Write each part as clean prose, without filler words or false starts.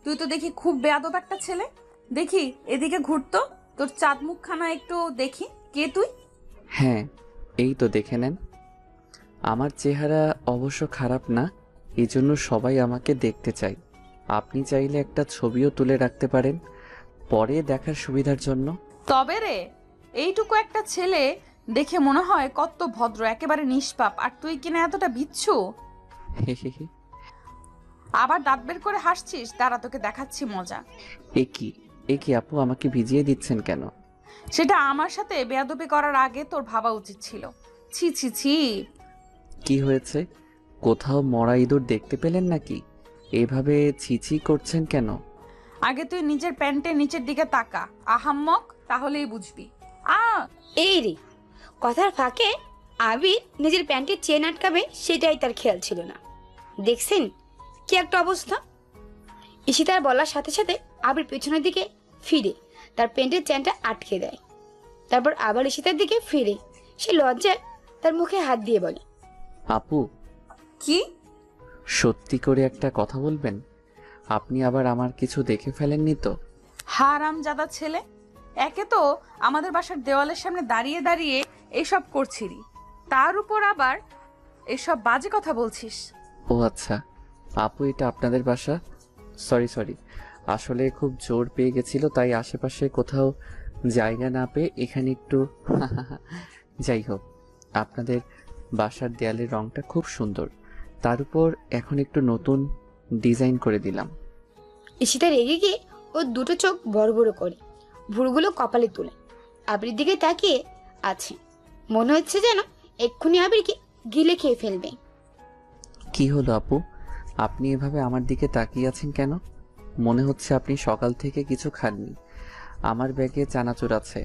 তুই তো দেখি খুব বেয়াদব একটা ছেলে। দেখি এদিকে ঘুরতো, তোর চাঁদ মুখখানা একটু দেখি। কে তুই? হ্যাঁ, এই তো দেখে নেন। আমার চেহারা অবশ্য খারাপ না, এজন্য সবাই আমাকে দেখতে চায়। আপনি চাইলে একটা ছবিও তুলে রাখতে পারেন পরে দেখার সুবিধার জন্য। তবে রে, এইটুকু একটা ছেলে দেখে মনে হয় কত ভদ্র, একেবারে নিষ্পাপ, আর তুই কিনা এতটা বিচ্ছু। হে হে হে। আবার দাঁত বের করে হাসছিস? দাঁড়া, তোকে দেখাচ্ছি মজা। এ কি, এ কি আপু, আমাকে ভিজিয়ে দিচ্ছেন কেন? সেটা আমার সাথে বেয়াদবি করার আগে তোর ভাবা উচিত ছিল। ছি ছি ছি। কি হয়েছে? কোথাও মরা ইঁদুর দেখতে পেলেন নাকি? এভাবে ছিছি করছেন কেন? আগে তুই নিজের প্যান্টের নিচের দিকে তাকা আহাম্মক, তাহলেই বুঝবি। আ এই রে, কথার ফাঁকে আবির নিজের প্যান্টের চেন আটকাবে সেটাই তার খেয়াল ছিল না। দেখছেন কি একটা অবস্থা। ঈশিতার বলার সাথে সাথে আবির পেছনের দিকে ফিরে তার প্যান্টের চেনটা আটকে দেয়। তারপর আবার ঈশিতার দিকে ফিরে সে লজ্জায় তার মুখে হাত দিয়ে বলে, আপু, কি? সত্যি করে একটা কথা বলবেন? আপনি আবার আমার কিছু দেখে ফেলেননি তো? হারামজাদা ছেলে, একে তো আমাদের বাসার দেওয়ালের সামনে দাঁড়িয়ে দাঁড়িয়ে এসব করছিলি, তার উপর আবার এসব বাজে কথা বলছিস। ও আচ্ছা, আপু এটা আপনাদের বাসা? সরি সরি, আসলে খুব জোর পেয়ে গেছিল, তাই আশেপাশে কোথাও জায়গা না পেয়ে এখানে একটু যাই হোক, আপনাদের বাসার দেয়ালের রংটা খুব সুন্দর, তার উপর এখন একটু নতুন ডিজাইন করে দিলাম। ঈশিতা রেগে গিয়ে ও দুটো চোখ বড় বড় করে ভুরুগুলো কপালে তুলে আবিরের দিকে তাকিয়ে আছে। মনে হচ্ছে যেন এক্ষুনি আবিরকে গিলে খেয়ে ফেলবে। কি হলো আপু, আপনি এভাবে আমার দিকে তাকিয়ে আছেন কেন? মনে হচ্ছে আপনি সকাল থেকে কিছু খাননি। আমার ব্যাগে চানাচুর আছে,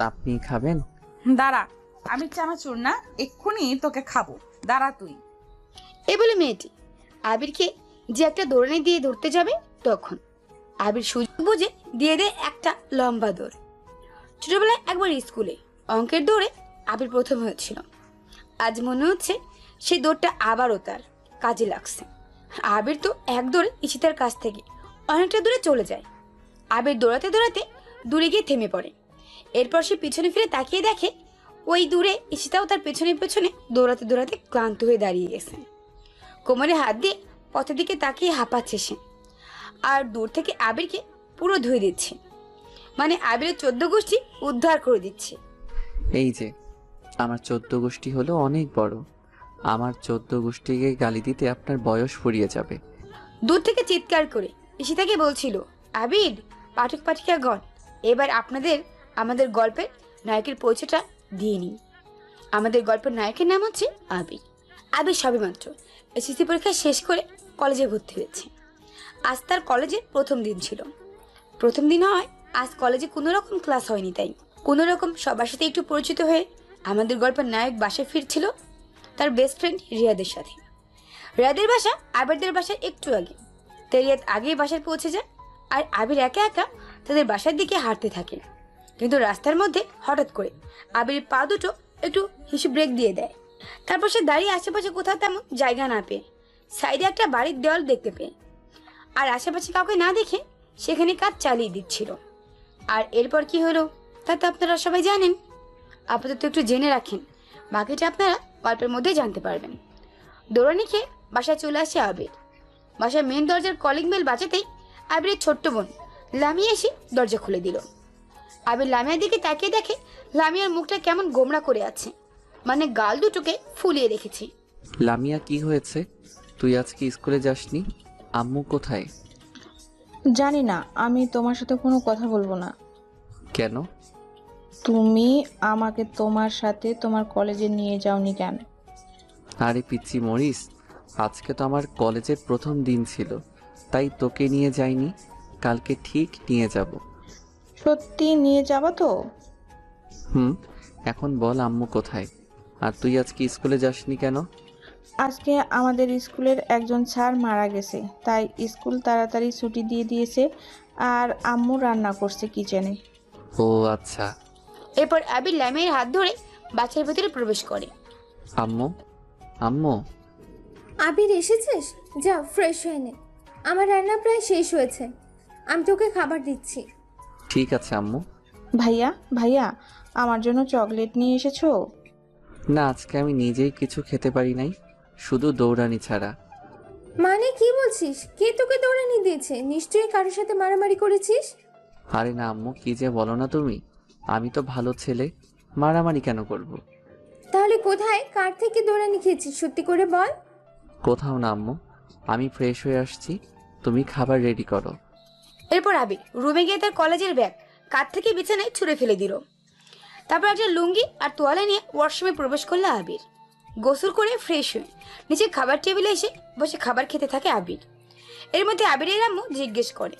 আপনি খাবেন? দাঁড়া, আমি চানাচুর না, এক্ষুনি তোকে খাবো, দাঁড়া তুই। এ বলে মেয়েটি আবিরকে যে একটা দৌড়ানি দিয়ে ধরতে যাবে, তখন আবির সুযোগ বুঝে দিয়ে দেয় একটা লম্বা দৌড়। ছোটবেলায় একবার স্কুলে অঙ্কের দৌড়ে আবির প্রথম হয়েছিল। আজ মনে হচ্ছে সেই দৌড়টা আবারও তার কাজে লাগছে। আবির তো এক দৌড়ে ঈশিতার কাছ থেকে অনেকটা দূরে চলে যায়। আবির দৌড়াতে দৌড়াতে দূরে গিয়ে থেমে পড়ে। এরপর সে পিছনে ফিরে তাকিয়ে দেখে ওই দূরে ঈশিতাও তার পেছনে পেছনে দৌড়াতে দৌড়াতে ক্লান্ত হয়ে দাঁড়িয়ে গেছে। কোমরে হাত দিয়ে পথের দিকে তাকিয়ে হাঁপাচ্ছে সে, আর দূর থেকে আবিরকে পুরো ধুয়ে দিচ্ছে, মানে আবিরের 14 গোষ্ঠী উদ্ধার করে দিচ্ছে। এই যে, আমার 14 গোষ্ঠী হলো অনেক বড়, আমার 14 গোষ্ঠীকে গালি দিতে আপনার বয়স ফুরিয়ে যাবে। দূর থেকে চিৎকার করে ঈশিতাকে বলছিল, আবির, পাঠক পাঠিকাগণ, এবার আপনাদের আমাদের গল্পের নায়কের পরিচয়টা দিয়ে নিন। আমাদের গল্পের নায়কের নাম হচ্ছে আবির। আবির সবেমাত্র এসএসসি পরীক্ষা শেষ করে কলেজে ভর্তি হয়েছে। আজ তার কলেজের প্রথম দিন ছিল। প্রথম দিন হয় আজ কলেজে কোনো রকম ক্লাস হয়নি, তাই কোনো রকম সবার সাথে একটু পরিচিত হয়ে আমাদের গল্পের নায়ক বাসায় ফিরছিল তার বেস্ট ফ্রেন্ড রিয়াদের সাথে। রিয়াদের বাসা আবিরদের বাসার একটু আগে, তাই রিয়াদ আগেই বাসায় পৌঁছে যায় আর আবির একা একা তাদের বাসার দিকে হাঁটতে থাকে। কিন্তু রাস্তার মধ্যে হঠাৎ করে আবিরের পা দুটো একটু হিসু ব্রেক দিয়ে দেয়। তারপর সে দাঁড়িয়ে আশেপাশে কোথাও তেমন জায়গা না পেয়ে সাইডে একটা বাড়ির দেওয়াল দেখতে পেয়ে, আর আশেপাশে কাউকে না দেখে সেখানে কাজ চালিয়ে দিচ্ছিল। আর এরপর কি হলো তা তো আপনারা সবাই জানেন। আপাতত একটু জেনে রাখেন, বাকিটা আপনারা গল্পের মধ্যে জানতে পারবেন। দৌড়ানি খেয়ে বাসায় চলে আসে আবির। বাসার মেন দরজার কলিং বেল বাজাতেই আবিরের ছোট্ট বোন লামিয়া এসে দরজা খুলে দিল। আবির লামিয়ার দিকে তাকিয়ে দেখে লামিয়ার মুখটা কেমন গোমড়া করে আছে, মানে গাল দুটোকে ফুলিয়ে রেখেছে। লামিয়া, কি হয়েছে? তুই আজকে স্কুলে যাসনি? আম্মু কোথায়? জানি না, আমি তোমার সাথে কোনো কথা বলবো না। কেন? তুমি আমাকে তোমার সাথে তোমার কলেজে নিয়ে যাওনি কেন? আরে পিচ্চি মরিস, আজকে তো আমার কলেজের প্রথম দিন ছিল, তাই তোকে নিয়ে যাইনি, কালকে ঠিক নিয়ে যাব। সত্যি নিয়ে যাবা তো? হুম, এখন বল আম্মু কোথায়? আর তুই আজকে স্কুলে যাসনি কেন? আজকে আমাদের স্কুলের একজন স্যার মারা গেছে, তাই স্কুল তাড়াতাড়ি ছুটি দিয়ে দিয়েছে। আর আম্মু রান্না করছে কিচেনে। ও আচ্ছা। এরপর আবির লামিয়ার হাত ধরে বাচ্চার ভেতরে প্রবেশ করে। আম্মু, আম্মু। আবির এসেছিস? যা ফ্রেশ হয়ে নে, আমার রান্না প্রায় শেষ হয়েছে। আমি তোকে খাবার দিচ্ছি। ঠিক আছে আম্মু। ভাইয়া ভাইয়া আমার জন্য চকলেট নিয়ে এসেছো? না, আজকে আমি নিজেই কিছু খেতে পারি নাই, শুধু দৌড়ানি ছাড়া। মানে কি বলছিস? কে তোকে দৌড়ানি দিয়েছে? নিশ্চয়ই কারোর সাথে মারামারি করেছিস। আরে না আম্মু, কি যে বলো না তুমি, আমি তো ভালো ছেলে, মারামারি কেন করব? তাহলে কোথায় কার থেকে দৌড়ানি খেয়েছিস সত্যি করে বল। কোথাও না আম্মু, আমি ফ্রেশ হয়ে আসছি, তুমি খাবার রেডি করো। এরপর আবির রুমে গিয়ে তার কলেজের ব্যাগ কাঁধ থেকে বিছানায় ছুঁড়ে ফেলে দিল। তারপর একটা লুঙ্গি আর তোয়ালে নিয়ে ওয়াশরুমে প্রবেশ করলো আবির। গোসল করে ফ্রেশ হয়ে নিচে খাবার টেবিলে এসে বসে খাবার খেতে থাকে আবির। এর মধ্যে আবিরের আম্মু জিজ্ঞেস করে,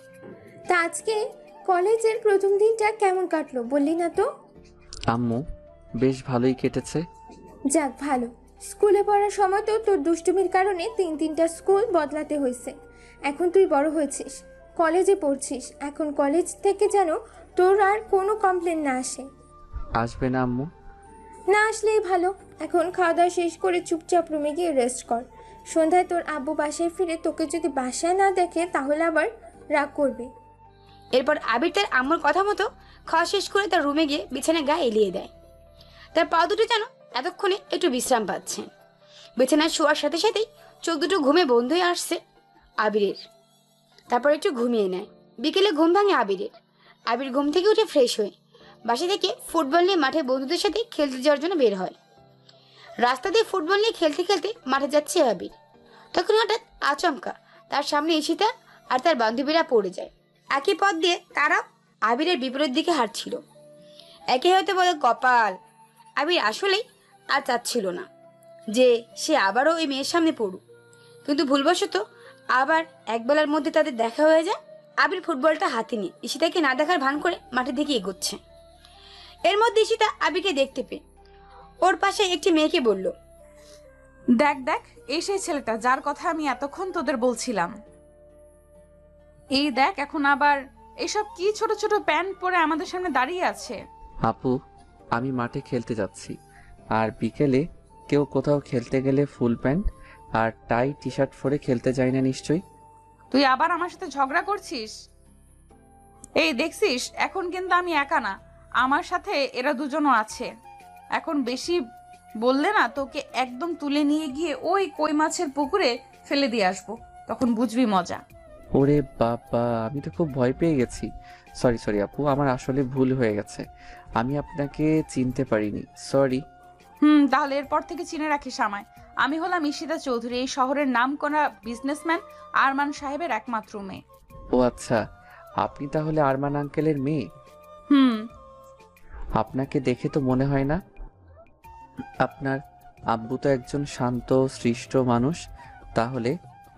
তা আজকে কলেজের প্রথম দিনটা কেমন কাটলো বললি না তো? আম্মু, বেশ ভালোই কেটেছে। যাক ভালো। স্কুলে পড়ার সময় তো তোর দুষ্টুমির কারণে 3-3টা স্কুল বদলাতে হয়েছে। এখন তুই বড় হয়েছিস, কলেজে পড়ছিস, এখন কলেজ থেকে যেন তোর আর কোনো কমপ্লেন না আসে। আসবে না আম্মু? না আসলেই ভালো। এখন খাওয়া দাওয়া শেষ করে চুপচাপ রুমে গিয়ে রেস্ট কর। সন্ধ্যায় তোর আব্বু বাসায় ফিরে তোকে যদি বাসায় না দেখে তাহলে আবার রাগ করবে। এরপর আবির তার আম্মুর কথা মতো খাওয়া শেষ করে তার রুমে গিয়ে বিছানায় গা এলিয়ে দেয়। তার পা দুটো যেন এতক্ষণে একটু বিশ্রাম পাচ্ছে। বিছানায় শোয়ার সাথে সাথেই চোখ দুটো ঘুমে বন্ধ হয়ে আসছে আবিরের। তারপর একটু ঘুমিয়ে নেয়। বিকেলে ঘুম ভাঙে আবিরের। আবির ঘুম থেকে উঠে ফ্রেশ হয়ে বাসা থেকে ফুটবল নিয়ে মাঠে বন্ধুদের সাথে খেলতে যাওয়ার জন্য বের হয়। রাস্তা দিয়ে ফুটবল নিয়ে খেলতে খেলতে মাঠে যাচ্ছে আবির। তখন হঠাৎ আচমকা তার সামনে ঈশিতা আর তার বান্ধবীরা পড়ে যায়। একই পথ দিয়ে তারা আবিরের বিপরীত দিকে হাঁটছিল। একে হয়তো বলে কপাল, আবির আসলেই আর চাচ্ছিল না যে সে আবারও ওই মেয়ের সামনে পড়ুক, কিন্তু ভুলবশত আবার একবেলার মধ্যে তাদের দেখা হয়ে যায়। আবির ফুটবলটা হাতে নিয়ে ঈশিতাকে না দেখার ভান করে মাঠের দিকে এগোচ্ছে। এর মধ্যে ঈশিতা আবিরকে দেখতে পেয়ে ওর পাশে একটি মেয়েকে বলল, দেখ দেখ, এই সেই ছেলেটা যার কথা আমি এতক্ষণ তোদের বলছিলাম। এই দেখ, এখন আবার এসব কি ছোট ছোট প্যান্ট পরে আমাদের সামনে দাঁড়িয়ে আছে। আপু, আমি মাঠে খেলতে যাচ্ছি, আর বিকেলে কেউ কোথাও খেলতে গেলে ফুল প্যান্ট আর টাই টি শার্ট পরে খেলতে যায় না নিশ্চয়ই? তুই আবার আমার সাথে ঝগড়া করছিস? এই দেখছিস, এখন কিন্তু আমি একা না, আমার সাথে এরা দুজনও আছে। এখন বেশি বললে না তোকে একদম তুলে নিয়ে গিয়ে ওই কই মাছের পুকুরে ফেলে দিয়ে আসবো, তখন বুঝবি মজা। ওরে বাবা, আমি তো খুব ভয় পেয়ে গেছি। সরি সরি আপু, আমার আসলে ভুল হয়ে গেছে, আমি আপনাকে চিনতে পারিনি, সরি। তাহলে এরপর থেকে চিনে রাখিস আমায়। আমি হলাম ঈশিতা চৌধুরী, এই শহরের নামকরা বিজনেসম্যান আরমান সাহেবের একমাত্র মেয়ে। ও আচ্ছা, আপনি তাহলে আরমান আঙ্কেলের মেয়ে? হুম। আপনাকে দেখে তো মনে হয় না। আপনার আব্বু তো একজন শান্ত সৃষ্ট মানুষ, তাহলে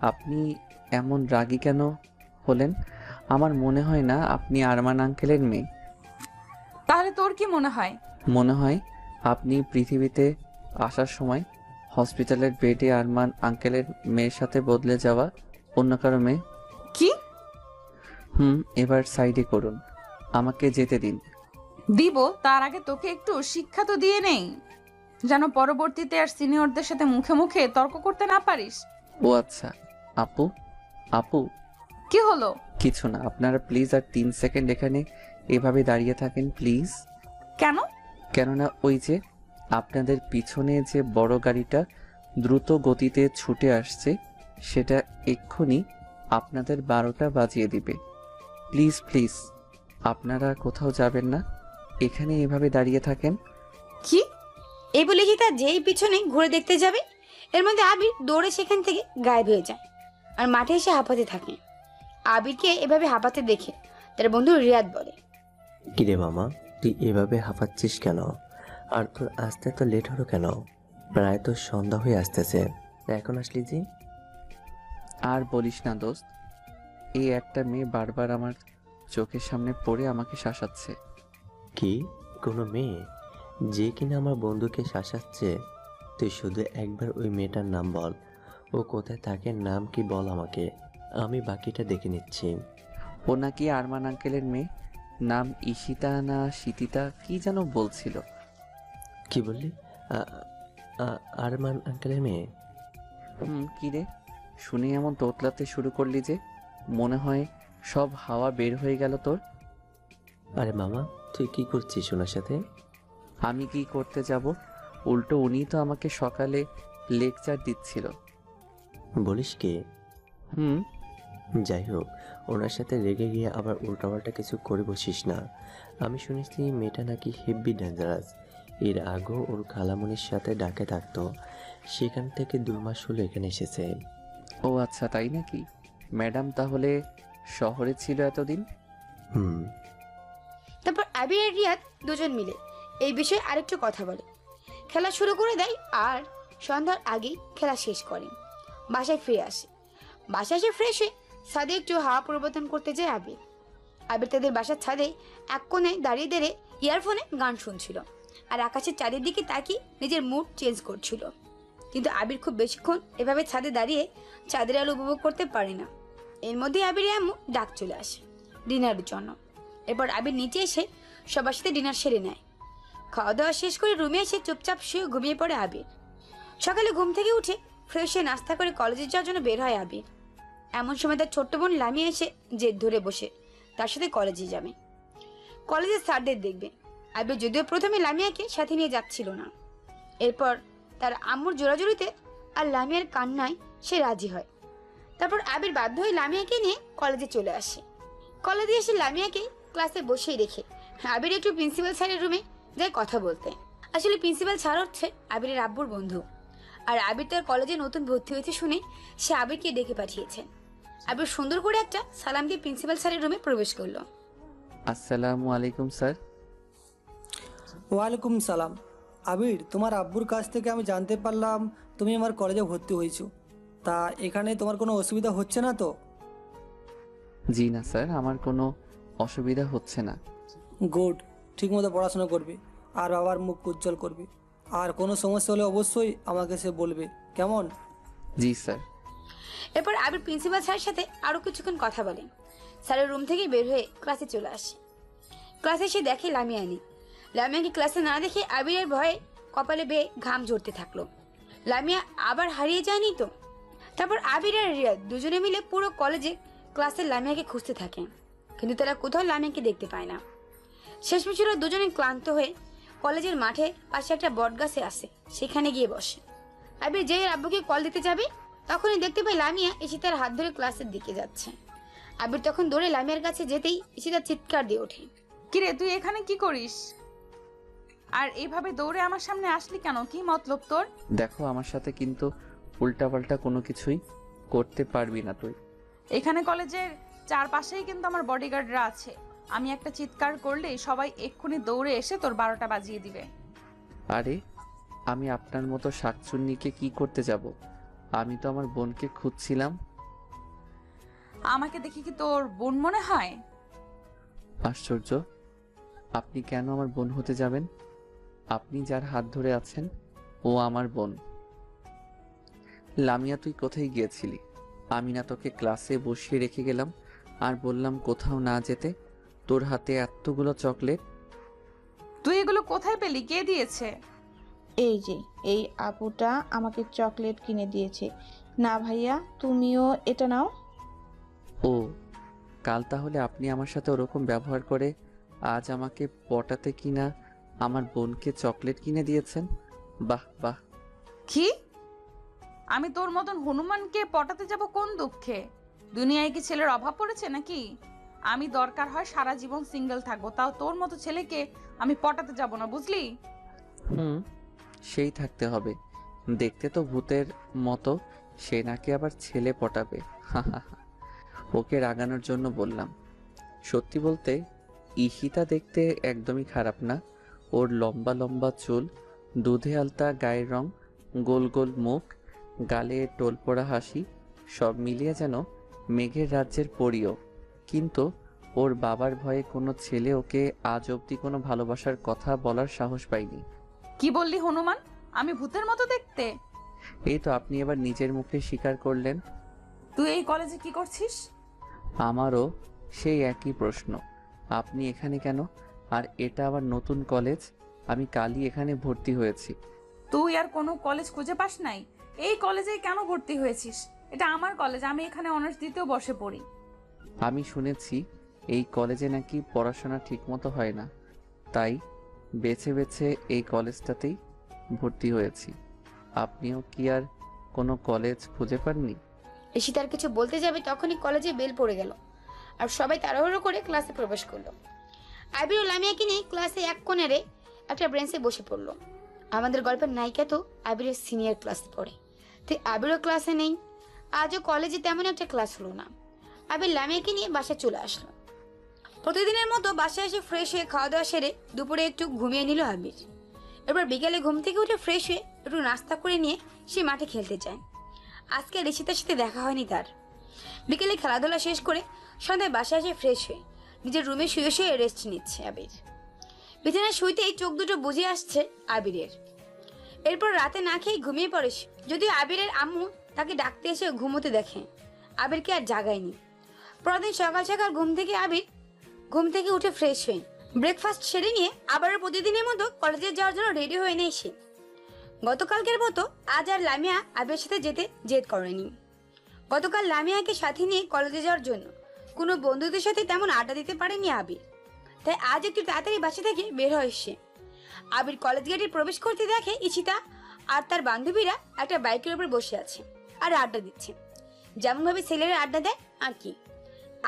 আপনি এমন রাগী কেন হলেন? আমার মনে হয় না আপনি আরমান আঙ্কেলের মেয়ে। তাহলে তোর কি মনে হয়? মনে হয় আপনি পৃথিবীতে আসার সময় হসপিটালের বেডে আরমান আঙ্কেলের মেয়ের সাথে বদলে যাওয়া অন্য কারো মেয়ে। কি? এবার সাইডে করুন, আমাকে যেতে দিন। দিব, তার আগে তোকে একটু শিক্ষা তো দিয়ে নেই, যেন পরবর্তীতে আর সিনিয়রদের সাথে মুখে মুখে তর্ক করতে না পারিস। ও আচ্ছা, আপু আপু কি হলো? কিছু না, আপনারা প্লিজ আর 3 সেকেন্ড এখানে এভাবে দাঁড়িয়ে থাকেন প্লিজ। কেন? কেননা ওই যে আপনাদের পিছনে যে বড় গাড়িটা দ্রুত গতিতে ছুটে আসছে, সেটা এক্ষুনি আপনাদের 12টা বাজিয়ে দিবে। প্লিজ প্লিজ, আপনারা কোথাও যাবেন না, এখানে এভাবে দাঁড়িয়ে থাকেন। কি? এই বলে ঈশিতা যেই পিছনে ঘুরে দেখতে যাবে, এর মধ্যে আবির দৌড়ে সেখান থেকে গায়েব হয়ে যায় আর মাঠে এসে হাঁপাতে থাকে। আবিরকে এভাবে হাঁপাতে দেখে তার বন্ধু রিয়াদ বলে, কিরে মামা, তুই এভাবে হাঁপাচ্ছিস কেন? আর তোর আসতে তো লেট হলো কেন? প্রায় তো সন্ধ্যা হয়ে আসতেছে, এখন আসলি যে? আর বলিস না দোস্ত, এই একটা মেয়ে বারবার আমার চোখের সামনে পড়ে আমাকে শাসাচ্ছে। কি? কোনো মেয়ে যে কিনা আমার বন্ধুকে শাসাচ্ছে? তুই শুধু একবার ওই মেয়েটার নাম বল, ও কোথায় থাকে, নাম কি বল আমাকে, আমি বাকিটা দেখে নিচ্ছি। ও নাকি আরমান আঙ্কেলের মেয়ে, নাম ঈশিতা না শীতিতা কি যেন বলছিল। কি বললি? আরমান আঙ্কেলের মেয়ে? কি রে, শুনে এমন তোতলাতে শুরু করলি যে, মনে হয় সব হাওয়া বের হয়ে গেল তোর। আরে মামা, তুই কি করছিস ওনার সাথে? আমি কি করতে যাব? উল্টো উনিই তো আমাকে সকালে লেকচার দিচ্ছিল। বলিস কি? হুম। যাই হোক, ওনার সাথে রেগে গিয়ে আবার উল্টাপাল্টা কিছু করে বসিস না। আমি শুনেছি মেয়েটা নাকি হেভি ডেঞ্জারাস। এর আগেও ওর খালামণির সাথে ডাকে থাকতো, সেখান থেকে 2 মাস হলো এখানে এসেছে। ও আচ্ছা, তাই নাকি? ম্যাডাম তাহলে শহরে ছিল এতদিন? হুম। তারপর আবির আর রিয়াদ দুজন মিলে এই বিষয়ে আরেকটু কথা বলে, খেলা শুরু করে দেয় আর সন্ধ্যার আগেই খেলা শেষ করে বাসায় ফিরে আসে। বাসায় এসে ফ্রেশ হয়ে ছাদে একটু হাওয়া পরিবর্তন করতে যায় আবির। আবির তাদের বাসার ছাদে এক কোণে দাঁড়িয়ে দাঁড়িয়ে ইয়ারফোনে গান শুনছিল আর আকাশের চারিদিকে তাকিয়ে নিজের মুড চেঞ্জ করছিল। কিন্তু আবির খুব বেশিক্ষণ এভাবে ছাদে দাঁড়িয়ে চাঁদের আলো উপভোগ করতে পারে না। এর মধ্যে আবির আম্মু ডাক চলে আসে ডিনারের জন্য। এরপর আবির নিচে এসে সবার সাথে ডিনার সেরে নেয়। খাওয়া দাওয়া শেষ করে রুমে এসে চুপচাপ শুয়ে ঘুমিয়ে পড়ে আবির। সকালে ঘুম থেকে উঠে ফ্রেশ হয়ে নাস্তা করে কলেজে যাওয়ার জন্য বের হয় আবির। এমন সময় তার ছোট্ট বোন লামিয়া এসে জেদ ধরে বসে তার সাথে কলেজে যাবে, কলেজের স্যারদের দেখবে। আবির যদিও প্রথমে লামিয়াকে সাথে নিয়ে যাচ্ছিল না, এরপর তার আম্মুর জোরাজুরিতে আর লামিয়ার কান্নায় সে রাজি হয়। তারপর আবির বাধ্য হয়ে লামিয়াকে নিয়ে কলেজে চলে আসে। কলেজে এসে লামিয়াকে ক্লাসে বসেই রেখে আবির একটু প্রিন্সিপাল স্যারের রুমে যায় কথা বলতে। আসলে প্রিন্সিপাল স্যার হচ্ছে আবিরের আব্বুর বন্ধু, আর আবির তার কলেজে নতুন ভর্তি হয়েছে শুনে সে আবিরকে ডেকে পাঠিয়েছেন। আবির সুন্দর করে একটা সালাম দিয়ে প্রিন্সিপাল স্যারের রুমে প্রবেশ করলো। আসসালামু আলাইকুম স্যার। ওয়ালাইকুম সালাম। আবির, তোমার আব্বুর কাছ থেকে আমি জানতে পারলাম তুমি আমার কলেজে ভর্তি হয়েছো। তা এখানে তোমার কোনো অসুবিধা হচ্ছে না তো? জি না স্যার, আমার কোনো অসুবিধা হচ্ছে না। গুড, ঠিকমতো পড়াশোনা করবে আর বাবার মুখ উজ্জ্বল করবে। আর কোনো সমস্যা হলে অবশ্যই আমাকে সে বলবে, কেমন? জি স্যার। এরপর আবির প্রিন্সিপাল স্যারের সাথে আরো কিছুক্ষণ কথা বলে স্যারের রুম থেকে বের হয়ে ক্লাসে চলে আসে। ক্লাসে এসে দেখে লামিয়া নেই। লামিয়াকে ক্লাসে না দেখে আবিরের ভয়ে কপালে বেয়ে ঘাম ঝরতে থাকলো। লামিয়া আবার হারিয়ে যায়নি তো? তারপর আবির আর রিয়াদ দুজনে মিলে পুরো কলেজে ক্লাসে লামিয়াকে খুঁজতে থাকে, কিন্তু তারা কোথাও লামিয়াকে দেখতে পায় না। শেষমেশ ওরা দুজনে ক্লান্ত হয়ে কলেজের মাঠে পাশে একটা বটগাছে আসে, সেখানে গিয়ে বসে। আবির যেই আব্বুকে কল দিতে যাবে তখনই দেখতে পায় লামিয়া ঈশিতার হাত ধরে ক্লাসের দিকে যাচ্ছে। আবির তখন দৌড়ে লামিয়ার কাছে যেতেই ঈশিতা চিৎকার দিয়ে ওঠে। কিরে, তুই এখানে কি করিস? আর এইভাবে দৌড়ে আমার সামনে আসলি কেন? কি মতলব তোর? দেখো, আমার সাথে কিন্তু উল্টাপাল্টা কোনো কিছুই করতে পারবি না তুই। এখানে কলেজের চারপাশেই কিন্তু আমার বডিগার্ডরা আছে। আমি একটা চিৎকার করলে সবাই এক্ষুনি দৌড়ে এসে তোর 12টা বাজিয়ে দিবে। আরে, আমি আপনার মতো শাকচুন্নিকে কি করতে যাব? আমি তো আমার বোনকে খুঁজছিলাম। আমাকে দেখি কি তোর বোন মনে হয়? আশ্চর্য, আপনি কেন আমার বোন হতে যাবেন? আপনি যার হাত ধরে আছেন ও আমার বোন। লামিয়া, তুই কোথায় গিয়েছিলি? আমি না তোকে ক্লাসে বসিয়ে রেখে গেলাম আর বললাম কোথাও না যেতে? তোর হাতে এতগুলো চকলেট। তুই এগুলো কোথায় পেলি? কে দিয়েছে? এই যে, এই আপুটা আমাকে চকলেট কিনে দিয়েছে। না ভাইয়া, তুমিও এটা নাও। ও, কাল তাহলে আপনি আমার সাথে ওরকম ব্যবহার করে আজ আমাকে পটাতে কিনা আমার বোনকে চকলেট কিনে দিয়েছেন। বাহ বাহ। কি? আমি তোর মতন হনুমানকে পটাতে যাব কোন দুঃখে? দুনিয়ায় কি ছেলের অভাব পড়েছে নাকি? আমি দরকার হয় সারা জীবন সিঙ্গেল থাকবো, তাও তোর মতো ছেলেকে আমি পটাতে যাব না, বুঝলি? সেই থাকতে হবে। দেখতে তো ভূতের মতো, সে নাকি আবার ছেলে পটাবে। ওকে রাগানোর জন্য বললাম। সত্যি বলতে ঈশিতা দেখতে একদমই খারাপ না। ওর লম্বা লম্বা চুল, দুধে আলতা গায়ের রং, গোল গোল মুখ, গালে টোলপড়া হাসি, সব মিলিয়ে যেন মেঘের রাজ্যের পরীও। কিন্তু ওর বাবার ভয়ে কোনো ছেলে ওকে আজ অবধি কোনো ভালোবাসার কথা বলার সাহস পায়নি। কি বললি হনুমান? আমি ভূতের মতো দেখতে? এই তো আপনি এবার নিজের মুখে স্বীকার করলেন। তুই এই কলেজে কি করছিস? আমারও সেই একই প্রশ্ন। আপনি এখানে কেন? আর এটা আবার নতুন কলেজ। আমি কালই এখানে ভর্তি হয়েছি। তুই আর কোনো কলেজ খুঁজে পাস নাই? এই কলেজে কেন ভর্তি হয়েছিস? এটা আমার কলেজ, আমি এখানে অনার্স দ্বিতীয় বর্ষে পড়ি। আমি শুনেছি এই কলেজে নাকি পড়াশোনা ঠিকমতো হয় না, তাই বেছে বেছে এই কলেজটাতেই ভর্তি হয়েছি। আপনিও কি আর কোনো কলেজ খুঁজে পাননি? ঈশিতার কিছু বলতে যাবে তখনই কলেজে বেল পড়ে গেল আর সবাই তাড়াহুড়ো করে ক্লাসে প্রবেশ করলো। আবির ও লামিয়াকে নিয়ে ক্লাসে এক কোণারে একটা বেঞ্চে বসে পড়লো। আমাদের গল্পের নায়িকা তো আবিরের সিনিয়র ক্লাসে পড়ে, তাই আবিরও ক্লাসে নেই। আজও কলেজে তেমন একটা ক্লাস হলো না। আবির লামিয়াকে নিয়ে বাসায় চলে আসলো। প্রতিদিনের মতো বাসায় এসে ফ্রেশ হয়ে খাওয়া দাওয়া সেরে দুপুরে একটু ঘুমিয়ে নিল আবির। এরপর বিকেলে ঘুম থেকে উঠে ফ্রেশ হয়ে একটু নাস্তা করে নিয়ে সে মাঠে খেলতে যায়। আজকে ঋষিতার সাথে দেখা হয়নি তার। বিকেলে খেলাধুলা শেষ করে সন্ধ্যায় বাসায় এসে ফ্রেশ হয়ে নিজের রুমে শুয়ে শুয়ে রেস্ট নিচ্ছে আবির। বিছানায় শুইতেই চোখ দুটো বুঝে আসছে আবিরের। এরপর রাতে না খেয়ে ঘুমিয়ে পড়ে সে। যদিও আবিরের আম্মু তাকে ডাকতে এসে ঘুমোতে দেখে, আবিরকে আর জাগায়নি। পরদিন সকাল সকাল ঘুম থেকে উঠে ফ্রেশ হয়ে ব্রেকফাস্ট সেরে নিয়ে আবারও প্রতিদিনের মতো কলেজে যাওয়ার জন্য রেডি হয়ে নেই সে। গতকালকের মতো আজ আর লামিয়া আবিরের সাথে যেতে জেদ করেনি। গতকাল লামিয়াকে সাথে নিয়ে কলেজে যাওয়ার জন্য কোনো বন্ধুদের সাথে তেমন আড্ডা দিতে পারেনি আবির, তাই আজ একটু তাড়াতাড়ি বাসা থেকে বের হয় সে। আবির কলেজ গেটে প্রবেশ করতে দেখে ঈশিতা আর তার বান্ধবীরা একটা বাইকের উপর বসে আছে আর আড্ডা দিচ্ছে, যেমনভাবে ছেলেরা আড্ডা দেয় আর কি।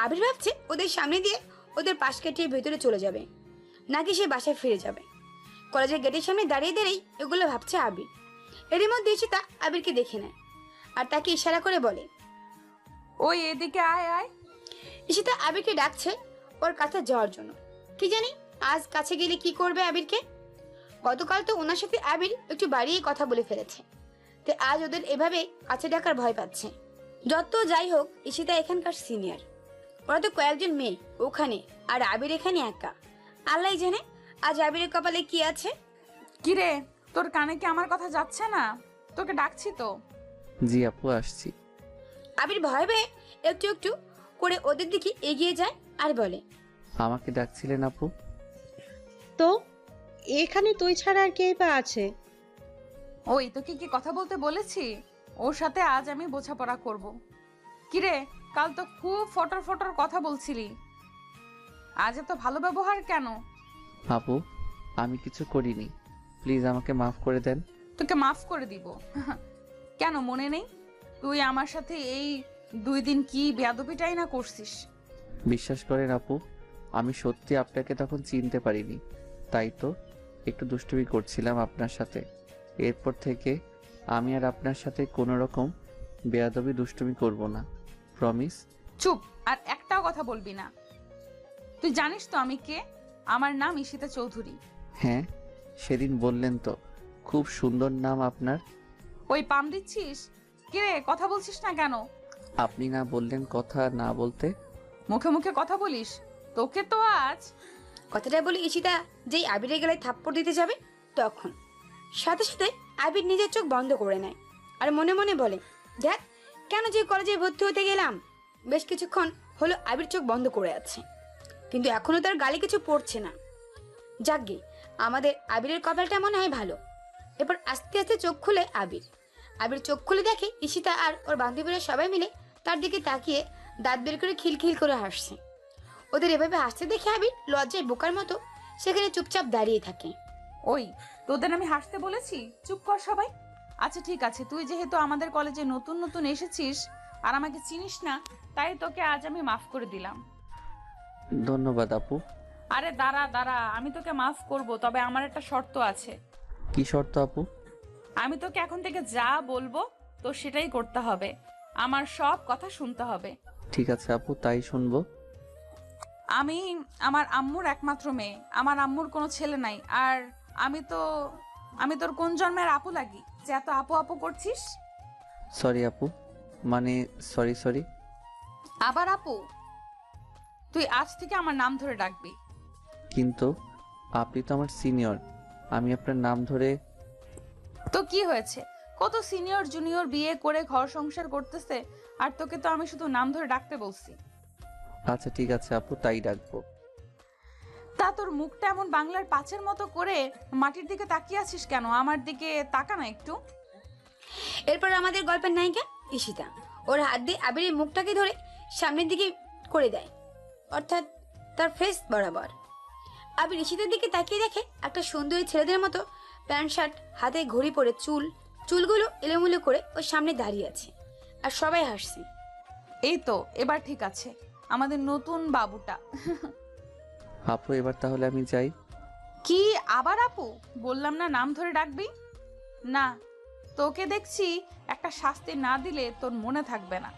আবির ভাবছে ওদের সামনে দিয়ে ওদের পাশ কাটিয়ে ভেতরে চলে যাবে নাকি সে বাসায় ফিরে যাবে। কলেজের গেটের সামনে দাঁড়িয়ে দাঁড়িয়ে এগুলো ভাবছে আবির। এরই মধ্যে ঈশিতা আবিরকে দেখে নেয় আর তাকে ইশারা করে বলে, ওই এদিকে আয় আয়। ঈশিতা আবিরকে ডাকছে ওর কাছে যাওয়ার জন্য। কি জানি আজ কাছে গেলে কি করবে আবিরকে। গতকাল তো ওনার সাথে আবির একটু বাড়িয়ে কথা বলে ফেলেছে, তাই আজ ওদের এভাবে কাছে ডাকার ভয় পাচ্ছে। যত যাই হোক ঈশিতা এখানকার সিনিয়র, ওরা তো কয়েকজন মেয়ে ওখানে, আর আবির এখানে একা। আল্লাহ জানে আজ আবিরের কপালে কি আছে। কিরে, তোর কানে কি আমার কথা যাচ্ছে না? তোকে ডাকছি তো। জি আপু, আসছি। আবির ভয় পেয়ে একটু একটু করে ওদের দিকে এগিয়ে যায় আর বলে, আমাকে ডাকছিলেন আপু? তো এখানে তুই ছাড়া আর কে বা আছে? ওই তোকে কি কথা বলতে বলেছি? ওর সাথে আজ আমি বোঝাপড়া করব। কিরে, কাল তো খুব ফটর ফটর কথা বলছিলি, আজ এত ভালো ব্যবহার কেন? আপু, আমি কিছু করিনি, প্লিজ আমাকে মাফ করে দেন। তোকে মাফ করে দিব? কেন মনে নেই? তুই আমার সাথে এই 2 দিন কি বেয়াদবিটাই না করছিস। বিশ্বাস করেন আপু, আমি সত্যি আপনাকে তখন চিনতে পারিনি, তাই তো একটু দুষ্টুমি করছিলাম আপনার সাথে। এরপর থেকে আমি আর আপনার সাথে কোনো রকম বেয়াদবি দুষ্টুমি করব না, প্রমিস। চুপ, আর একটাও কথা বলবি না। তুই জানিস তো আমি কে? আমার নাম ঈশিতা চৌধুরী। হ্যাঁ, সেদিন বললেন তো, খুব সুন্দর নাম আপনার। ওই পাম দিচ্ছিস? কিরে, কথা বলছিস না কেন? আপনি না বললেন কথা না বলতে? মুখে মুখে কথা বলিস, তোকে তো আজ। কথাটা বলে ঈশিতা যেই আবিরের গলায় থাপ্পড় দিতে যাবে তখন সাথে সাথে আবির নিজের চোখ বন্ধ করে নেয় আর মনে মনে বলে, দেখ কেন যে কলেজে ভর্তি হতে গেলাম। বেশ কিছুক্ষণ হলো আবির চোখ বন্ধ করে আছে, কিন্তু এখনো তার গালে কিছু পড়ছে না। যাকগে, আমাদের আবিরের কপালটা মনে হয় ভালো। এরপর আস্তে আস্তে চোখ খুলে আবির চোখ খুলে দেখে ঈশিতা আর ওর বান্ধবীরা সবাই মিলে তার দিকে তাকিয়ে দাঁত বের করে খিলখিল করে হাসছে। ওদের এভাবে হাসতে দেখে আবির লজ্জায় বোকার মতো সেখানে চুপচাপ দাঁড়িয়ে থাকে। ওই, তোদের আমি হাসতে বলেছি? চুপ কর সবাই। আচ্ছা ঠিক আছে, তুই যেহেতু আমাদের কলেজে নতুন নতুন এসেছিস আর আমাকে চিনিস না, তাই তোকে আজ আমি মাফ করে দিলাম। ধন্যবাদ আপু। আরে দাঁড়া দাঁড়া, আমি তোকে মাফ করব, তবে আমার একটা শর্ত আছে। কি শর্ত আপু? আমি তোকে এখন থেকে যা বলবো তো সেটাই করতে হবে, আমার সব কথা শুনতে হবে। ঠিক আছে আপু, তাই শুনবো। আমি আমার আম্মুর একমাত্র মেয়ে, আমার আম্মুর কোনো ছেলে নাই। আর আমি তোর কোন জন্মের আপু লাগি যে এত আপু আপু করছিস? সরি আপু, মানে সরি। আবার আপু? তুই আজ থেকে আমার নাম ধরে ডাকবি। কিন্তু আপনি তো আমার সিনিয়র, আমি আপনার নাম ধরে। তো কি হয়েছে? কত সিনিয়র জুনিয়র বিয়ে করে ঘর সংসার করতেছে, আর তোকে তো আমি শুধু নাম ধরে ডাকতে বলছি। আচ্ছা ঠিক আছে আপু, তাই ডাকবো। তা তোর মুখটা এমন বাংলার পাঁচের মতো করে মাটির দিকে তাকিয়ে আছিস কেন? আমার দিকে তাকা না একটু। এরপর আমাদের গল্পের নায়িকা ঈশিতা ওর হাত দিয়ে আবিরের মুখটাকে ধরে সামনের দিকে করে দেয়, অর্থাৎ তার ফেস বরাবর। আবির ঈশিতার দিকে তাকিয়ে দেখে একটা সুন্দরী ছেলেদের মতো প্যান্ট শার্ট, হাতে ঘড়ি পরে, চুলগুলো এলোমেলো করে ওর সামনে দাঁড়িয়ে আছে, আর সবাই হাসছে। এই তো এবার ঠিক আছে, আমাদের নতুন বাবুটা। আপু এবার তাহলে আমি যাই। কি আবার আপু? বললাম না নাম ধরে ডাকবি না। তোকে দেখছি একটা শাস্তি না দিলে তোর মনে থাকবে না।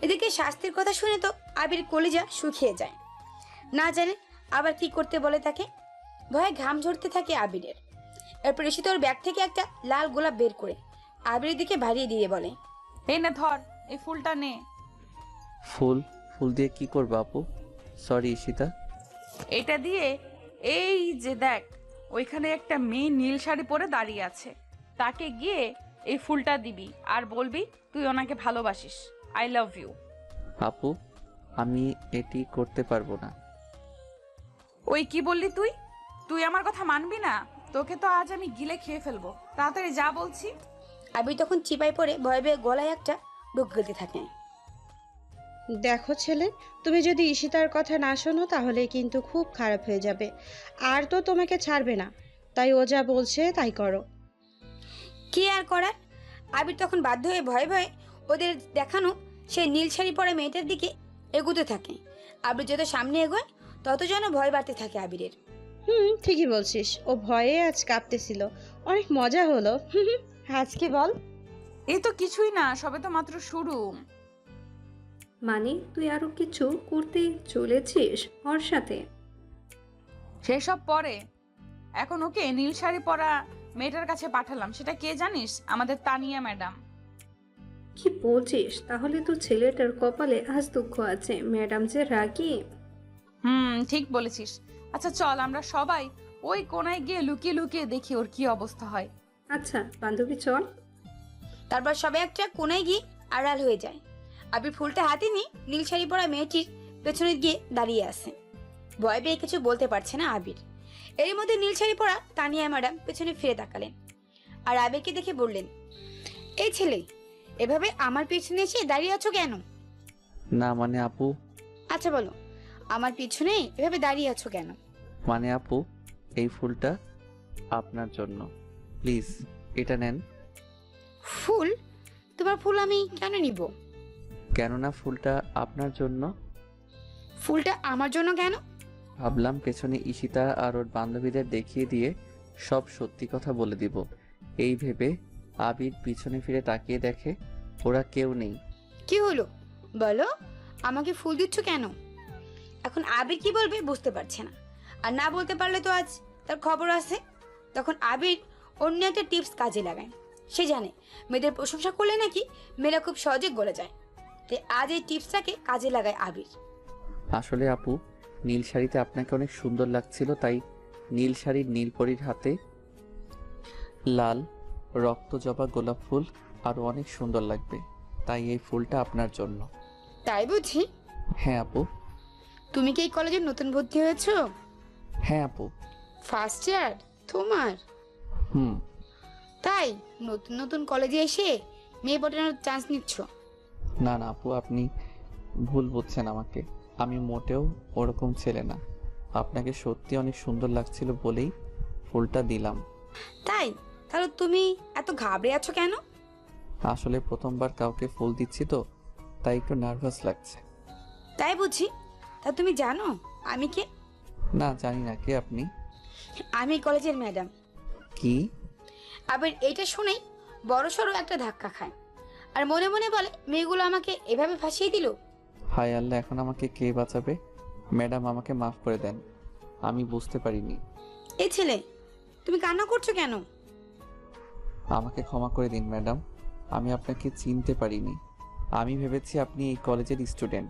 এদিকে শাস্তির কথা শুনে তো আবির কলিজা শুকিয়ে যায়, না জানে আবার কি করতে বলে তাকে। ভয়ে ঘাম ঝরতে থাকে আবিরের। এরপর ঈশিতা ওর ব্যাগ থেকে একটা লাল গোলাপ বের করে আবিরের দিকে বাড়িয়ে দিয়ে বলে, এই না ধর, এই ফুলটা নে। ফুল? ফুল দিয়ে কি করবো আপু? সরি ঈশিতা। এটা দিয়ে এই যে দেখ, ওইখানে একটা মেয়ে নীল শাড়ি পরে দাঁড়িয়ে আছে, তাকে গিয়ে এই ফুলটা দিবি আর বলবি তুই ওনাকে ভালোবাসিস, আই লাভ ইউ। আপু আমি এটি করতে পারবো না। ওই কি বললি তুই? তুই আমার কথা মানবি না? তোকে তো আজ আমি গিলে খেয়ে ফেলবো, তাড়াতাড়ি যা বলছি। আবির তখন চিপাই পড়ে ভয়ে ভয়ে গলায় একটা ডুব গেলতে থাকে। দেখো ছেলে, তুমি যদি ঈশিতার কথা না শোনো তাহলে কিন্তু খুব খারাপ হয়ে যাবে, আর তো তোমাকে ছাড়বে না, তাই ও যা বলছে তাই করো। কি আর করার? আবির তখন বাধ্য হয়ে ভয়ে ভয়ে ওদের দেখানো সেই নীল শাড়ি পরা মেয়েটার দিকে এগোতে থাকে। আবির যত সামনে এগোয় তত যেন ভয় বাড়তে থাকে আবিরের। ঠিকই বলছিস, ও ভয়ে আজ কাঁপতেছিল, অনেক মজা হলো। আজকে বল। এই তো কিছুই না, সবে তো মাত্র শুরু। মানে তুই আরো কিছু করতে চলেছিস ওর সাথে? সেসব পরে, এখন ওকে নীল শাড়ি পরা মেয়েটার কাছে পাঠালাম। সেটা কে জানিস? আমাদের তানিয়া ম্যাডাম। কি বলছিস? তাহলে তো ছেলেটার কপালে আজ দুঃখ আছে, ম্যাডাম যে রাগী। ঠিক বলেছিস। আচ্ছা চল আমরা সবাই ওই কোনায় গিয়ে লুকিয়ে লুকিয়ে দেখি ওর কি অবস্থা হয়। আচ্ছা বান্ধবী চল। তারপর সবাই একটা কোনায় গিয়ে আড়াল হয়ে যায়। আবির ফুলটা হাতে নিয়ে নীল শাড়ি পরা মেয়েটির পেছনে গিয়ে দাঁড়িয়ে আছে। ভয় পেয়ে কিছু বলতে পারছে না আবির। এর মধ্যে নীল শাড়ি পরা তানিয়া ম্যাডাম পেছনে ফিরে তাকালেন আর আবিরকে দেখে বললেন, এই ছেলে, এভাবে আমার পিছনে এসে দাঁড়িয়ে আছো কেন? না মানে আপু। আচ্ছা বলো, আমার পিছনে এভাবে দাঁড়িয়ে আছো কেন? মানে আপু, এই ফুলটা আপনার জন্য, প্লিজ এটা নেন। ফুল? তোমার ফুল আমি কেন নিব? কেননা ফুলটা আপনার জন্য। ফুলটা আমার জন্য কেন? ভাবলাম পেছনে ঈশিতা আর ওর বান্ধবীদের দেখিয়ে দিয়ে সব সত্যি কথা বলে দিব। এই ভেবে আবির পিছনে ফিরে তাকিয়ে দেখে ওরা কেউ নেই। কি হলো বলো, আমাকে ফুল দিচ্ছ কেন? এখন আবির কি বলবে বুঝতে পারছে না, আর না বলতে পারলে তো আজ তার খবর আছে। তখন আবির অন্য একটা টিপস কাজে লাগায়। সে জানে মেয়েদের প্রশংসা করলে নাকি মেয়েরা খুব সহজে গলে যায়, তাই আজ এই টিপসটাকে কাজে লাগায় আবির। আসলে আপু, নীল শাড়িতে আপনাকে অনেক সুন্দর লাগছিল, তাই নীল শাড়ির নীলপরীর হাতে লাল রক্ত জবা গোলাপ ফুল আরো অনেক সুন্দর লাগবে, তাই এই ফুলটা আপনার জন্য। তাই বুঝি? হ্যাঁ আপু। তুমি কি এই কলেজে নতুন ভর্তি হয়েছো? হ্যাঁ আপু। ফার্স্ট ইয়ার তোমার? তাই নতুন নতুন কলেজে এসে মেয়ে পটানোর চান্স নিচ্ছ? না না আপু, আপনি ভুল বুঝছেন আমাকে। আমি মোটেও ওরকম ছেলে না। আপনাকে সত্যি অনেক সুন্দর লাগছিল বলেই ফুলটা দিলাম। তাই? তাহলে তুমি এত ঘাবড়ে আছো কেন? আসলে প্রথমবার কাউকে ফুল দিচ্ছি তো, তাই একটু নার্ভাস লাগছে। তাই বুঝি? তা তুমি জানো আমি কে? না জানি না, কে আপনি? আমি কলেজের ম্যাডাম। কি? আবার এইটা শুনেই বড় সড়ো একটা ধাক্কা খায়, আর মনে মনে বলে, মেয়েগুলো আমাকে এভাবে ফাঁসিয়ে দিল। হায় আল্লাহ, এখন আমাকে কে বাঁচাবে? ম্যাডাম আমাকে মাফ করে দেন, আমি বুঝতে পারিনি। এই ছেলে, তুমি কান্না করছো কেন? আমাকে ক্ষমা করে দিন ম্যাডাম, আমি আপনাকে চিনতে পারিনি। আমি ভেবেছি আপনি এই কলেজের স্টুডেন্ট।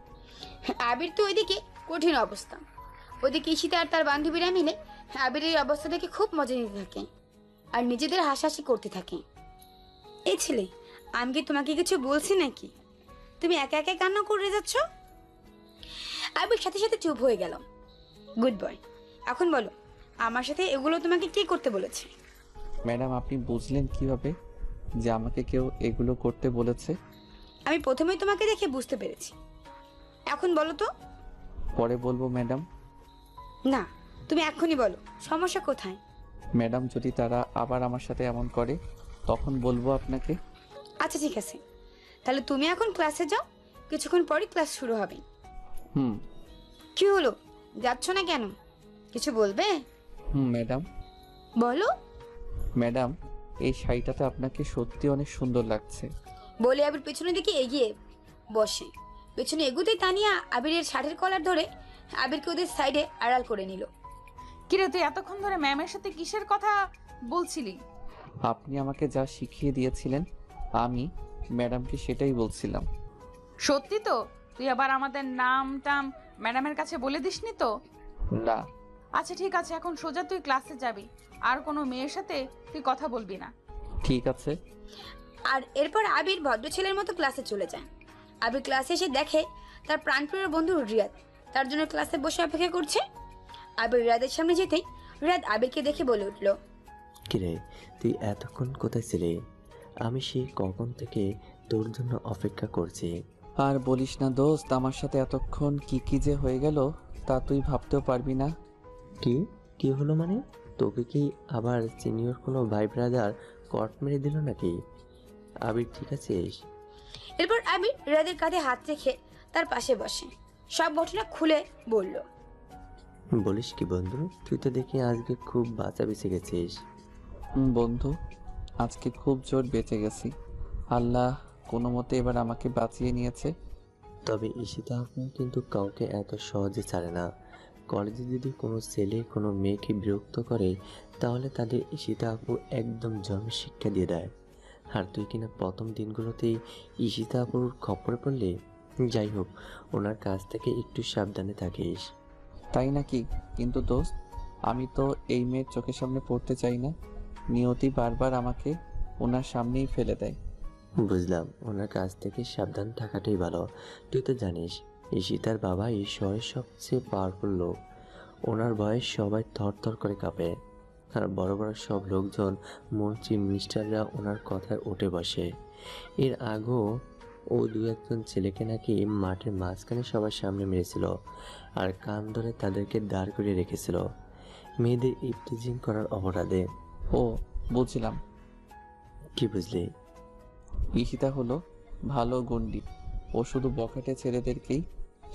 আবির তো ওইদিকে কঠিন অবস্থা। ওদিকে ঈশিতা আর তার বান্ধবীরা মিলে আবিরের এই অবস্থা দেখে খুব মজা নিতে থাকে আর নিজেদের হাসাহাসি করতে থাকে। এই ছেলে, আমি কি তোমাকে কিছু বলছি নাকি? তুমি একা একা কান্না করে যাচ্ছ। আবির সাথে সাথে চুপ হয়ে গেল। গুড বয়, এখন বলো, আমার সাথে এগুলো তোমাকে কি করতে বলেছে? ম্যাডাম আপনি বুঝলেন কিভাবে যে আমাকে কেউ এগুলো করতে বলেছে? আমি প্রথমেই তোমাকে দেখে বুঝতে পেরেছি। এখন বলো তো, পরে বলবো ম্যাডাম। না, তুমি এক্ষুনি বলো সমস্যা কোথায়। ম্যাডাম, যদি তারা আবার আমার সাথে এমন করে তখন বলবো আপনাকে। আচ্ছা ঠিক আছে, তাহলে তুমি এখন ক্লাসে যাও, কিছুক্ষণ পরই ক্লাস শুরু হবে। হুম। কি হলো, যাচ্ছ না কেন? কিছু বলবে? ম্যাডাম। বলো। ম্যাডাম, এই শাড়িটাতে আপনাকে সত্যি অনেক সুন্দর লাগছে। বলে আবির পেছনের দিকে এগিয়ে বসে। পেছনে এগুতেই তানিয়া আবিরের শার্টের কলার ধরে আবিরকে ওদের সাইডে আড়াল করে নিল। কিরে, তুই এতক্ষণ ধরে ম্যামের সাথে কিসের কথা বলছিলি? আপনি আমাকে যা শিখিয়ে দিয়েছিলেন আমি ম্যাডামকে সেটাই বলছিলাম। সত্যি তো? তুই আবার আমাদের নাম টাম ম্যাডামের কাছে বলে দিসনি তো? না। আচ্ছা ঠিক আছে, এখন সোজা তুই ক্লাসে যাবি, আর কোনো মেয়ের সাথে তুই কথা বলবি না। ঠিক আছে। আর এরপর আবির ভদ্র ছেলের মতো ক্লাসে চলে যায়। আবির ক্লাসে এসে দেখে তার প্রাণপ্রিয় বন্ধু রিয়াদ তার জন্য ক্লাসে বসে অপেক্ষা করছে। আবির রিয়াদের সামনে যেতেই রিয়াদ আবিরকে দেখে বলে উঠল, কিরে, তুই এতক্ষণ কোথায় ছিলি? আমি সেই কখন থেকে তোর জন্য অপেক্ষা করছি। আর বলিস না দোস্ত, আমার সাথে এতক্ষণ কি কি যে হয়ে গেল তা তুই ভাবতেও পারবি না। কি কি হলো মানে? তোকে কি আবার সিনিয়র কোনো ভাই ব্রাদার কট মেরে দিল নাকি? আবির ঠিক আছিস? এরপর আবির রিয়াদের কাঁধে হাত রেখে তার পাশে বসে সব ঘটনা খুলে বলল। বলিস কি বন্ধু, তুই তো দেখি আজকে খুব বাঁচা বেঁচে গেছিস। বন্ধু, আজকে খুব জোর বেঁচে গেছি। আল্লাহ কোনো মতে এবার আমাকে বাঁচিয়ে নিয়েছে। তবে ঈশিতা আপু কিন্তু কাউকে এত সহজে ছাড়ে না। কলেজে যদি কোনো ছেলে কোনো মেয়েকে বিরক্ত করে তাহলে তাদের ঈশিতা আপু একদম জন্ম শিক্ষা দিয়ে দেয়। আর তুই কিনা প্রথম দিনগুলোতেই ঈশিতা আপুর খপ্পরে পড়লে। যাই হোক, ওনার কাছ থেকে একটু সাবধানে থাকিস। তাই নাকি? কিন্তু দোস্ত, আমি তো এই মেয়ের চোখের সামনে পড়তে চাই না। নিয়তি বারবার আমাকে ওনার সামনেই ফেলে দেয়। বুঝলাম, ওনার কাছ থেকে সাবধান থাকাটাই ভালো। তুই তো জানিস ঈশিতার বাবা এই শহরের সবচেয়ে পাওয়ারফুল লোক। ওনার বয়স সবাই থরথর করে কাঁপে। আর বড় বড় সব লোকজন, মন্ত্রী মিনিস্টাররা ওনার কথায় উঠে বসে। এর আগেও ও দু একজন ছেলেকে নাকি মাঠের মাঝখানে সবার সামনে মেরেছিল আর কান ধরে তাদেরকে দাঁড় করিয়ে রেখেছিল মেয়েদের ইফটিজিং করার অপরাধে। ও বুঝলাম। কি বুঝলি? ঈশিতা হলো ভালো গন্ডি। ও শুধু বখাটে ছেলেদেরকেই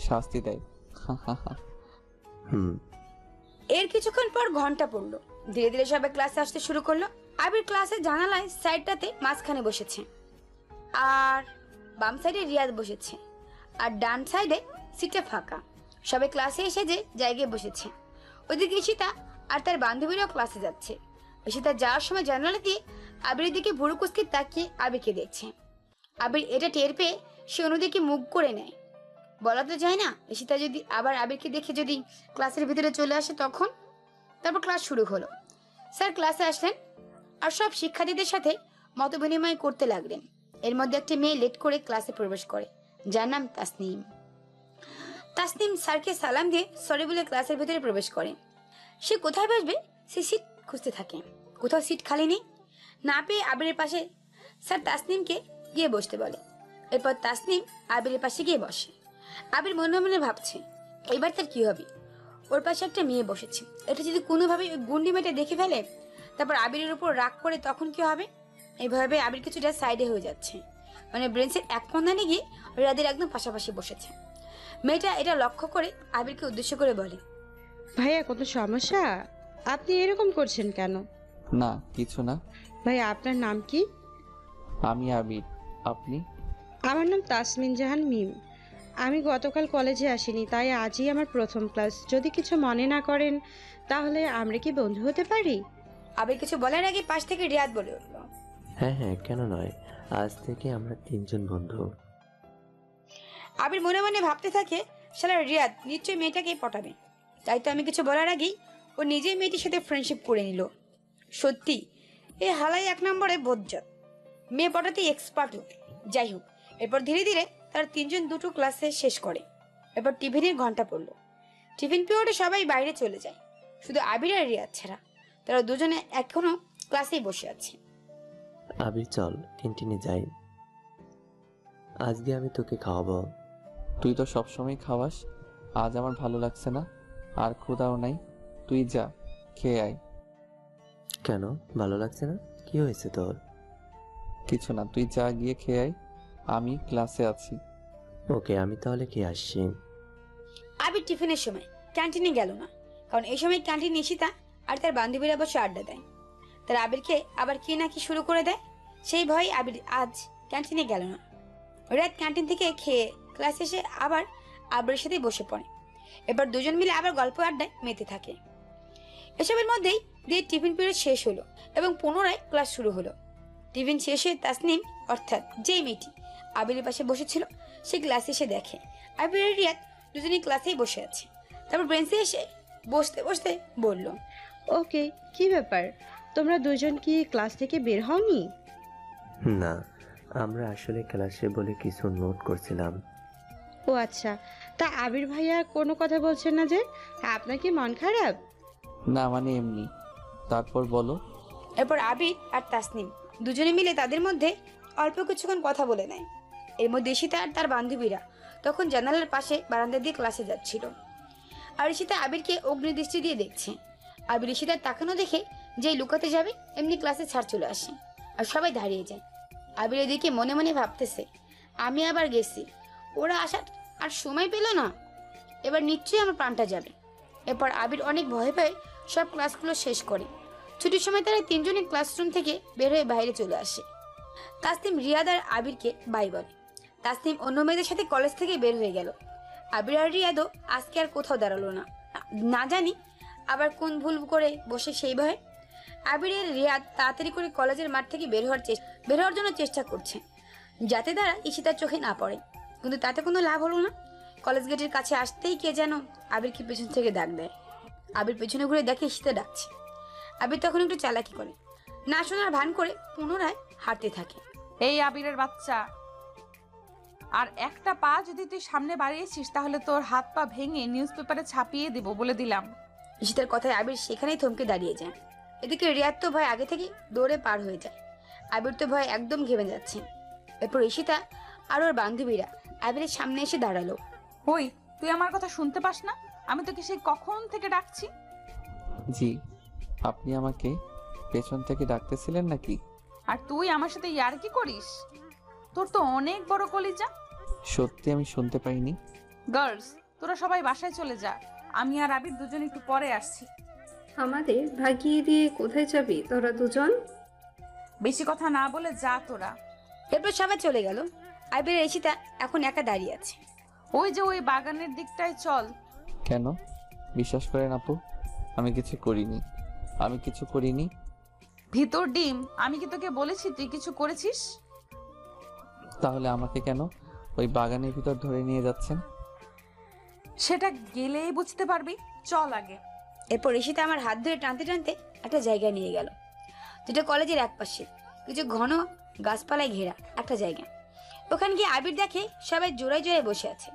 শাস্তি দেয়। হুম। এর কিছুক্ষণ পর ঘন্টা পড়লো। ধীরে ধীরে সবাই ক্লাসে আসতে শুরু করলো। আবির ক্লাসের জানালায় সাইডটাতে মাঝখানে বসেছে, আর বাম সাইডে রিয়াদ বসেছে, আর ডান সাইডে সিটটা ফাঁকা। সবাই ক্লাসে এসে যে জায়গায় বসেছে। ওদিকে ঈশিতা আর তার বান্ধবীরাও ক্লাসে যাচ্ছে। ঈশিতা যাওয়ার সময় জানালা দিয়ে আবিরের দিকে ভুরু কুচকে তাকিয়ে আবিরকে দেখছে। আবির এটা টের পেয়ে সে অন্যদিকে মুখ করে নেয়। বলা তো যায় না, ঈশিতা যদি আবার আবিরকে দেখে যদি ক্লাসের ভিতরে চলে আসে তখন। তারপর ক্লাস শুরু হলো। স্যার ক্লাসে আসলেন আর সব শিক্ষার্থীদের সাথে মত বিনিময় করতে লাগলেন। এর মধ্যে একটি মেয়ে লেট করে ক্লাসে প্রবেশ করে, যার নাম তাসনিম। তাসনিম স্যারকে সালাম দিয়ে সরি বলে ক্লাসের ভিতরে প্রবেশ করে। সে কোথায় বসবে সে সিট খুঁজতে থাকে। কোথাও সিট খালি নেই। না পেয়ে আবিরের পাশে স্যার তাসনিমকে গিয়ে বসতে বলে। এরপর তাসনিম আবিরের পাশে গিয়ে বসে। আবির মনে মনে ভাবছে এবার তার কি হবে। ওর পাশে একটা মেয়ে বসেছে, এটা যদি কোনোভাবে ওই গুন্ডি মেয়েটা দেখে ফেলে তারপর আবিরের উপর রাগ করে তখন কি হবে। এইভাবে আবির কিছুটা সাইডে হয়ে যাচ্ছে, মানে ব্রেঞ্চের এক কোণানে গিয়ে রাদের একদম পাশাপাশি বসেছে। মেয়েটা এটা লক্ষ্য করে আবিরকে উদ্দেশ্য করে বলে, ভাইয়া কোনো সমস্যা? আপনি এরকম করছেন কেন? না, কিছু না। ভাইয়া আপনার নাম কি? আমি আবির। আপনি? আমার নাম তাসমিন জাহান মিম। আমি গতকাল কলেজে আসিনি, তাই আজই আমার প্রথম ক্লাস। যদি কিছু মনে না করেন তাহলে আমরা কি বন্ধু হতে পারি? আবির কিছু বলার আগে পাশ থেকে রিয়াদ বলে উঠল, হ্যাঁ হ্যাঁ, কেন নয়, আজ থেকে আমরা 3 জন বন্ধু। আবির মনে মনে ভাবতে থাকে শালা রিয়াদ নিশ্চয়ই মেয়েটাকে পটাবে। তাই তো আমি কিছু বলার আগেই ও নিজেই মেয়েটির সাথে ফ্রেন্ডশিপ করে নিল। সত্যি এই হালাই 1 নম্বরে বজ্জাত, মেয়ে পটাতে এক্সপার্ট। যাই হোক, এরপর ধীরে ধীরে তার 3 জন দুটো ক্লাসে শেষ করে। এরপর টিফিনের ঘন্টা পড়লো। টিফিন পিরিয়ডে সবাই বাইরে চলে যায়, শুধু আবির আর রিয়াদ ছাড়া। তারা দুজনে এখনো ক্লাসেই বসে আছে। আবির চল ক্যান্টিনে যাই, আজকে আমি তোকে খাওয়াবো। তুই তো সবসময় খাওয়াস, আজ আমার ভালো লাগছে না, আর ক্ষুধাও নাই। তুই যা, খেয়ে আয়। কেন ভালো লাগছে না? কি হয়েছে তোর? কিছু না, তুই যা, গিয়ে খেয়ে আয়। আমি ক্লাসে আছি। ওকে, আমি তাহলে খেয়ে আসছি। আবির টিফিনের সময় ক্যান্টিনে গেল না, কারণ এই সময় ক্যান্টিন ঈশিতা আর তার বান্ধবীরা বসে আড্ডা দেয়। তার আবিরকে আবার কি না কি শুরু করে দেয়, সেই ভয়ে আবির আজ ক্যান্টিনে গেল না। রাত ক্যান্টিন থেকে খেয়ে ক্লাসে এসে আবার আবিরের সাথে বসে পড়ে। এবার দুজন মিলে আবার গল্প আড্ডায় মেতে থাকে। এসবের মধ্যেই দিয়ে টিফিন পিরিয়ড শেষ হলো এবং পুনরায় ক্লাস শুরু হলো। টিফিন শেষে তাসনিম, অর্থাৎ যেই মেয়েটি আবিরের পাশে বসেছিল, সে ক্লাসে এসে দেখে আবির আর রিয়াদ দুজনেই ক্লাসেই বসে আছে। তারপর বেঞ্চে এসে বসতে বসতে বলল, ওকে, কি ব্যাপার, তোমরা দুজন কি ক্লাস থেকে বের হওনি? না, আমরা আসলে ক্লাসে বলে কিছু নোট করছিলাম। ও আচ্ছা, তা আবির ভাইয়া কোনো কথা বলছেন না যে? আপনার কি মন খারাপ? না মানে এমনি। তারপর বলো। এরপর আবির আর তাসনিম দুজনে মিলে তাদের মধ্যে অল্প কিছুক্ষণ কথা বলে নেয়। এর মধ্যে ঈশিতা আর তার বান্ধবীরা তখন জানালার পাশে বারান্দা দিয়ে ক্লাসে যাচ্ছিল। আর ঈশিতা আবিরকে অগ্নিদৃষ্টি দিয়ে দেখছে। আবির ঈশিতার তাকানো দেখে যেই লুকাতে যাবে এমনি ক্লাসে ছাড় চলে আসে আর সবাই দাঁড়িয়ে যায়। আবির এদিকে মনে মনে ভাবতেছে, আমি আবার গেছি, ওরা আসার আর সময় পেল না, এবার নিশ্চয়ই আমার প্রাণটা যাবে। এরপর আবির অনেক ভয় পেয়ে সব ক্লাসগুলো শেষ করে। ছুটির সময় তারা তিনজনই ক্লাসরুম থেকে বের হয়ে বাইরে চলে আসে। তাসনিম রিয়াদ আর আবিরকে বাই বলে। তাসনিম অন্য মেয়েদের সাথে কলেজ থেকে বের হয়ে গেল। আবির আর রিয়াদও আজকে আর কোথাও দাঁড়ালো না, না জানি আবার কোন ভুল করে বসে সেই ভয়ে। আবির আর রিয়াদ তাড়াতাড়ি করে কলেজের মাঠ থেকে বের হওয়ার জন্য চেষ্টা করছে, যাতে তারা ঈশিতার চোখে না পড়ে, কিন্তু তাতে কোনো লাভ হলো না। কলেজ গেটের কাছে আসতেই কে যেন আবিরকে পেছন থেকে ডাক দেয়। আবির পেছনে ঘুরে দেখে ঈশিতা ডাকছে। আবির তখন একটু চালাকি করে, না শোনার ভান করে পুনরায় হাঁটতে থাকে। এই আবিরের বাচ্চা, আর একটা পা যদি তুই সামনে বাড়িয়েছিস তাহলে তোর হাত পা ভেঙে নিউজ পেপারে ছাপিয়ে দিব বলে দিলাম। ঈশিতার কথায় আবির সেখানেই থমকে দাঁড়িয়ে যায়। এদিকে রিয়াদ তো ভয় আগে থেকে দৌড়ে পার হয়ে যায়। আবির তো ভয় একদম ঘেমে যাচ্ছে। এরপর ঈশিতা আর ওর বান্ধবীরা আবিরের সামনে এসে দাঁড়ালো। ওই, তুই আমার কথা শুনতে পাস না? আমি তোকে সেই কখন থেকে ডাকছি। জি, আপনি আমাকে পেছন থেকে ডাকতেছিলেন নাকি? আর তুই আমার সাথে ইয়ার্কি করিস? তোর তো অনেক বড় কলিজা। সত্যি আমি শুনতে পাইনি। গার্লস, তোরা সবাই বাসায় চলে যা, আমি আর আবির দুজন একটু পরে আসছি। আমাদের ভাগিয়ে দিয়ে কোথায় যাবি তোরা দুজন? বেশি কথা না বলে যা তোরা। এরপর সবাই চলে গেল। আবির আর ঈশিতা এখন একা দাঁড়িয়ে আছে। ওই যে ওই বাগানের দিকটায় চল। কেন? বিশ্বাস করেন আপু, আমি কিছু করিনি। ভিতর ডিম, আমি কি তোকে বলেছি তুই কিছু করেছিস? তাহলে আমাকে কেন ওই বাগানের ভিতর ধরে নিয়ে যাচ্ছেন? সেটা গেলেই বুঝতে পারবি, চল আগে। এরপর ঈশিতা আমার হাত ধরে টানতে টানতে একটা জায়গায় নিয়ে গেল, যেটা কলেজের একপাশে কিছু ঘন গাছপালায় ঘেরা একটা জায়গা। ওখানে গিয়ে আবির দেখে সবাই জোড়ায় জোড়ায় বসে আছে।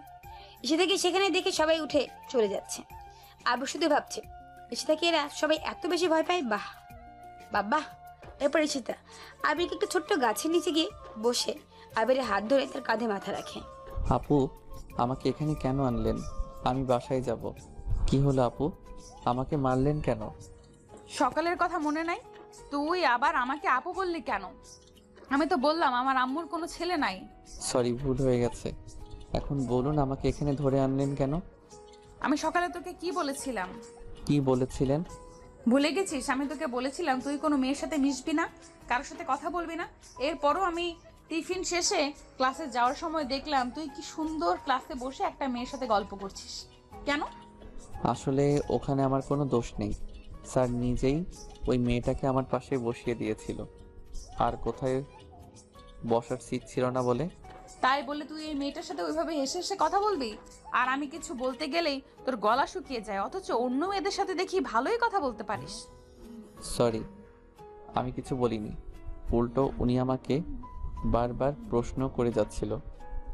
ঈশিতাকে সেখানে দেখে সবাই উঠে চলে যাচ্ছে। আবির শুধু ভাবছে, ঈশিতাকে এরা সবাই এত বেশি ভয় পায়, বাহ বাবা। এরপর ঈশিতা আবিরকে একটু ছোট্ট গাছের নিচে গিয়ে বসে আবিরের হাত ধরে তার কাঁধে মাথা রাখে। আপু, আমাকে এখানে কেন আনলেন? আমি বাসায় যাব। কি হলো আপু, আমাকে মারলেন কেন? সকালের কথা মনে নাই? তুই আবার আমাকে আপু বললি কেন? আমি তো বললাম আমার আম্মুর কোনো ছেলে নাই। সরি, ভুল হয়ে গেছে। এখন বলুন আমাকে এখানে ধরে আনলেন কেন? আমি সকালে তোকে কি বলেছিলাম? কি বলেছিলেন? ভুলে গেছিস? আমি তোকে বলেছিলাম তুই কোনো মেয়ের সাথে মিশবি না, কারোর সাথে কথা বলবি না। এরপরও আমি টিফিন শেষে ক্লাসে যাওয়ার সময় দেখলাম তুই কি সুন্দর ক্লাসে বসে একটা মেয়ের সাথে গল্প করছিস। কেন? আসলে ওখানে আমার কোনো দোষ নেই। স্যার নিজেই ওই মেয়েটাকে আমার পাশে বসিয়ে দিয়েছিল। আর কোথায় বসার সিট ছিল না বলে। তাই বলে তুই এই মেয়েটার সাথে ওইভাবে হেসে হেসে কথা বলবি? আর আমি কিছু বলতে গেলেই তোর গলা শুকিয়ে যায়, অথচ অন্য মেয়েদের সাথে দেখি ভালোই কথা বলতে পারিস। সরি, আমি কিছু বলিনি। উল্টো উনি আমাকে বারবার প্রশ্ন করে যাচ্ছিল,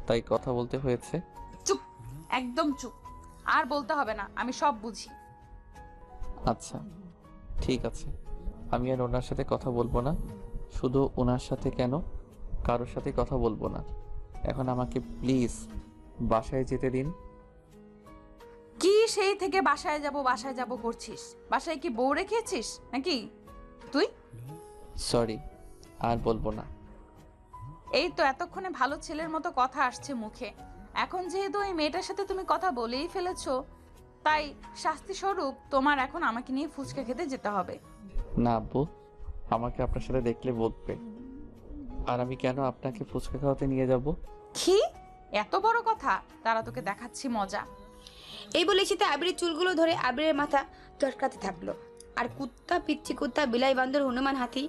তাই কথা বলতে হয়েছে। চুপ, একদম চুপ। আর বলতে হবে না, আমি সব বুঝি। আচ্ছা ঠিক আছে, আমি আর ওনার সাথে কথা বলবো না। শুধু ওনার সাথে কেন, কারোর সাথে কথা বলবো না। এখন আমাকে প্লিজ বাসায় যেতে দিন। সেই থেকে বাসায় যাব করছিস। বাসায় কি বউ রেখেছিস নাকি তুই? সরি, আর বলবো না। এই তো এতক্ষণে ভালো ছেলের মতো কথা আসছে মুখে। এখন যেহেতু এই মেয়েটার সাথে তুমি কথা বলেই ফেলেছো, তাই শাস্তি স্বরূপ তোমার এখন আমাকে নিয়ে ফুচকা খেতে যেতে হবে। না আব্বু, আমাকে আপনার সাথে দেখলে বলবে। আর আমি কেন আপনাকে ফুচকা খাওয়াতে নিয়ে যাব? কি এত বড় কথা? তারা তোকে দেখাচ্ছি মজা। এই বলে ঈশিতা আবিরের চুলগুলো ধরে আবিরের মাথা চটকাতে থাকলো। আর কুত্তা, পিচ্ছি কুত্তা, বিলাই বান্দর, হনুমান, হাতি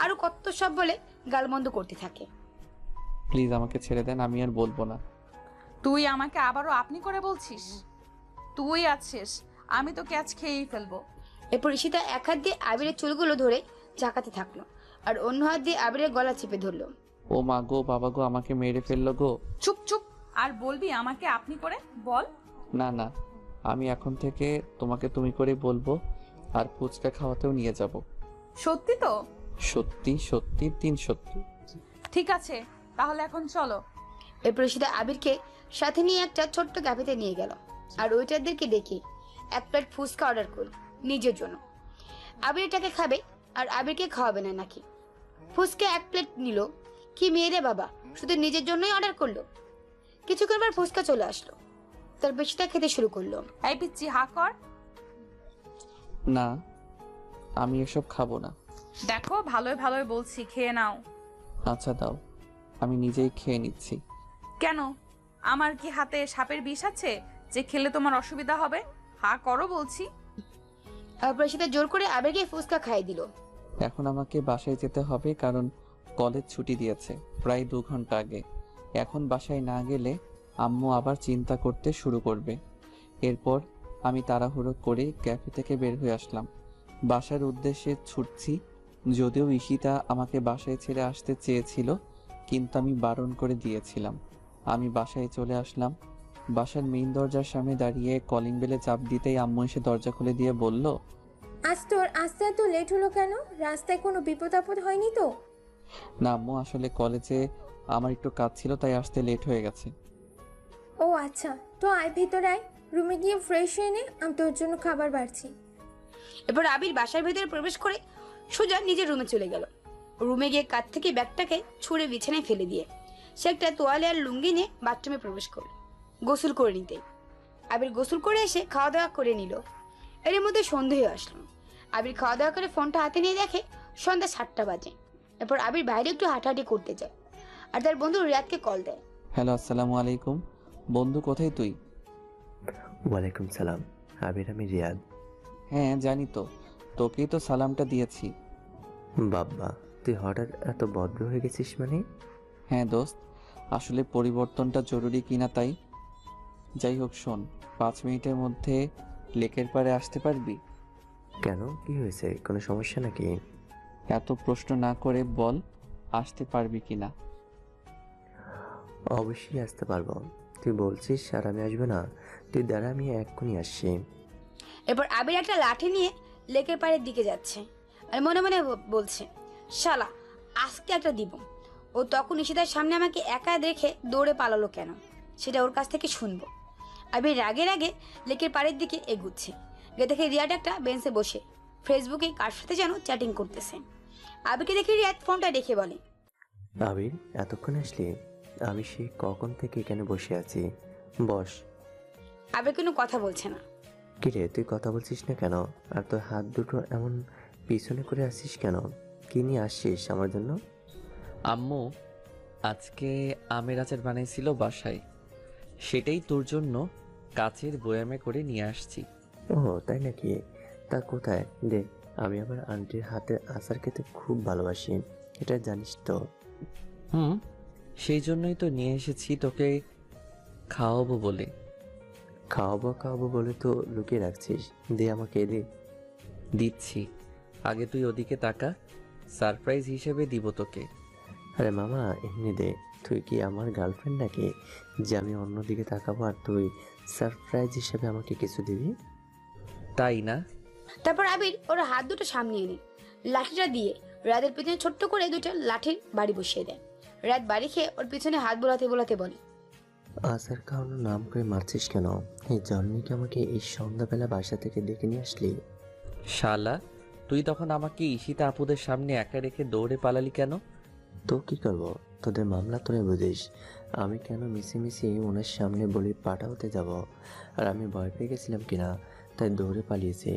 আরো কত সব বলে গালমন্দ করতে থাকে। প্লিজ আমাকে ছেড়ে দেন, আমি আর বলবো না। তুই আমাকে আবারও আপনি করে বলছিস? তুই আছিস, আমি তোকে আজ খেয়েই ফেলবো। এরপর ঈশিতা এক হাত দিয়ে আবিরের চুলগুলো ধরে ঝাঁকাতে থাকলো, আর অন্য হাত দিয়ে আবিরের গলা চেপে ধরলো। ও মা গো, বাবা গো, আমাকে মেরে ফেললো গো। চুপ চুপ, আর বলবি আমাকে আপনি করে? বল। না না, আমি এখন থেকে তোমাকে তুমি করে বলবো, আর ফুচকা খাওয়াতেও নিয়ে যাব। সত্যি তো? সত্যি সত্যি, 3 সত্যি। ঠিক আছে, তাহলে এখন চলো। এরপর ঈশিতা আবিরকে সাথে নিয়ে একটা ছোট্ট ক্যাফেতে নিয়ে গেল, আর ওয়েটারদেরকে ডেকে 1 প্লেট ফুচকা অর্ডার করল নিজের জন্য। আবির এটাকে খাবে আর আবিরকে খাওয়াবে না নাকি? ফুচকা 1 প্লেট নিল। কি মেয়ে রে বাবা, শুধু নিজের জন্যই অর্ডার করলো। কিছুক্ষণ পর ফুচকা চলে আসলো, তার বেশিটা খেতে শুরু করলো। এই পিচ্ছি, হা কর। না, আমি এসব খাবো না। দেখো ভালোই ভালোই বলছি, খেয়ে নাও। আচ্ছা দাও, আমি নিজেই খেয়ে নিচ্ছি। কেন, আমার কি হাতে সাপের বিষ আছে যে খেলে তোমার অসুবিধা হবে? হা করো বলছি। তারপর সেটা জোর করে আবিরকে ফুচকা খাইয়ে দিল। এখন আমাকে বাসায় যেতে হবে, কারণ কলেজ ছুটি দিয়েছে প্রায় 2 ঘন্টা আগে। এখন বাসায় না গেলে আম্মু আবার চিন্তা করতে শুরু করবে। এরপর আমি তাড়াহুড়ো করে ক্যাফে থেকে বের হয়ে আসলাম। বাসার উদ্দেশ্যে ছুটছি, যদিও ঈশিতা আমাকে বাসায় ছেড়ে আসতে চেয়েছিল, কিন্তু আমি বারণ করে দিয়েছিলাম। আমি বাসায় চলে আসলাম। বাসার মেইন দরজার সামনে দাঁড়িয়ে কলিং বেলে চাপ দিতেই আম্মু এসে দরজা খুলে দিয়ে বলল, আজ তোর আসতে এত লেট হলো কেন? রাস্তায় কোনো বিপদ আপদ হয়নি তো? না আম্মু, আসলে কলেজে আমার একটু কাজ ছিল, তাই আসতে লেট হয়ে গেছে। ও আচ্ছা, তো আয় ভেতরে আয়, রুমে গিয়ে ফ্রেশ হয়ে নে, আমি তোর জন্য খাবার বাড়ছি। এরপর আবির বাসার ভেতরে প্রবেশ করে সোজা নিজের রুমে চলে গেল। রুমে গিয়ে কাঁধ থেকে ব্যাগটাকে ছুঁড়ে বিছানায় ফেলে দিয়ে সে একটা তোয়ালে আর লুঙ্গি নিয়ে বাথরুমে প্রবেশ করল গোসল করে নিতে। আবির গোসল করে এসে খাওয়া দাওয়া করে নিল। এর মধ্যে সন্ধে হয়ে আসলো। আবির খাওয়া দাওয়া করে ফোনটা হাতে নিয়ে দেখে সন্ধ্যা 7টা বাজে। এরপর আবির বাইরে একটু হাঁটাহাঁটি করতে যায় আর তার বন্ধু রিয়াদকে কল দেয়। হ্যালো, আসসালামু আলাইকুম। বন্ধু, কোথায় তুই? ওয়ালাইকুম সালাম আবির, আমি রিয়াদ। হ্যাঁ জানি তো, তোকেই তো সালামটা দিয়েছি। বাব্বা, তুই হঠাৎ এত ভদ্র হয়ে গেছিস মানে? হ্যাঁ দোস্ত, আসলে পরিবর্তনটা জরুরি কিনা তাই। যাই হোক শোন, 5 মিনিটের মধ্যে লেকের পাড়ে আসতে পারবি? কেন, কি হয়েছে? কোনো সমস্যা নাকি? এত প্রশ্ন না করে বল, আসতে পারবি কিনা। অবশ্যই আসতে পারবো। তুই বলছিস আর আমি আসবো না? তুই দাঁড়া, আমি এক্ষুনি আসছি। এরপর আবির একটা লাঠি নিয়ে লেকের পাড়ের দিকে যাচ্ছে আর মনে মনে বলছে, শালা আজকে একটা দিব। ও তখন ঈশিতার সামনে আমাকে একা রেখে দৌড়ে পালালো কেন, সেটা ওর কাছ থেকে শুনবো। আবির রাগে রাগে লেকের পাড়ের দিকে এগুচ্ছে। গিয়ে দেখে রিয়াদ একটা বেঞ্চে বসে ফেসবুকে কার সাথে যেন চ্যাটিং করতেছে। আবিরকে দেখে রিয়াদ ফোনটা রেখে বলে, আবির, এতক্ষণ আসলি? আমি সে কখন থেকে এখানে বসে আছি, বস। আবির কোনো কথা বলছে না। কিরে, তুই কথা বলছিস না কেন? আর তোর হাত দুটো এমন পিছনে করে আসছিস কেন? কি নিয়ে আসছিস আমার জন্য? আম্মু আজকে আমের আচার বানাইছিল বাসায়, সেটাই তোর জন্য কাচের বয়ামে করে নিয়ে আসছি। ও তাই নাকি? তা কোথায় দে, আমি আবার আন্টির হাতের আচার খেতে খুব ভালোবাসি, এটা জানিস তো। সেই জন্যই তো নিয়ে এসেছি তোকে খাওয়াবো বলে। খাওয়াবো খাওয়াবো বলে তো লুকিয়ে রাখছিস, দে আমাকে দে। দিচ্ছি, আগে তুই ওদিকে তাকা, সারপ্রাইজ হিসেবে দিব তোকে। আরে মামা, এমনি দে। তুই কি আমার গার্লফ্রেন্ড নাকি যে আমি অন্যদিকে তাকাবো আর তুই সারপ্রাইজ হিসেবে আমাকে কিছু দিবি? তাই না? তারপর আবির ওর হাত দুটো সামনে এনে লাঠিটা দিয়ে রাদের পিছনে ছোট্ট করে 2টা লাঠির বাড়ি বসিয়ে দেয়। রাত বাড়ি খেয়ে ওর পিছনে হাত বোলাতে বোলাতে বলে, আসার কারণে নাম করে মারছিস কেন? এই জন্যই কি আমাকে এই সন্ধ্যাবেলা বাসা থেকে ডেকে নিয়ে আসলি? শালা, তুই তখন আমাকে ঈশিতা আপুদের সামনে একা রেখে দৌড়ে পালালি কেন? তো কি করবো? তোদের মামলা তোরা বুঝিস। আমি কেন মিশে ওনার সামনে বলি পাটা হতে যাব? আর আমি ভয় পেয়ে গেছিলাম কিনা, তাই দৌড়ে পালিয়েছি।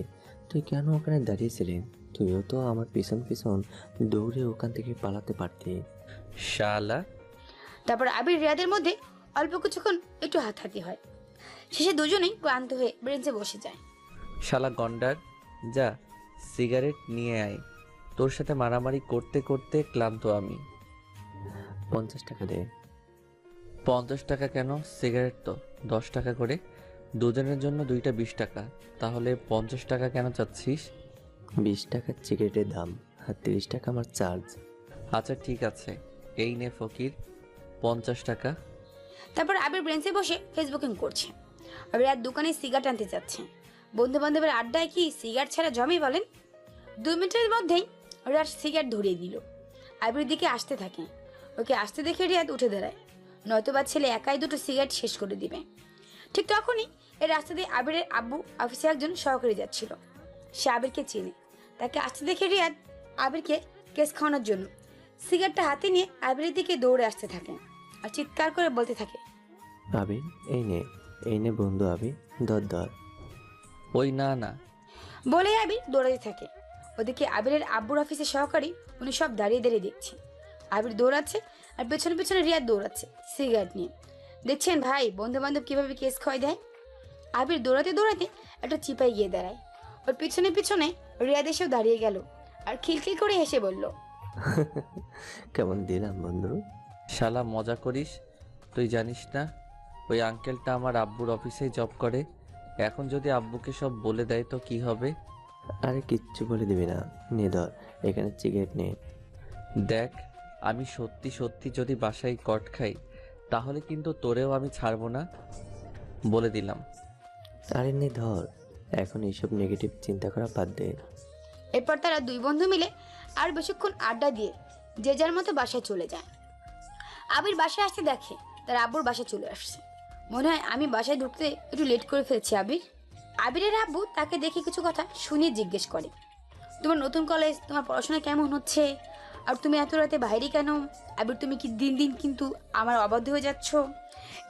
তুই কেন ওখানে দাঁড়িয়েছিলি? তুইও তো আমার পিছন পিছন দৌড়ে ওখান থেকে পালাতে পারতি। শালা, তারপর আবির রিয়াদের মধ্যে অল্প কিছুক্ষণ একটু হাতাহাতি হয়। শেষে দুজনেই ক্লান্ত হয়ে বেঞ্চে বসে যায়। শালা গন্ডার, যা সিগারেট নিয়ে আয়। তোর সাথে মারামারি করতে করতে ক্লান্ত আমি। 50 টাকা দে। 50 টাকা কেন? সিগারেট তো 10 টাকা করে, দুজনের জন্য দুইটা 20 টাকা। তাহলে 50 টাকা কেন চাচ্ছিস? 20 টাকার সিগারেটের দাম আর 30 টাকা আমার চার্জ। আচ্ছা ঠিক আছে, এই নে ফকির 50 টাকা। তারপর আবির বেঞ্চে বসে ফেসবুকিং করছে। আবির আর দোকানে সিগারেট আনতে যাচ্ছে। বন্ধু বান্ধবের আড্ডায় কি সিগারেট ছাড়া জমে বলেন? 2 মিনিটের মধ্যেই রিয়াদ সিগারেট ধরিয়ে দিল। আবির দিকে আসতে থাকে। ওকে আসতে দেখে রিয়াদ উঠে দাঁড়ায়, নয়তোবা ছেলে একাই দুটো সিগারেট শেষ করে দিবে। ঠিক তখনই এই রাস্তা দিয়ে আবিরের আব্বু অফিসে একজন সহকারী যাচ্ছিল। সে আবিরকে চেনে। তাকে আসতে দেখে রিয়াদ আবিরকে কেস খাওয়ানোর জন্য সিগারেটটা হাতে নিয়ে আবিরের দিকে দৌড়ে আসতে থাকে আর চিৎকার করে বলতে থাকে, আবির এই নে বন্ধু আবির, ধর। ওই না না। বলে আবির দৌড়াতে থাকে। ওদিকে আবিরের আব্বুর অফিসের সহকারী উনি সব দাঁড়িয়ে দাঁড়িয়ে দেখছে। আবির দৌড়াচ্ছে আর পেছনে পেছনে রিয়াদ দৌড়াচ্ছে সিগারেট নিয়ে। দেখছেন ভাই, বন্ধু বান্ধব কিভাবে কেস খাওয়াই দেয়। আবির দৌড়াতে দৌড়াতে একটা চিপায় গিয়ে দাঁড়ায়। ওর পিছনে পিছনে রিয়াদ এসেও দাঁড়িয়ে গেল আর খিলখিল করে হেসে বলল, কেমন দিলাম বন্ধু? শালা মজা করিস? তুই জানিস না ওই আঙ্কেলটা আমার আব্বুর অফিসেই জব করে? এখন যদি আব্বুকে সব বলে দেয় তো কি হবে? আরে কিচ্ছু বলে দিবি না, নে ধর এখানে সিগারেট নে। দেখ, আমি সত্যি সত্যি যদি বাসায় কট খাই তাহলে কিন্তু তোরেও আমি ছাড়বো না, বলে দিলাম। আরে নে ধর, এখন এইসব নেগেটিভ চিন্তা করা বাদ দে। এরপর তারা দুই বন্ধু মিলে আর বেশিক্ষণ আড্ডা দিয়ে যে যার মতো বাসায় চলে যায়। আবির বাসায় আসতে দেখে তার আব্বুর বাসায় চলে আসছে। মনে হয় আমি বাসায় ঢুকতে একটু লেট করে ফেলছি আবির। আবিরের আব্বু তাকে দেখে কিছু কথা শুনিয়ে জিজ্ঞেস করে, তোমার নতুন কলেজ, তোমার পড়াশোনা কেমন হচ্ছে, আর তুমি এত রাতে বাইরে কেন? আবির তুমি কি দিন দিন কিন্তু আমার অবাধ্য হয়ে যাচ্ছ?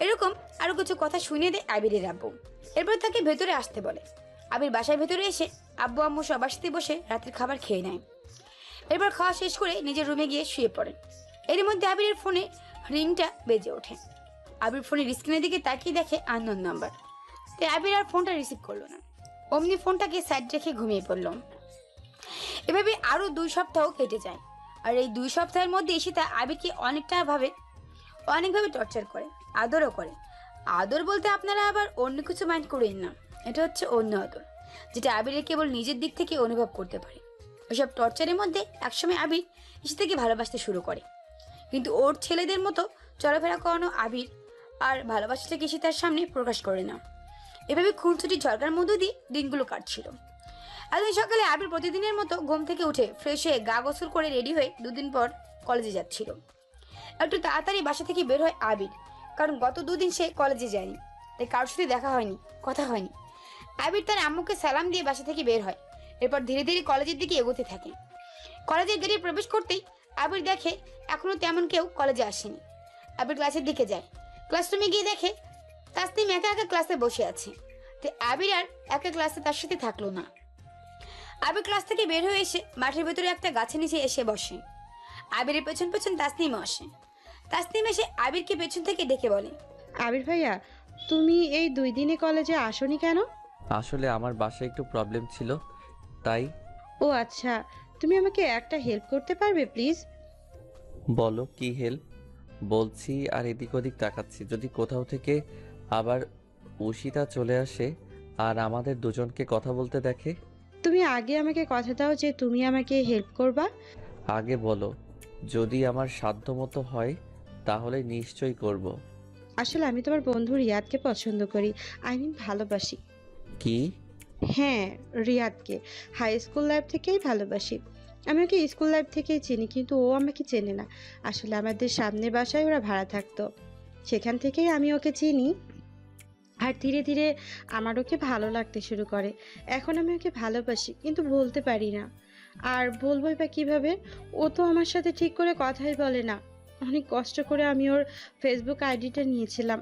এরকম আরো কিছু কথা শুনিয়ে দেয় আবিরের আব্বু। এরপর তাকে ভেতরে আসতে বলে। আবির বাসায় ভেতরে এসে আব্বু আম্মু সবার সাথে বসে রাতের খাবার খেয়ে নেয়। এরপর খাওয়া শেষ করে নিজের রুমে গিয়ে শুয়ে পড়ে। এর মধ্যে আবিরের ফোনে রিংটা বেজে ওঠে। আবির ফোনের স্ক্রিনের দিকে তাকিয়ে দেখে আননোন নাম্বার। তাই আবির আর ফোনটা রিসিভ করলো না। অমনি ফোনটাকে সাইড রেখে ঘুমিয়ে পড়ল। এভাবে আরো 2 সপ্তাহ কেটে যায়। আর এই 2 সপ্তাহের মধ্যে ঈশিতা আবিরকে অনেকভাবে টর্চার করে, আদরও করে। আদর বলতে আপনারা আবার অন্য কিছু মাইন্ড করেন না, এটা হচ্ছে অন্য আদর, যেটা আবিরের কেবল নিজের দিক থেকে অনুভব করতে পারে। ওইসব টর্চারের মধ্যে একসময় আবির ঈশিতাকে ভালোবাসতে শুরু করে। কিন্তু ওর ছেলেদের মতো চলাফেরা করানো আবির আর ভালোবাসাটাকে ঈশিতার সামনে প্রকাশ করে না। এভাবে খুনসুটি ঝরকার মধ্য দিয়ে দিনগুলো কাটছিল। একদিন সকালে আবির প্রতিদিনের মতো ঘুম থেকে উঠে ফ্রেশ হয়ে গা গোসল করে রেডি হয়ে 2 দিন পর কলেজে যাচ্ছিল। একটু তাড়াতাড়ি বাসা থেকে বের হয় আবির, কারণ গত 2 দিন সে কলেজে যায়নি, তাই কারোর সাথে দেখা হয়নি, কথা হয়নি। আবির তার আম্মুকে সালাম দিয়ে বাসা থেকে বের হয়। এরপর ধীরে ধীরে কলেজের দিকে এগোতে থাকে। কলেজের গেটে প্রবেশ করতেই আবির দেখে এখনো তেমন কেউ কলেজে আসেনি। আবির ক্লাসের দিকে যায়। ক্লাসরুমে গিয়ে দেখে তাসনিম একা একা ক্লাসে বসে আছে। তাই আবির আর একা ক্লাসে তার সাথে থাকলো না। আবির ক্লাস থেকে বের হয়ে এসে মাঠের ভেতরে একটা গাছের নিচে এসে বসে। আবিরের পেছন পেছন তাসনিমও আসে। তাসনিম এসে আবিরকে পেছন থেকে ডেকে বলে, আবির ভাইয়া, তুমি এই 2 দিনে কলেজে আসোনি কেন? আসলে আমার বাসায় একটু প্রবলেম ছিল, তাই। ও আচ্ছা, তুমি আমাকে একটা হেল্প করতে পারবে প্লিজ? বলো কি হেল্প? বলছি আর এদিক ওদিক তাকাচ্ছি, যদি কোথাও থেকে আবার উশিতা চলে আসে আর আমাদের দুজনকে কথা বলতে দেখে। তুমি আগে আমাকে কথা দাও যে তুমি আমাকে হেল্প করবা। আগে বলো, যদি আমার সাধ্যমতো হয় তাহলে নিশ্চয়ই করব। আসলে আমি তোমার বন্ধু রিয়াদকে পছন্দ করি, ভালোবাসি। কি? হ্যাঁ, রিয়াদকে হাই স্কুল লাইফ থেকেই ভালোবাসি। আমি ওকে স্কুল লাইফ থেকেই চিনি, কিন্তু ও আমাকে চেনে না। আসলে আমাদের সামনের বাসায় ওরা ভাড়া থাকতো। সেখান থেকেই আমি ওকে চিনি। আর ধীরে ধীরে আমার ওকে ভালো লাগতে শুরু করে। এখন আমি ওকে ভালোবাসি, কিন্তু বলতে পারি না। আর বলবোই বা কিভাবে? ও তো আমার সাথে ঠিক করে কথাই বলে না। অনেক কষ্ট করে আমি ওর ফেসবুক আইডিটা নিয়েছিলাম।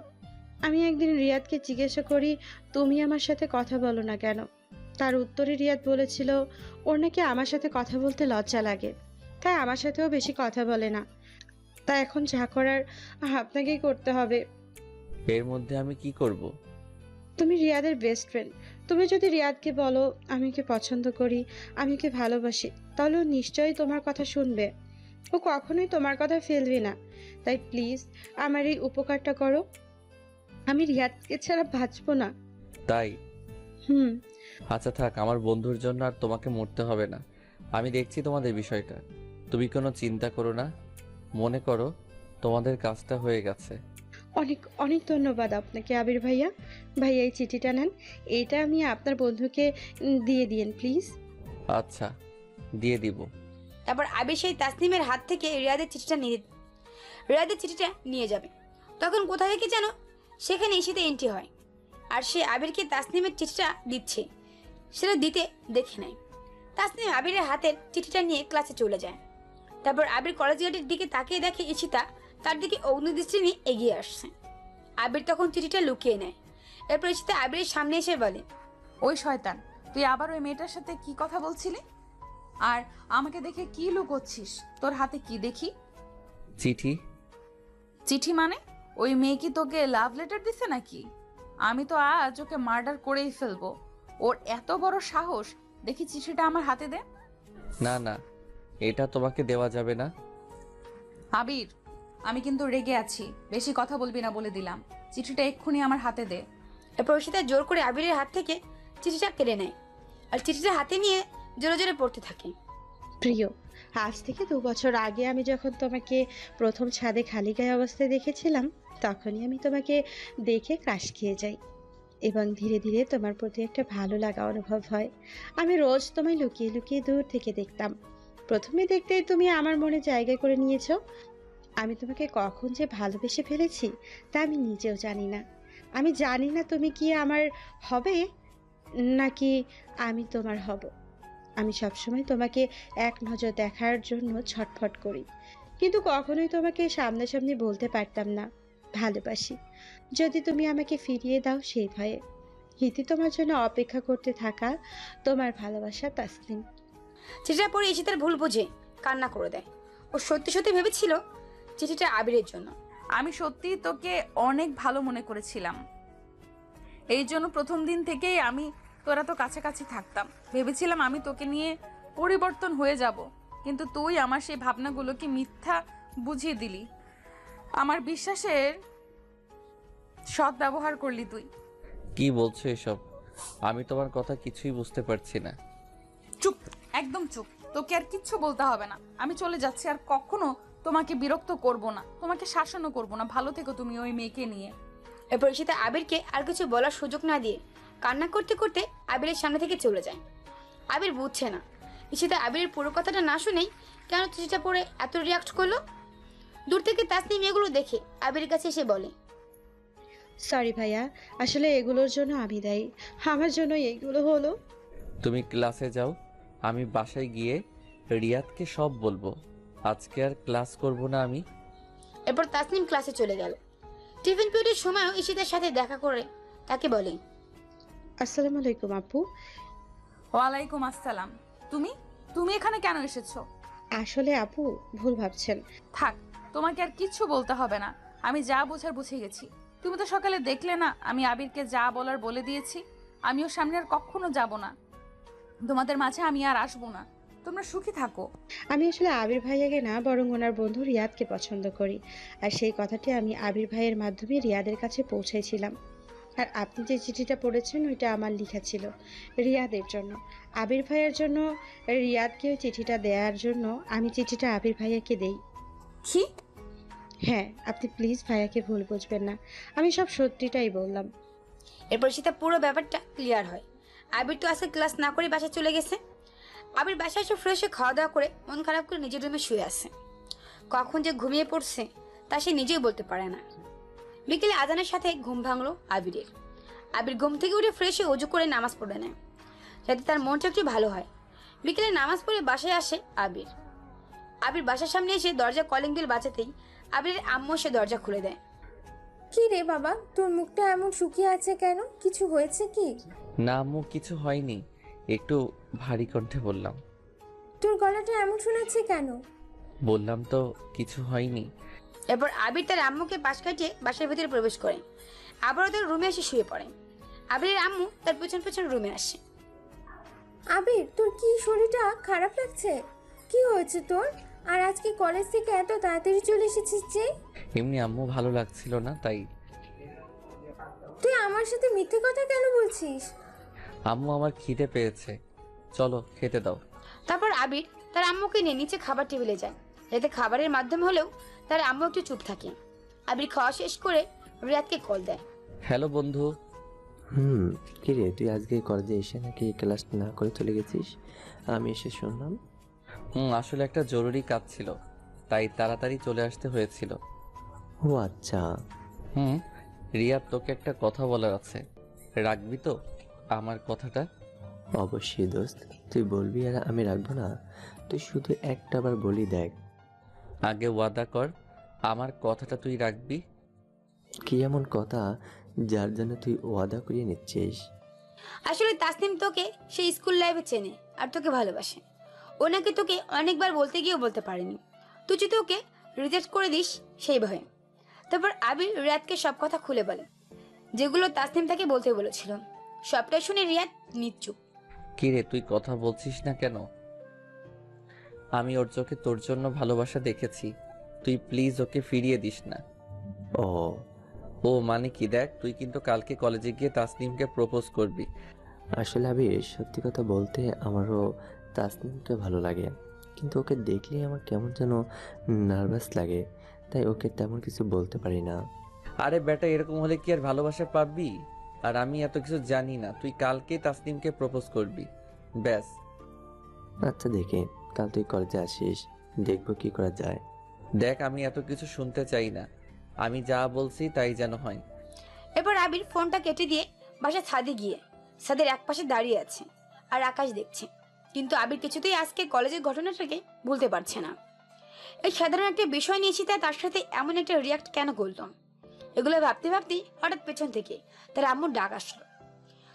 আমি একদিন রিয়াদকে জিজ্ঞাসা করি, তুমি আমার সাথে কথা বলো না কেন? তার উত্তরে রিয়াদ বলেছিল ওর নাকি আমার সাথে কথা বলতে লজ্জা লাগে, তাই আমার সাথেও বেশি কথা বলে না। তাই এখন যা করার আপনাকেই করতে হবে। এর মধ্যে আমি কি করব? তুমি রিয়াদের বেস্ট ফ্রেন্ড। তুমি যদি রিয়াদকে বলো আমি ওকে পছন্দ করি, আমি ওকে ভালোবাসি, তাহলে ও নিশ্চয়ই তোমার কথা শুনবে। ও কখনোই তোমার কথা ফেলবে না। তাই প্লিজ আমার এই উপকারটা করো। আমি রিয়াদকে ছাড়া বাঁচবো না। তাই? হুম। আচ্ছা থাক, আমার বন্ধুর জন্য আর তোমাকে মরতে হবে না। আমি দেখছি তোমাদের বিষয়টা। তুমি কোনো চিন্তা করো না। মনে করো তোমাদের কাজটা হয়ে গেছে। অনেক অনেক ধন্যবাদ আপনাকে আবির ভাইয়া। ভাইয়া এই চিঠিটা নেন, এইটা আমি আপনার বন্ধুকে দিয়ে দিন প্লিজ। আচ্ছা, দিয়ে দিব। তারপর আবির সেই তাসনিমের হাত থেকে রিয়াদের চিঠিটা নিয়ে যাবে। তখন কোথা থেকে যেন সেখানে ঈশিতা এন্ট্রি হয়, আর সে আবিরকে তাসনিমের চিঠিটা দিচ্ছে। সেটা দিতে দেখে নেয়। তাসনিম আবিরের হাতের চিঠিটা নিয়ে ক্লাসে চলে যায়। তারপর আবির কলেজ গেটের দিকে তাকিয়ে দেখে ঈশিতা তার দিকে অগ্নিদৃষ্টি নিয়ে এগিয়ে আসছে। আবির তখন চিঠিটা লুকিয়ে নেয়। এরপর ঈশিতা আবিরের সামনে এসে বলে, ওই শয়তান, তুই আবার ওই মেয়েটার সাথে কি কথা বলছিলি? আর আমাকে দেখে কি লুকোচ্ছিস? তোর হাতে কি দেখি? চিঠি। চিঠি মানে? ওই মেয়ে কি তোকে লাভ লেটার দিছে নাকি? আমি তো আজ ওকে মার্ডার করেই ফেলবো। ওর এত বড় সাহস! দেখি চিঠিটা আমার হাতে দে। না না, এটা তোমাকে দেওয়া যাবে না। আবির, আমি কিন্তু রেগে আছি, বেশি কথা বলবি না বলে দিলাম। চিঠিটা এক্ষুনি আমার হাতে দে। এরপর ঈশিতা জোর করে আবিরের হাত থেকে চিঠিটা কেড়ে নেয় আর চিঠিটা হাতে নিয়ে জোরে জোরে পড়তে থাকে। প্রিয়, আজ থেকে 2 বছর আগে আমি যখন তোমাকে প্রথম ছাদে খালি গায়ে অবস্থায় দেখেছিলাম, তখনই আমি তোমাকে দেখে ক্রাশ খেয়ে যাই এবং ধীরে ধীরে তোমার প্রতি একটা ভালো লাগা অনুভব হয়। আমি রোজ তোমায় লুকিয়ে লুকিয়ে দূর থেকে দেখতাম। প্রথমে দেখতেই তুমি আমার মনে জায়গা করে নিয়েছো। আমি তোমাকে কখন যে ভালোবেসে ফেলেছি তা আমি নিজেও জানি না। আমি জানি না তুমি কি আমার হবে নাকি আমি তোমার হব। আমি সবসময় তোমাকে এক নজর দেখার জন্য ছটফট করি, কিন্তু কখনোই তোমাকে সামনাসামনি বলতে পারতাম না ভালোবাসি। যদি তুমি আমাকে ফিরিয়ে দাও সেই ভয়ে। হিতি তোমার জন্য অপেক্ষা করতে থাকা তোমার ভালোবাসা, তাসলিম। চিঠিটা পড়ে ঈশিতার ভুল বুঝে কান্না করে দেয়। ও সত্যি সত্যি ভেবেছিল চিঠিটা আবিরের জন্য। আমি সত্যি তোকে অনেক ভালো মনে করেছিলাম। এই জন্য প্রথম দিন থেকেই আমি তোরা তো কাছাকাছি থাকতাম। ভেবেছিলাম আমি তোকে নিয়ে পরিবর্তন হয়ে যাব, কিন্তু তুই আমার সেই ভাবনাগুলোকে মিথ্যা বুঝিয়ে দিলি। আমার বিশ্বাসের সৎ ব্যবহার করলি তুই। কি বলছো এসব? আমি তোমার কথা কিছুই বুঝতে পারছি না। চুপ, একদম চুপ। তোকে আর কিচ্ছু বলতে হবে না। আমি চলে যাচ্ছি, আর কখনো তোমাকে বিরক্ত করব না, তোমাকে শাসনও করব না। ভালো থেকো তুমি ওই মেয়েকে নিয়ে। এরপর ঈশিতা আবিরকে আর কিছু বলার সুযোগ না দিয়ে কান্না করতে করতে আবিরের সামনে থেকে চলে যায়। আবির বুঝছে না ঈশিতা আবিরের পুরো কথাটা না শুনেই কেন চিঠিটা পড়ে এত রিয়াক্ট করলো। দূর থেকে তাসনিম এগুলো দেখে আবিরের কাছে এসে বলে, সরি ভাইয়া, আসলে এগুলোর জন্য আমি দায়ী। আমার জন্য এইগুলো হলো। তুমি ক্লাসে যাও, আমি বাসায় গিয়ে রিয়াদকে সব বলবো। আজকে আর ক্লাস করব না আমি। এরপর তাসনিম ক্লাসে চলে গেল। টিফিন পিরিয়ডের সময়ও ঈশিতার সাথে দেখা করে তাকে বলে, আসসালামু আলাইকুম আপু। ওয়ালাইকুম আসসালাম। তুমি তুমি এখানে কেন এসেছো? আসলে আপু ভুল ভাবছেন। থাক, তোমাকে আর কিচ্ছু বলতে হবে না। আমি যা বোঝার বুঝে গেছি। তুমি তো সকালে দেখলে না আমি আবিরকে যা বলার বলে দিয়েছি। আমিও সামনে আর কখনো যাব না। তোমাদের মাঝে আমি আর আসবো না। তোমরা সুখী থাকো। আমি আসলে আবির ভাইয়াকে না, বরং ওনার বন্ধু রিয়াদকে পছন্দ করি। আর সেই কথাটি আমি আবির ভাইয়ের মাধ্যমে রিয়াদের কাছে পৌঁছেছিলাম। আর আপনি যে চিঠিটা পড়েছেন ওইটা আমার লেখা ছিল রিয়াদের জন্য। আবির ভাইয়ের জন্য রিয়াদকে ওই চিঠিটা দেওয়ার জন্য আমি চিঠিটা আবির ভাইয়াকে দেই। কি? হ্যাঁ, আপনি প্লিজ ভাইয়াকে ভুল বুঝবেন না, আমি সব সত্যিটাই বললাম। এরপর ঈশিতা পুরো ব্যাপারটা ক্লিয়ার হয়। আবির তো আজকে ক্লাস না করে বাসায় চলে গেছে। আবির বাসায় এসে ফ্রেশ হয়ে খাওয়া দাওয়া করে মন খারাপ করে নিজের রুমে শুয়ে আছে। কখন যে ঘুমিয়ে পড়ছে তা সে নিজেই বলতে পারে না। বিকেলে আজানের সাথে ঘুম ভাঙলো আবিরের। আবির ঘুম থেকে উঠে ফ্রেশ হয়ে অজু করে নামাজ পড়ে নেয়, যাতে তার মনটা একটু ভালো হয়। বিকেলে নামাজ পড়ে বাসায় আসে আবির। আবির বাসার সামনে এসে দরজা কলিং বেল বাজাতেই আবিরের আম্মু সে দরজা খুলে দেয়। কি রে বাবা, তোর মুখটা এমন শুকিয়ে আছে কেন? কিছু হয়েছে কি? না আম্মু, কিছু হয়নি, একটু ভারী কণ্ঠে বললাম। তোর গলাটা এমন শোনাচ্ছে কেন? বললাম তো কিছু হয়নি। এরপর আবির তার আম্মুকে পাশ কাটিয়ে বাসার ভিতরে প্রবেশ করে, আবারও তার রুমে এসে শুয়ে পড়ে। আবিরের আম্মু তার পেছন পেছন রুমে আসে। আবির, তোর কি শরীরটা খারাপ লাগছে? কি হয়েছে তোর? আর আজকে কলেজ থেকে এত তাড়াতাড়ি চলে এসেছিস যে? এমনি আম্মু, ভালো লাগছিল না তাই। তুই আমার সাথে মিথ্যে কথা কেন বলছিস? আম্মু, আমার খিদে পেয়েছে, চলো খেতে দাও। তারপর আবির তার আম্মুকে নিয়ে নিচে খাবার টেবিলে যায়, যাতে খাবারের মাধ্যমে হলেও তার আম্মু একটু চুপ থাকে। আবির খাওয়া শেষ করে রিয়াদকে কল দেয়। হ্যালো বন্ধু। কি রে, তুই আজকে কলেজে এসে নাকি ক্লাস না করে চলে গেছিস? আমি এসে শুনলাম। আসলে একটা জরুরি কাজ ছিল, তাই তাড়াতাড়ি চলে আসতে হয়েছিল। ও আচ্ছা। রিয়া, তোকে একটা কথা বলার আছে, রাখবি তো আমার কথাটা? অবশ্যই দোস্ত, তুই বলবি আর আমি রাখবো না? তুই শুধু একটা বার বলি দেখ। আগে ওয়াদা কর আমার কথাটা তুই রাখবি। কি এমন কথা যার জন্য তুই ওয়াদা করিয়ে নিচ্ছিস? আসলে তাসনিম তোকে সেই স্কুল লাইফে চেনে আর তোকে ভালোবাসে। ও নাকি তোকে অনেকবার বলতে গিয়েও বলতে পারেনি, তুই যদি ওকে রিজেক্ট করে দিস সেই ভয়ে। তারপর আবির রিয়াদকে সব কথা খুলে বলে, যেগুলো তাসনিম তাকে বলতে বলেছিল। সবটা শুনে রিয়াদ নিশ্চুপ। কি রে, তুই কথা বলছিস না কেন? আমি ওর চোখে তোর জন্য ভালোবাসা দেখেছি, তুই প্লিজ ওকে ফিরিয়ে দিস না। ও মানে কি, দেখ তুই কিন্তু কালকে কলেজে গিয়ে তাসনিমকে প্রপোজ করবি। আসলে আবির, সত্যি কথা বলতে আমারও তাসনিমকে ভালো লাগে, কিন্তু ওকে দেখলেই আমার কেমন যেন নার্ভাস লাগে, তাই ওকে তেমন কিছু বলতে পারি না। আরে বেটা, এরকম হলে কি আর ভালোবাসা পাবি? আর আমি এত কিছু জানি না, তুই কালকেই তাসনিমকে প্রপোজ করবি, ব্যাস। আচ্ছা দেখে, কাল তুই কলেজে আসিস, দেখবো কি করা যায়। দেখ, আমি এত কিছু শুনতে চাই না, আমি যা বলছি তাই যেন হয়। এরপর আবির ফোনটা কেটে দিয়ে বাসা ছাদে গিয়ে ছাদের এক পাশে দাঁড়িয়ে আছে আর আকাশ দেখছে। কিন্তু আবির কিছুতেই আজকে কলেজের ঘটনাটাকে ভুলতে পারছে না। এই সাধারণ একটা বিষয় নিয়ে সীতা তার সাথে এমন একটা রিয়াক্ট কেন করলাম, এগুলো ভাবতে ভাবতেই হঠাৎ পেছন থেকে তার আম্মুর ডাক আসলো।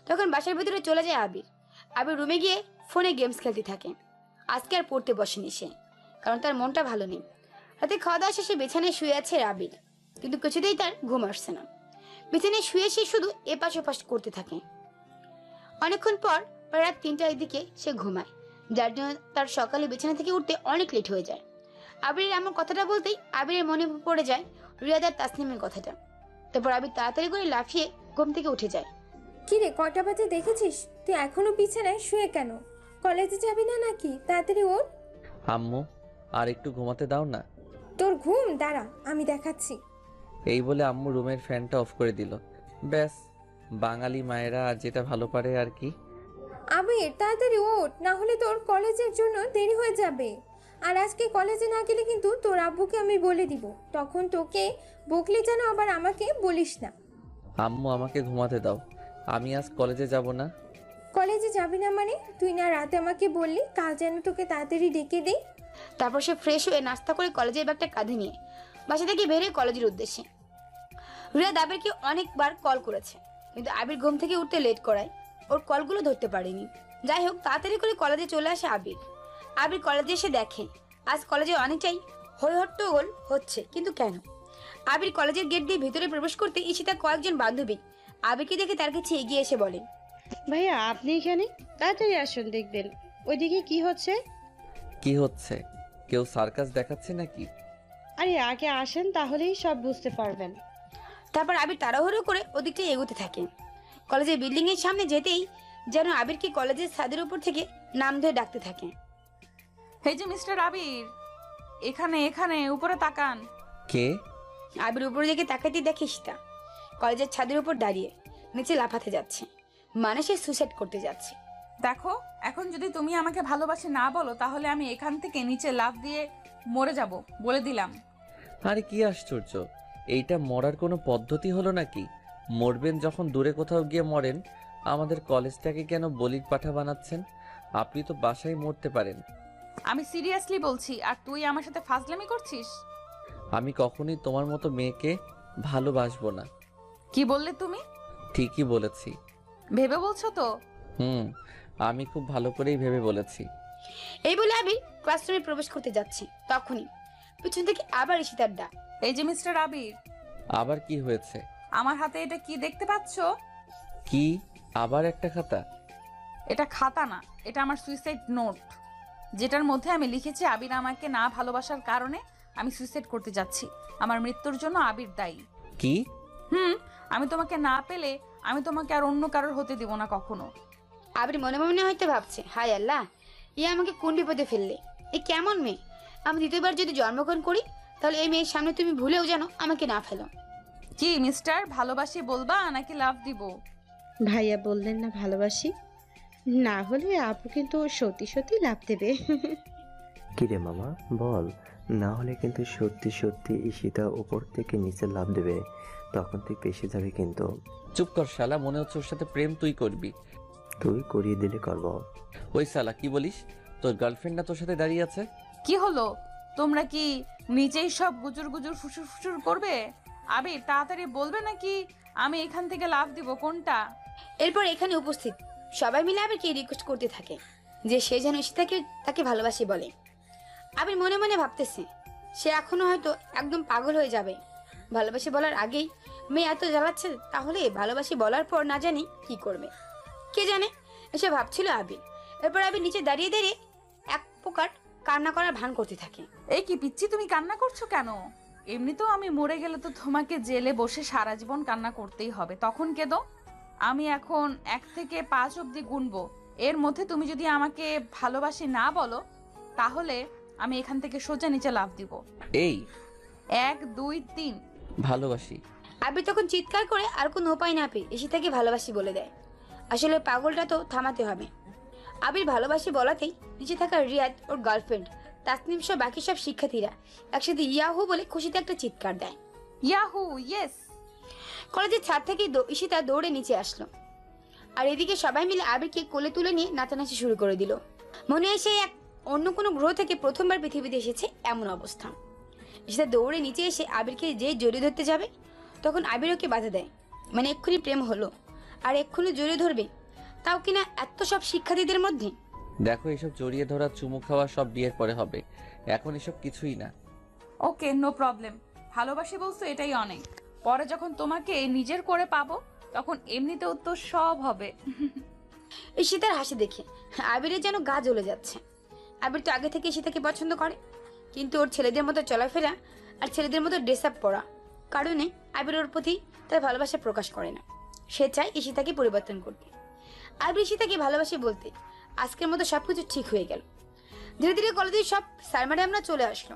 তখন বাসার ভিতরে চলে যায় আবির। আবির রুমে গিয়ে ফোনে গেমস খেলতে থাকে। আজকে আর পড়তে বসেনি সে, কারণ তার মনটা ভালো নেই। রাতে খাওয়া দাওয়া শেষে বিছানায় শুয়ে আছে আবির, কিন্তু কিছুতেই তার ঘুম আসছে না। বিছানায় শুয়ে সে শুধু এপাশ ওপাশ করতে থাকে। অনেকক্ষণ পর প্রায় রাত 3টার দিকে সে ঘুমায়, যার জন্য তার সকালে বিছানা থেকে উঠতে অনেক লেট হয়ে যায়। আবিরের এমন কথাটা বলতেই আবিরের মনে পড়ে যায় রিয়াদ আর তাসনিমের কথাটা। তারপর আবির তাড়াতাড়ি করে লাফিয়ে ঘুম থেকে উঠে যায়। কি রে, কয়টা বাজে দেখেছিস? তুই এখনো বিছানায় শুয়ে কেন? কলেজে যাবি না নাকি? তাড়াতাড়ি ওঠ। আম্মু, আর একটু ঘুমাতে দাও না। তোর ঘুম, দাঁড়া আমি দেখাচ্ছি। এই বলে আম্মু রুমের ফ্যানটা অফ করে দিল। ব্যাস, বাঙালি মায়েরা আর যেটা ভালো পারে আর কি। আবির তাড়াতাড়ি ওঠ, না হলে তোর কলেজের জন্য দেরি হয়ে যাবে। আর আজকে কলেজে না গেলে কিন্তু তোর আব্বুকে আমি বলে দিব, তখন তোকে বকলে যেন আবার আমাকে বলিস না। আম্মু, আমাকে ঘুমাতে দাও, আমি আজ কলেজে যাব না। কলেজে যাবি না মানে? তুই না রাতে আমাকে বললি কাল যেন তোকে তাড়াতাড়ি ডেকে দেই। তারপর সে ফ্রেশ হয়ে নাস্তা করে কলেজের ব্যাগটা কাঁধে নিয়ে বাসা থেকে বেরিয়ে কলেজের উদ্দেশ্যে। রিয়াদ আবিরকে অনেকবার কল করেছে, কিন্তু আবির ঘুম থেকে উঠতে লেট করায় ওর কলগুলো ধরতে পারেনি। যাই হোক, তাড়াতাড়ি করে কলেজে চলে আসে আবির। আবির কলেজে এসে দেখে আজ কলেজে অনেকটাই হইহট্টগোল হচ্ছে, কিন্তু কেন? আবির কলেজের গেট দিয়ে ভিতরে প্রবেশ করতে ঈশিতার কয়েকজন বান্ধবী আবিরকে দেখে তার কাছে এগিয়ে এসে বলে, ভাইয়া আপনি এখানে? তাড়াতাড়ি আসুন, দেখবেন ওইদিকে কি হচ্ছে। কি হচ্ছে? কেউ সার্কাস দেখাচ্ছে নাকি? আরে আগে আসেন, তাহলেই সব বুঝতে পারবেন। তারপর আবির তাড়াহুড়ো করে ওদিকটাই এগোতে থাকে। কলেজের বিল্ডিং এর সামনে যেতেই যেন আবিরকে কলেজের ছাদের উপর থেকে নাম ধরে ডাকতে থাকে। এই যে মিস্টার আবির, এখানে এখানে উপরে তাকান। কে? আবির উপর দিকে তাকাতেই দেখে সীতা কলেজের ছাদের উপর দাঁড়িয়ে নিচে লাফাতে যাচ্ছে, মানে সে সুইসাইড করতে যাচ্ছে। দেখো, এখন যদি তুমি আমাকে ভালোবাসে না বলো, তাহলে আমি এখান থেকে নিচে লাফ দিয়ে মরে যাব, বলে দিলাম। আরে কি আশ্চর্য, এইটা মরার কোনো পদ্ধতি হলো নাকি? মরবেন যখন দূরে কোথাও গিয়ে মরেন, আমাদের কলেজটাকে কেন বলির পাঠা বানাচ্ছেন? আপনি তো বাসায় মরতে পারেন। আমি সিরিয়াসলি বলছি, আর তুই আমার সাথে ফাজলামি করছিস। আমি কখনোই তোমার মতো মেয়েকে ভালোবাসবো না। কি বললে তুমি? ঠিকই বলেছি। ভেবে বলছো তো? আমি খুব ভালো করেই ভেবে বলেছি। এই বলে আবির ক্লাসরুমে প্রবেশ করতে যাচ্ছি, তখনই পিছন থেকে আবার ঈশিতার ডাক। এই যে মিস্টার আবির, আবার কি হয়েছে? আমার হাতে এটা কি দেখতে পাচ্ছো? কি? আবার একটা খাতা? এটা খাতা না, এটা আমার সুইসাইড নোট, যেটার মধ্যে আমি লিখেছি আবির আমাকে না ভালোবাসার কারণে আমি সুইসাইড করতে যাচ্ছি। আমার মৃত্যুর জন্য আবির দায়ী। কি? আমি তোমাকে না পেলে আমি তোমাকে আর অন্য কারোর হতে দিব না কখনো। আবির মনে মনে হয়তো ভাবছে, হায় আল্লাহ, ই আমাকে কোন বিপদে ফেললে। এ কেমন মেয়ে? আমি দ্বিতীয়বার যদি জন্মগ্রহণ করি, তাহলে এই মেয়ের সামনে তুমি ভুলেও জানো আমাকে না ফেলো। কি মিস্টার, ভালোবাসি বলবা নাকি লাভ দিব? ভাইয়া বললেন না ভালোবাসি, না হলে আপু কিন্তু সত্যি সত্যি লাভ দেবে। কিরে মামা বল, না হলে কিন্তু সত্যি সত্যি ঈশিতা উপর থেকে নিচে লাফ দেবে, তখন তুই পেশে যাবে কিন্তু। চুপ কর শালা, মনে হচ্ছে ওর সাথে প্রেম তুই করবি। তুই করিয়ে দিলে করব। ওই শালা কি বলিস? তোর গার্লফ্রেন্ড না তোর সাথে দাঁড়িয়ে আছে? কি হলো? তোমরা কি নিজেই সব গুজুর গুজুর ফুসুর ফুসুর করবে? আবির তাড়াতাড়ি বলবে নাকি আমি এখান থেকে লাভ দিব, কোনটা? এরপর এখানে উপস্থিত সবাই মিলে আবিরকে রিকোয়েস্ট করতে থাকে যে সে যেন ঈশিতাকে তাকে ভালোবাসি বলে। আবির মনে মনে ভাবতেছে সে এখনো হয়তো একদম পাগল হয়ে যাবে। ভালোবাসি বলার আগেই মেয়ে এত জ্বালাচ্ছে, তাহলে ভালোবাসি বলার পর না জানি কি করবে, কে জানে, এসে ভাবছিল আবির। এরপর আবির নিচে দাঁড়িয়ে দাঁড়িয়ে এক প্রকার কান্না করার ভান করতে থাকে। এই কি পিচ্ছি, তুমি কান্না করছো কেন? এমনিতেও আমি মরে গেলে তো তোমাকে জেলে বসে সারা জীবন কান্না করতেই হবে, তখন কেঁদো। আমি এখন 1 থেকে 5 অবধি গুনবো, এর মধ্যে তুমি যদি আমাকে ভালোবাসি না বলো, তাহলে আমি এখান থেকে সোজা নিচে লাফ দিব। এই 1 2 3। ভালোবাসি। আবির তখন চিৎকার করে আর কোনো উপায় না পেয়ে ঈশিতাকে ভালোবাসি বলে দেয়। আসলে পাগলটা তো থামাতে হবে। আবির ভালোবাসি বলাতেই নিচে থাকা রিয়াদ, ওর গার্লফ্রেন্ড, তাসনিম সহ বাকি সব শিক্ষার্থীরা একসাথে ইয়াহু বলে খুশিতে একটা চিৎকার দেয়। Yahoo, yes. কলেজের ছাদ থেকে ঈশিতা দৌড়ে নিচে আসলো, আর এদিকে সবাই মিলে আবিরকে কোলে তুলে নিয়ে নাচানাচি শুরু করে দিল। মনে হয় সে এক অন্য কোনো গ্রহ থেকে প্রথমবার পৃথিবীতে এসেছে এমন অবস্থা। ঈশিতা দৌড়ে নিচে এসে আবিরকে যে জড়িয়ে ধরতে যাবে, তখন আবির ওকে বাধা দেয়। মানে এক্ষুনি প্রেম হলো আর এক্ষুনি জড়িয়ে ধরবে, তাও কিনা এত সব শিক্ষার্থীদের মধ্যে। দেখো, এসব জড়িয়ে ধরা চুমু খাওয়া সব বিয়ের পরে হবে, এখন এসব কিছুই না। ওকে, নো প্রবলেম। ভালোবাসি বলছো এটাই অনেক, পরে যখন তোমাকে নিজের করে পাবো তখন এমনিতেও তো সব হবে। ঈশিতার হাসি দেখে আবিরের যেন গা জ্বলে যাচ্ছে। আবির তো আগে থেকে ঈশিতাকে পছন্দ করে, কিন্তু ওর ছেলেদের মতো চলাফেরা আর ছেলেদের মতো ড্রেস আপ পরা কারণে আবির ওর প্রতি তার ভালোবাসা প্রকাশ করে না। সে চায় ঈশিতাকে পরিবর্তন করতে। আবির ঈশিতাকে ভালোবাসে বলতে আজকের মতো সবকিছু ঠিক হয়ে গেল। ধীরে ধীরে কলেজের সব স্যার ম্যাডামরা চলে আসলো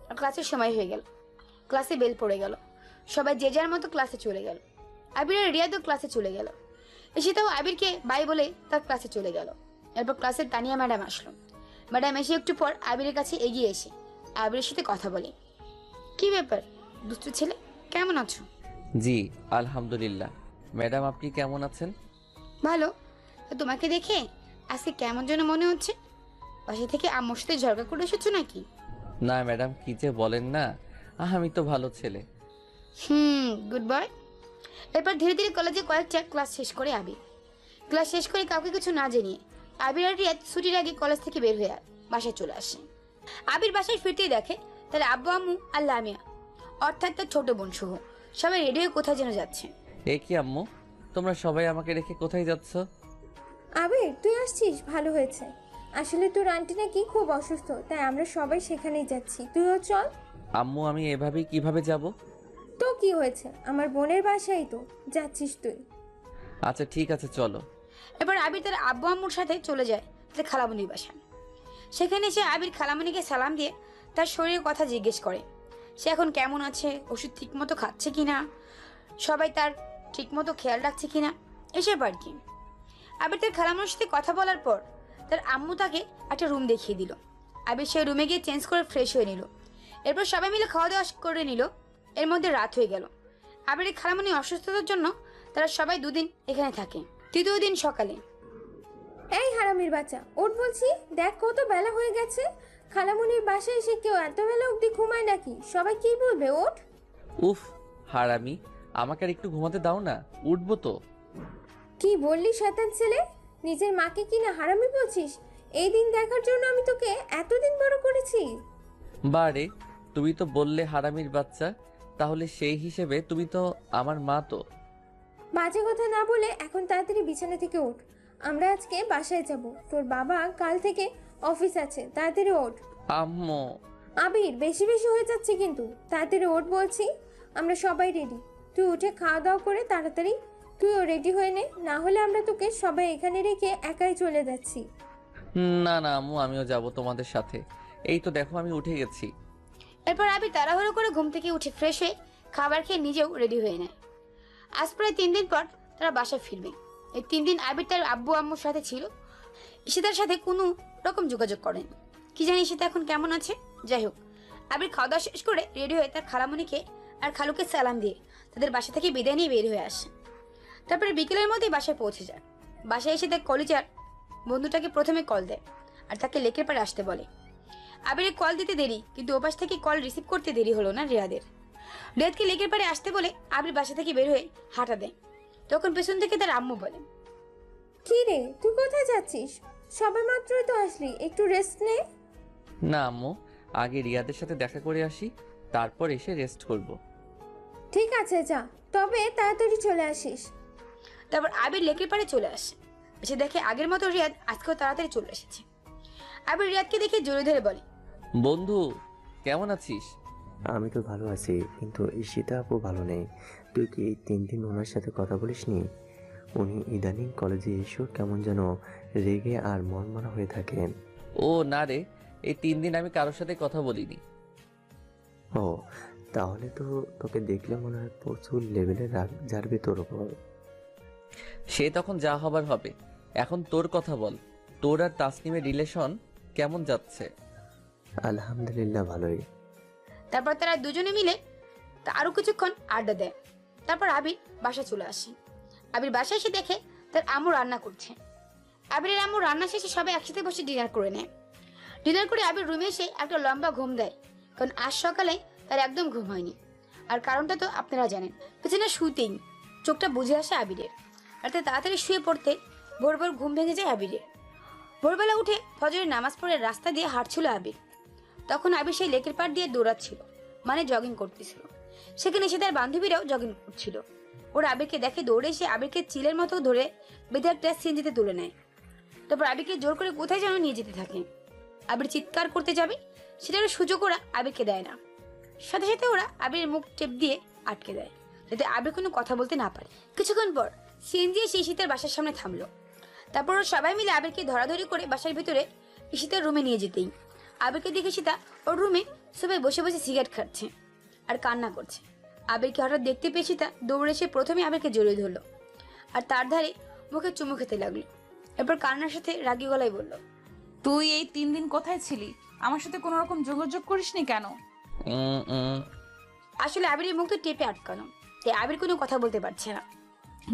আর ক্লাসের সময় হয়ে গেল। ক্লাসে বেল পড়ে গেল, সবাই যে যার মতো ক্লাসে চলে গেল। আবির আর রিয়াদও ক্লাসে চলে গেল। ঈশিতাও আবিরকে বাই বলে তার ক্লাসে চলে গেল। এরপর ক্লাসে তানিয়া ম্যাডাম আসলো। ম্যাডাম এসে একটু পর আবিরের কাছে এগিয়ে এসে আবিরের সাথে কথা বলে। কি ব্যাপার দুষ্টু ছেলে, কেমন আছো? জি আলহামদুলিল্লাহ। ম্যাডাম আপনি কেমন আছেন? ভালো। তোমাকে দেখে আজকে কেমন যেন মনে হচ্ছে। বাসা থেকে আম্মুর সাথে ঝগড়া করে এসেছো নাকি? না ম্যাডাম, কি যে বলেন না, আমি তো ভালো ছেলে। Good boy. এরপর ধীরে ধীরে কলেজে কয়েকটা ক্লাস শেষ করে আবির। ক্লাস শেষ করে কাউকে কিছু না জানিয়ে আবির আর রিয়াদ ছুটির আগে কলেজ থেকে বের হয়ে বাসায় চলে আসে। আবির বাসায় ফিরতেই দেখে তার আব্বু আম্মু আর লামিয়া, অর্থাৎ তার ছোট বোন সহ সবাই রেডি হয়ে কোথায় যেন যাচ্ছে। এ কি আম্মু, তোমরা সবাই আমাকে রেখে কোথায় যাচ্ছ? আবির তুই আসছিস, ভালো হয়েছে। আসলে তোর আন্টি নাকি খুব অসুস্থ, তাই আমরা সবাই সেখানেই যাচ্ছি, তুইও চল। আম্মু আমি এভাবেই কিভাবে যাব? তো কি হয়েছে, আমার বোনের বাসায় তো যাচ্ছিস তুই। আচ্ছা ঠিক আছে চলো। এবার আবির তার আব্বু আম্মুর সাথে চলে যায় তার খালামণির বাসায়। সেখানে এসে আবির খালামণিকে সালাম দিয়ে তার শরীরের কথা জিজ্ঞেস করে। সে এখন কেমন আছে, ওষুধ ঠিকমতো খাচ্ছে কিনা, সবাই তার ঠিকমতো খেয়াল রাখছে কিনা, এসব আর কি। আবির তার খালামণির সাথে কথা বলার পর তার আম্মু তাকে একটা রুম দেখিয়ে দিল। আবির সেই রুমে গিয়ে চেঞ্জ করে ফ্রেশ হয়ে নিল। এরপর সবাই মিলে খাওয়া দাওয়া করে নিল। এর মধ্যে রাত হয়ে গেল। আবিরের খালামণি অসুস্থতার জন্য তারা সবাই দুদিন এখানে থাকে। তৃতীয় দিন সকালে এই হারামির বাচ্চা, ওঠ বলছি। দেখ কত বেলা হয়ে গেছে। খালামুনির বাসায় এসে কেউ এত বেলা অবধি ঘুমায় নাকি? সবাই কি বলবে? ওঠ। উফ হারামি, আমাকে আর একটু ঘুমাতে দাও না, উঠবো তো। কি বললি শয়তান ছেলে? নিজের মাকে কিনা হারামি বলছিস? এই দিন দেখার জন্য আমি তোকে এতদিন বড় করেছি। বারে, তুমি তো বললে হারামির বাচ্চা, তাহলে সেই হিসেবে তুমি তো আমার মা। তো বাজে কথা না বলে এখন তাড়াতাড়ি বিছানা থেকে ওঠ। আমরা আজকে বাসায় যাব। তোর বাবা কাল থেকে অফিস আছে, তাড়াতাড়ি ওঠ। আম্মু। আবির, বেশি বেশি হয়ে যাচ্ছে কিন্তু। তাড়াতাড়ি ওঠ বলছি। আমরা সবাই রেডি। তুই উঠে খাওয়া দাওয়া করে তাড়াতাড়ি তুইও রেডি হয়ে নে, না হলে আমরা তোকে সবাই এখানে রেখে একাই চলে যাচ্ছি। না না আম্মু, আমিও যাব তোমাদের সাথে। এই তো দেখো আমি উঠে গেছি। এরপর আবির তাড়াহুড়ো করে ঘুম থেকে উঠে ফ্রেশ হয়ে খাবার খেয়ে নিজেও রেডি হয়ে নেয়। আজ প্রায় 3 দিন পর তারা বাসায় ফিরবে। এই 3 দিন আবির তার আব্বু আম্মুর সাথে ছিল। ঈশিতার সাথে কোনো রকম যোগাযোগ করেন। কি জানি ঈশিতা এখন কেমন আছে। যাই হোক, আবির খাওয়া দাওয়া শেষ করে রেডি হয়ে তার খালামণিকে আর খালুকে সালাম দিয়ে তাদের বাসা থেকে বিদায় নিয়ে বের হয়ে আসে। তারপরে বিকেলের মধ্যেই বাসায় পৌঁছে যায়। বাসায় এসে তার কলিজার বন্ধুটাকে প্রথমে কল দেয় আর তাকে লেকের পাড়ে আসতে বলে। আবিরের কল দিতে দেরি, কিন্তু ওপাশ থেকে কল রিসিভ করতে দেরি হলো না রিয়াদের। রিয়াদকে লেকের পাড়ে আসতে বলে আবির বাসা থেকে বের হয়ে হাঁটা দেয়। তখন পেছন থেকে তার আম্মু বলে, কি রে, তুই কোথায় যাচ্ছিস? সবে মাত্রই তো আসলি, একটু রেস্ট নে। না আম্মু, আগে রিয়াদের সাথে দেখা করে আসি, তারপর এসে রেস্ট করব। ঠিক আছে যা, তবে তাড়াতাড়ি চলে আসিস। তারপর আবির লেকের পাড়ে চলে আসে। এসে দেখে আগের মতো রিয়াদ আজকেও তাড়াতাড়ি চলে এসেছে। আবির রিয়াদকে দেখে জোরে ধরে বলে, বন্ধু কেমন আছিস? আমি তো ভালো আছি, কিন্তু ঈশিতা আপু ভালো নেই। তুই কি এই 3 দিন ওনার সাথে কথা বলিসনি? উনি ইদানিং কলেজে এসেও কেমন যেন রেগে আর মনমরা হয়ে থাকেন। ও না রে, এই 3 দিন আমি কারোর সাথে কথা বলিনি। ও, তাহলে তো তোকে দেখলে মনে হয় প্রচুর লেভেলের রাগ ঝাড়বে তোর ওপর। সে তখন যা হবার হবে। এখন তোর কথা বল, তোর আর তাসনিমের রিলেশন কেমন যাচ্ছে? আলহামদুলিল্লাহ ভালোই। তারপর তারা দুজনে মিলে আরো কিছুক্ষণ আড্ডা দেয়। তারপর আবির বাসা চলে আসে। আবির বাসায় এসে দেখে তার আম্মু রান্না করছে। আবিরের আম্মু রান্না শেষে সবাই একসাথে বসে ডিনার করে নেয়। ডিনার করে আবির রুমে এসে একটা লম্বা ঘুম দেয়, কারণ আজ সকালে তার একদম ঘুম হয়নি। আর কারণটা তো আপনারা জানেন, পেছনে শুতেই চোখটা বুঝে আসে আবিরের। আর তাই তাড়াতাড়ি শুয়ে পড়তে ভোর ভোর ঘুম ভেঙে যায় আবিরের। ভোরবেলা উঠে ফজরের নামাজ পড়ে রাস্তা দিয়ে হাঁটছিল আবির। তখন আবির সেই লেকের পাড় দিয়ে দৌড়াচ্ছিল, মানে জগিং করতেছিল। সেখানে এসে তার বান্ধবীরাও জগিং করছিল। ওরা আবিরকে দেখে দৌড়ে এসে আবিরকে চিলের মতো ধরে বেঁধে একটা সিএনজিতে তুলে নেয়। তারপর আবিরকে জোর করে কোথায় যেন নিয়ে যেতে থাকে। আবির চিৎকার করতে যাবে, সেটারও সুযোগ ওরা আবিরকে দেয় না। সাথে সাথে ওরা আবিরের মুখ টেপ দিয়ে আটকে দেয়, যাতে আবির কোনো কথা বলতে না পারে। কিছুক্ষণ পর সিএনজি এসে ঈশিতার বাসার সামনে থামলো। তারপর ওরা সবাই মিলে আবিরকে ধরাধরি করে বাসার ভিতরে ঈশিতার রুমে নিয়ে যেতেই আবিরকে দেখে সীতা ওর রুমে সবাই বসে বসে সিগারেট খাচ্ছে আর কান্না করছে। আবিরকে হঠাৎ দেখতে পেয়ে সীতা দৌড়ে এসে প্রথমে আবিরকে জড়িয়ে ধরলো আর তার ধারে মুখে চুমু খেতে লাগলো। এরপর কান্নার সাথে রাগী গলায় বলল, তুই এই 3 দিন কোথায় ছিলি? আমার সাথে কোনো রকম যোগাযোগ করিসনি কেন? আসলে আবিরের মুখ তো টেপে আটকানো, তাই আবির কোনো কথা বলতে পারছে না।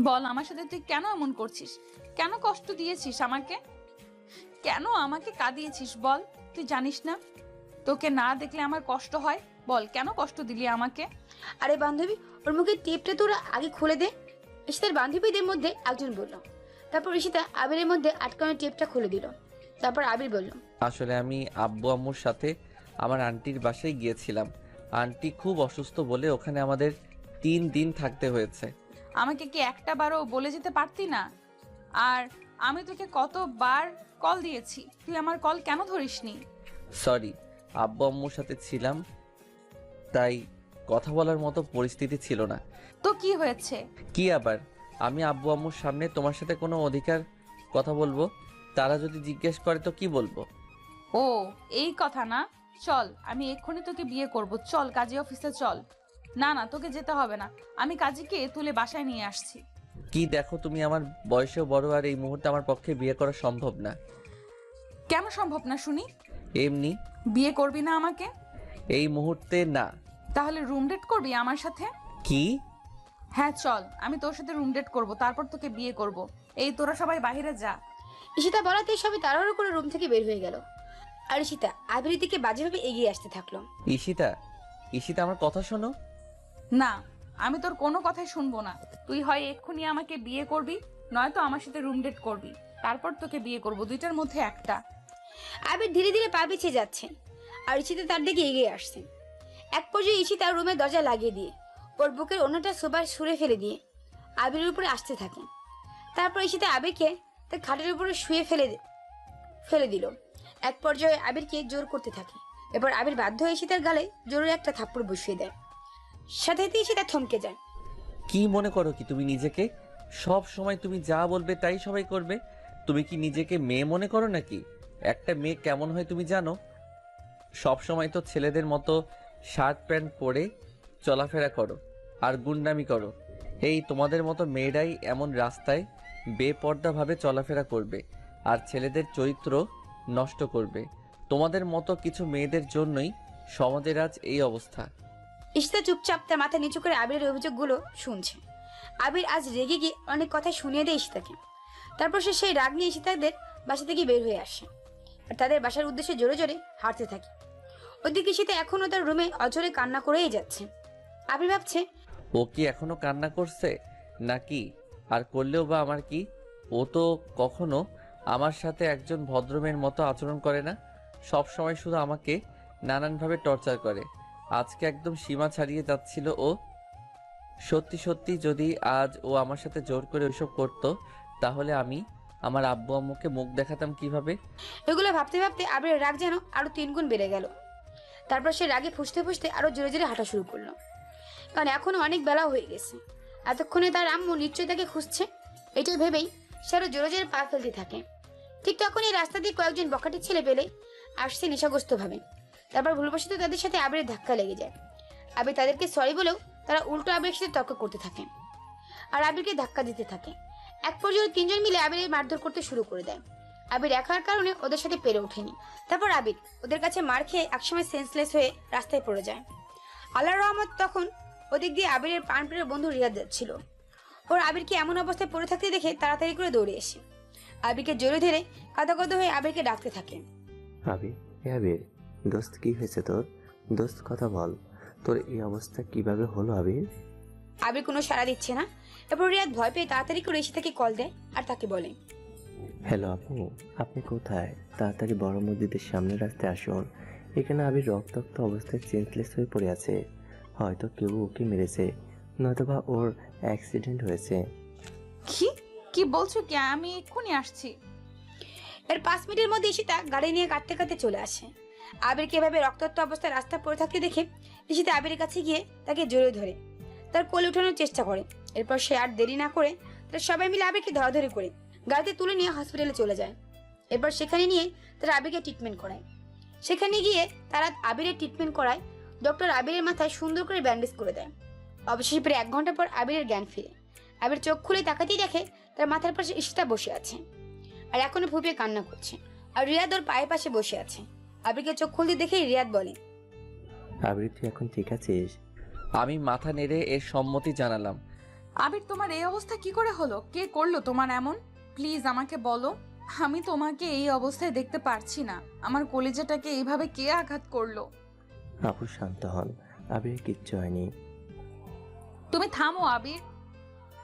বল, আমার সাথে তুই কেন এমন করছিস? কেন কষ্ট দিয়েছিস আমাকে? কেন আমাকে কাঁদিয়েছিস বল? তুই জানিস না তোকে না দেখলে আমার কষ্ট হয়? বল, কেন কষ্ট দিলি আমাকে? আরে বান্ধবী, ওর মুখে টেপটা তোরা আগে খুলে দে, ঈশিতার বান্ধবীদের মধ্যে একজন বলল। তারপর ঈশিতা আবিরের মধ্যে আটকানো টেপটা খুলে দিল। তারপর আবির বলল, আসলে আমি আব্বু আম্মুর সাথে আমার আন্টির বাসায় গিয়েছিলাম। আন্টি খুব অসুস্থ বলে ওখানে আমাদের 3 দিন থাকতে হয়েছে। আমাকে কি একটা বারও বলে যেতে পারতি না? আর আমি তোকে কতবার কল দিয়েছি, তুই আমার কল কেন ধরিসনি? সরি, আব্বু আম্মুর সাথে ছিলাম, তাই কথা বলার মতো পরিস্থিতি ছিল না। তো কি হয়েছে? কি আবার, আমি আব্বু আম্মুর সামনে তোমার সাথে কোনো অধিকার কথা বলবো? তারা যদি জিজ্ঞেস করে তো কি বলবো? ও এই কথা না, চল আমি এক্ষুনি তোকে বিয়ে করব, চল কাজী অফিসে চল। না না, তোকে যেতে হবে না, আমি কাজীকে তুলে বাসায় নিয়ে আসছি। কি দেখো, তুমি আমার বয়সেও বড়, আর এই মুহূর্তে আমার পক্ষে বিয়ে করা সম্ভব না। কেন সম্ভব না শুনি? এমনি। বিয়ে করবি না আমাকে? এই মুহূর্তে না, তাহলে রুম ডেট করবি আমার সাথে? কি? হ্যাঁ চল, আমি তোর সাথে রুম ডেট করবো, তারপর তোকে বিয়ে করব। এই তোরা সবাই বাইরে যা। ঈশিতা বলাতেই সবাই তাড়াহুড়ো করে রুম থেকে বের হয়ে গেল। আর ঈশিতা আবিরের দিকে বাজেভাবে এগিয়ে আসতে থাকলো। ঈশিতা, ঈশিতা আমার কথা শোনো। না, আমি তোর কোনো কথাই শুনবো না। তুই হয় এক্ষুনি আমাকে বিয়ে করবি, নয়তো আমার সাথে রুম ডেট করবি, তারপর তোকে বিয়ে করব। দুইটার মধ্যে একটা। আবির ধীরে ধীরে পা পিছিয়ে যাচ্ছে আর ঈশিতা তার দিকে এগিয়ে আসছে। এক পর্যায়ে ঈশিতা রুমের দরজা লাগিয়ে দিয়ে ওর বুকের অন্যটা সোফায় সরে ফেলে দিয়ে আবিরের উপরে আসতে থাকে। তারপর ঈশিতা আবিরকে তার খাটের উপরে শুয়ে ফেলে দিল। এক পর্যায়ে আবিরকে জোর করতে থাকে। এরপর আবির বাধ্য হয়ে ঈশিতার গালে জোরে একটা থাপ্পড় বসিয়ে দেয়। সাথে সাথে ঈশিতা থমকে যায়। কি মনে করো কি তুমি নিজেকে? সব সময় তুমি যা বলবে তাই সবাই করবে? তুমি কি নিজেকে মেয়ে মনে করো নাকি? একটা মেয়ে কেমন হয় তুমি জানো? সব সময় তো ছেলেদের মতো শার্ট প্যান্ট পরে চলাফেরা করো আর গুন্ডামি করো। এই তোমাদের মতো মেয়েরাই এমন রাস্তায় বেপর্দাভাবে চলাফেরা করবে আর ছেলেদের চরিত্র নষ্ট করবে। তোমাদের মতো কিছু মেয়েদের জন্যই সমাজের আজ এই অবস্থা। ঈশিতা চুপচাপ তার মাথা নিচু করে আবিরের অভিযোগগুলো শুনছে। আবির আজ রেগে গিয়ে অনেক কথা শুনিয়ে দেয় ঈশিতাকে। তারপর সে সেই রাগ নিয়ে ঈশিতাদের বাসা থেকে বের হয়ে আসে আর তাদের বাসার উদ্দেশ্যে জোরে জোরে হাঁটতে থাকে। ওদিকে ঈশিতা এখনও তার রুমে অঝরে কান্না করেই যাচ্ছে। আবির ভাবছে, ও কি এখনো কান্না করছে নাকি? আর করলেও বা আমার কি? ও তো কখনো আমার সাথে একজন ভদ্রমের মতো আচরণ করে না। সব সময় শুধু আমাকে নানানভাবে টর্চার করে। আজকে একদম সীমা ছাড়িয়ে যাচ্ছিল ও। সত্যি সত্যি যদি আজ ও আমার সাথে জোর করে ওইসব করতো, তাহলে আমি আমার আব্বু আম্মুকে মুখ দেখাতাম কিভাবে? এগুলো ভাবতে ভাবতে আবিরের রাগ যেন আরো 3 গুণ বেড়ে গেল। তারপর সে রাগে ফুঁসতে ফুঁসতে আরো জোরে জোরে হাঁটা শুরু করলো, কারণ এখনো অনেক বেলা হয়ে গেছে। এতক্ষণে তার আম্মু নিশ্চয়ই তাকে খুঁজছে, এটাই ভেবেই সে আরো জোরে জোরে পা ফেলতে থাকে। ঠিক তখনই রাস্তা দিয়ে কয়েকজন বখাটে ছেলে পেলে আসছে নেশাগ্রস্ত ভাবে। তারপর ভুলবশত তাদের সাথে আবিরের ধাক্কা লেগে যায়। আবির তাদেরকে সরি বলেও তারা উল্টো আবিরের সাথে তর্ক করতে থাকে আর আবিরকে ধাক্কা দিতে থাকে। এক পর্যায়ে 3 জন মিলে আবিরের মারধর করতে শুরু করে দেয়। আবির একার কারণে ওদের সাথে পেরে ওঠেনি। তারপর আবির ওদের কাছে মার খেয়ে একসময় সেন্সলেস হয়ে রাস্তায় পড়ে যায়। আল্লাহর রহমত তখন ওদিক দিয়ে আবিরের প্রাণপ্রিয় বন্ধু রিয়াদ যাচ্ছিল। ওর আবিরকে এমন অবস্থায় পড়ে থাকতে দেখে তাড়াতাড়ি করে দৌড়ে এসে আবিরকে জোরে ধরে কাঁদাকাঁদা হয়ে আবিরকে ডাকতে থাকে। আবির, আবির, দোস্ত কি হয়েছে তোর? দোস্ত কথা বল, তোর এই অবস্থা কিভাবে হলো আবির? আবির কোনো সাড়া দিচ্ছে না। এরপর রিয়াদ ভয় পেয়ে তাড়াতাড়ি করে এসে তাকে কল দেয় আর তাকে বলে, হ্যালো আপু, আপনি কোথায়? তাড়াতাড়ি বড় মসজিদের সামনে রাস্তায় আসুন। এখানে আবির রক্তাক্ত অবস্থায় সেন্সলেস হয়ে পড়ে আছে। হয়তো কেউ ওকে মেরেছে, নয়তোবা ওর অ্যাক্সিডেন্ট হয়েছে। কি বলছো কি? আমি এক্ষুনি আসছি। এর 5 মিনিটের মধ্যে ঈশিতা গাড়ি নিয়ে কাটতে কাটতে চলে আসে। আবিরকে এভাবে রক্তাক্ত অবস্থায় রাস্তায় পড়ে থাকতে দেখে ঈশিতা আবিরের কাছে গিয়ে তাকে জড়িয়ে ধরে তার কোলে ওঠানোর চেষ্টা করে। এরপর সে আর দেরি না করে তারা সবাই মিলে আবিরকে ধরাধরি করে গাড়িতে তুলে নিয়ে হসপিটালে চলে যায়। এরপর সেখানে নিয়ে তারা আবিরকে ট্রিটমেন্ট করায়। সেখানে গিয়ে তারা আবিরের ট্রিটমেন্ট করায়। ডক্টর আবিরের মাথায় সুন্দর করে ব্যান্ডেজ করে দেয়। অবশেষে প্রায় 1 ঘন্টা পর আবিরের জ্ঞান ফিরে। আবির চোখ খুলে তাকাতেই দেখে তার মাথার পাশে ঈশিতা বসে আছে আর এখনো ফুপিয়ে কান্না করছে। আর রিয়াদ ওর পায়ের পাশে বসে আছে। আবিরকে চোখ খুলতে দেখে রিয়াদ বলে, আবির, তুই এখন ঠিক আছিস? আমি মাথা নেড়ে এর সম্মতি জানালাম। আবির, তোমার এই অবস্থা কি করে হলো? কে করলো তোমার এমন? প্লিজ আমাকে বলো। আমি তোমাকে এই অবস্থায় দেখতে পারছি না। আমার কলিজাটাকে এইভাবে কে আঘাত করলো? আপু শান্ত হন, আবির কিচ্ছু হয়নি। তুমি থামো আবির,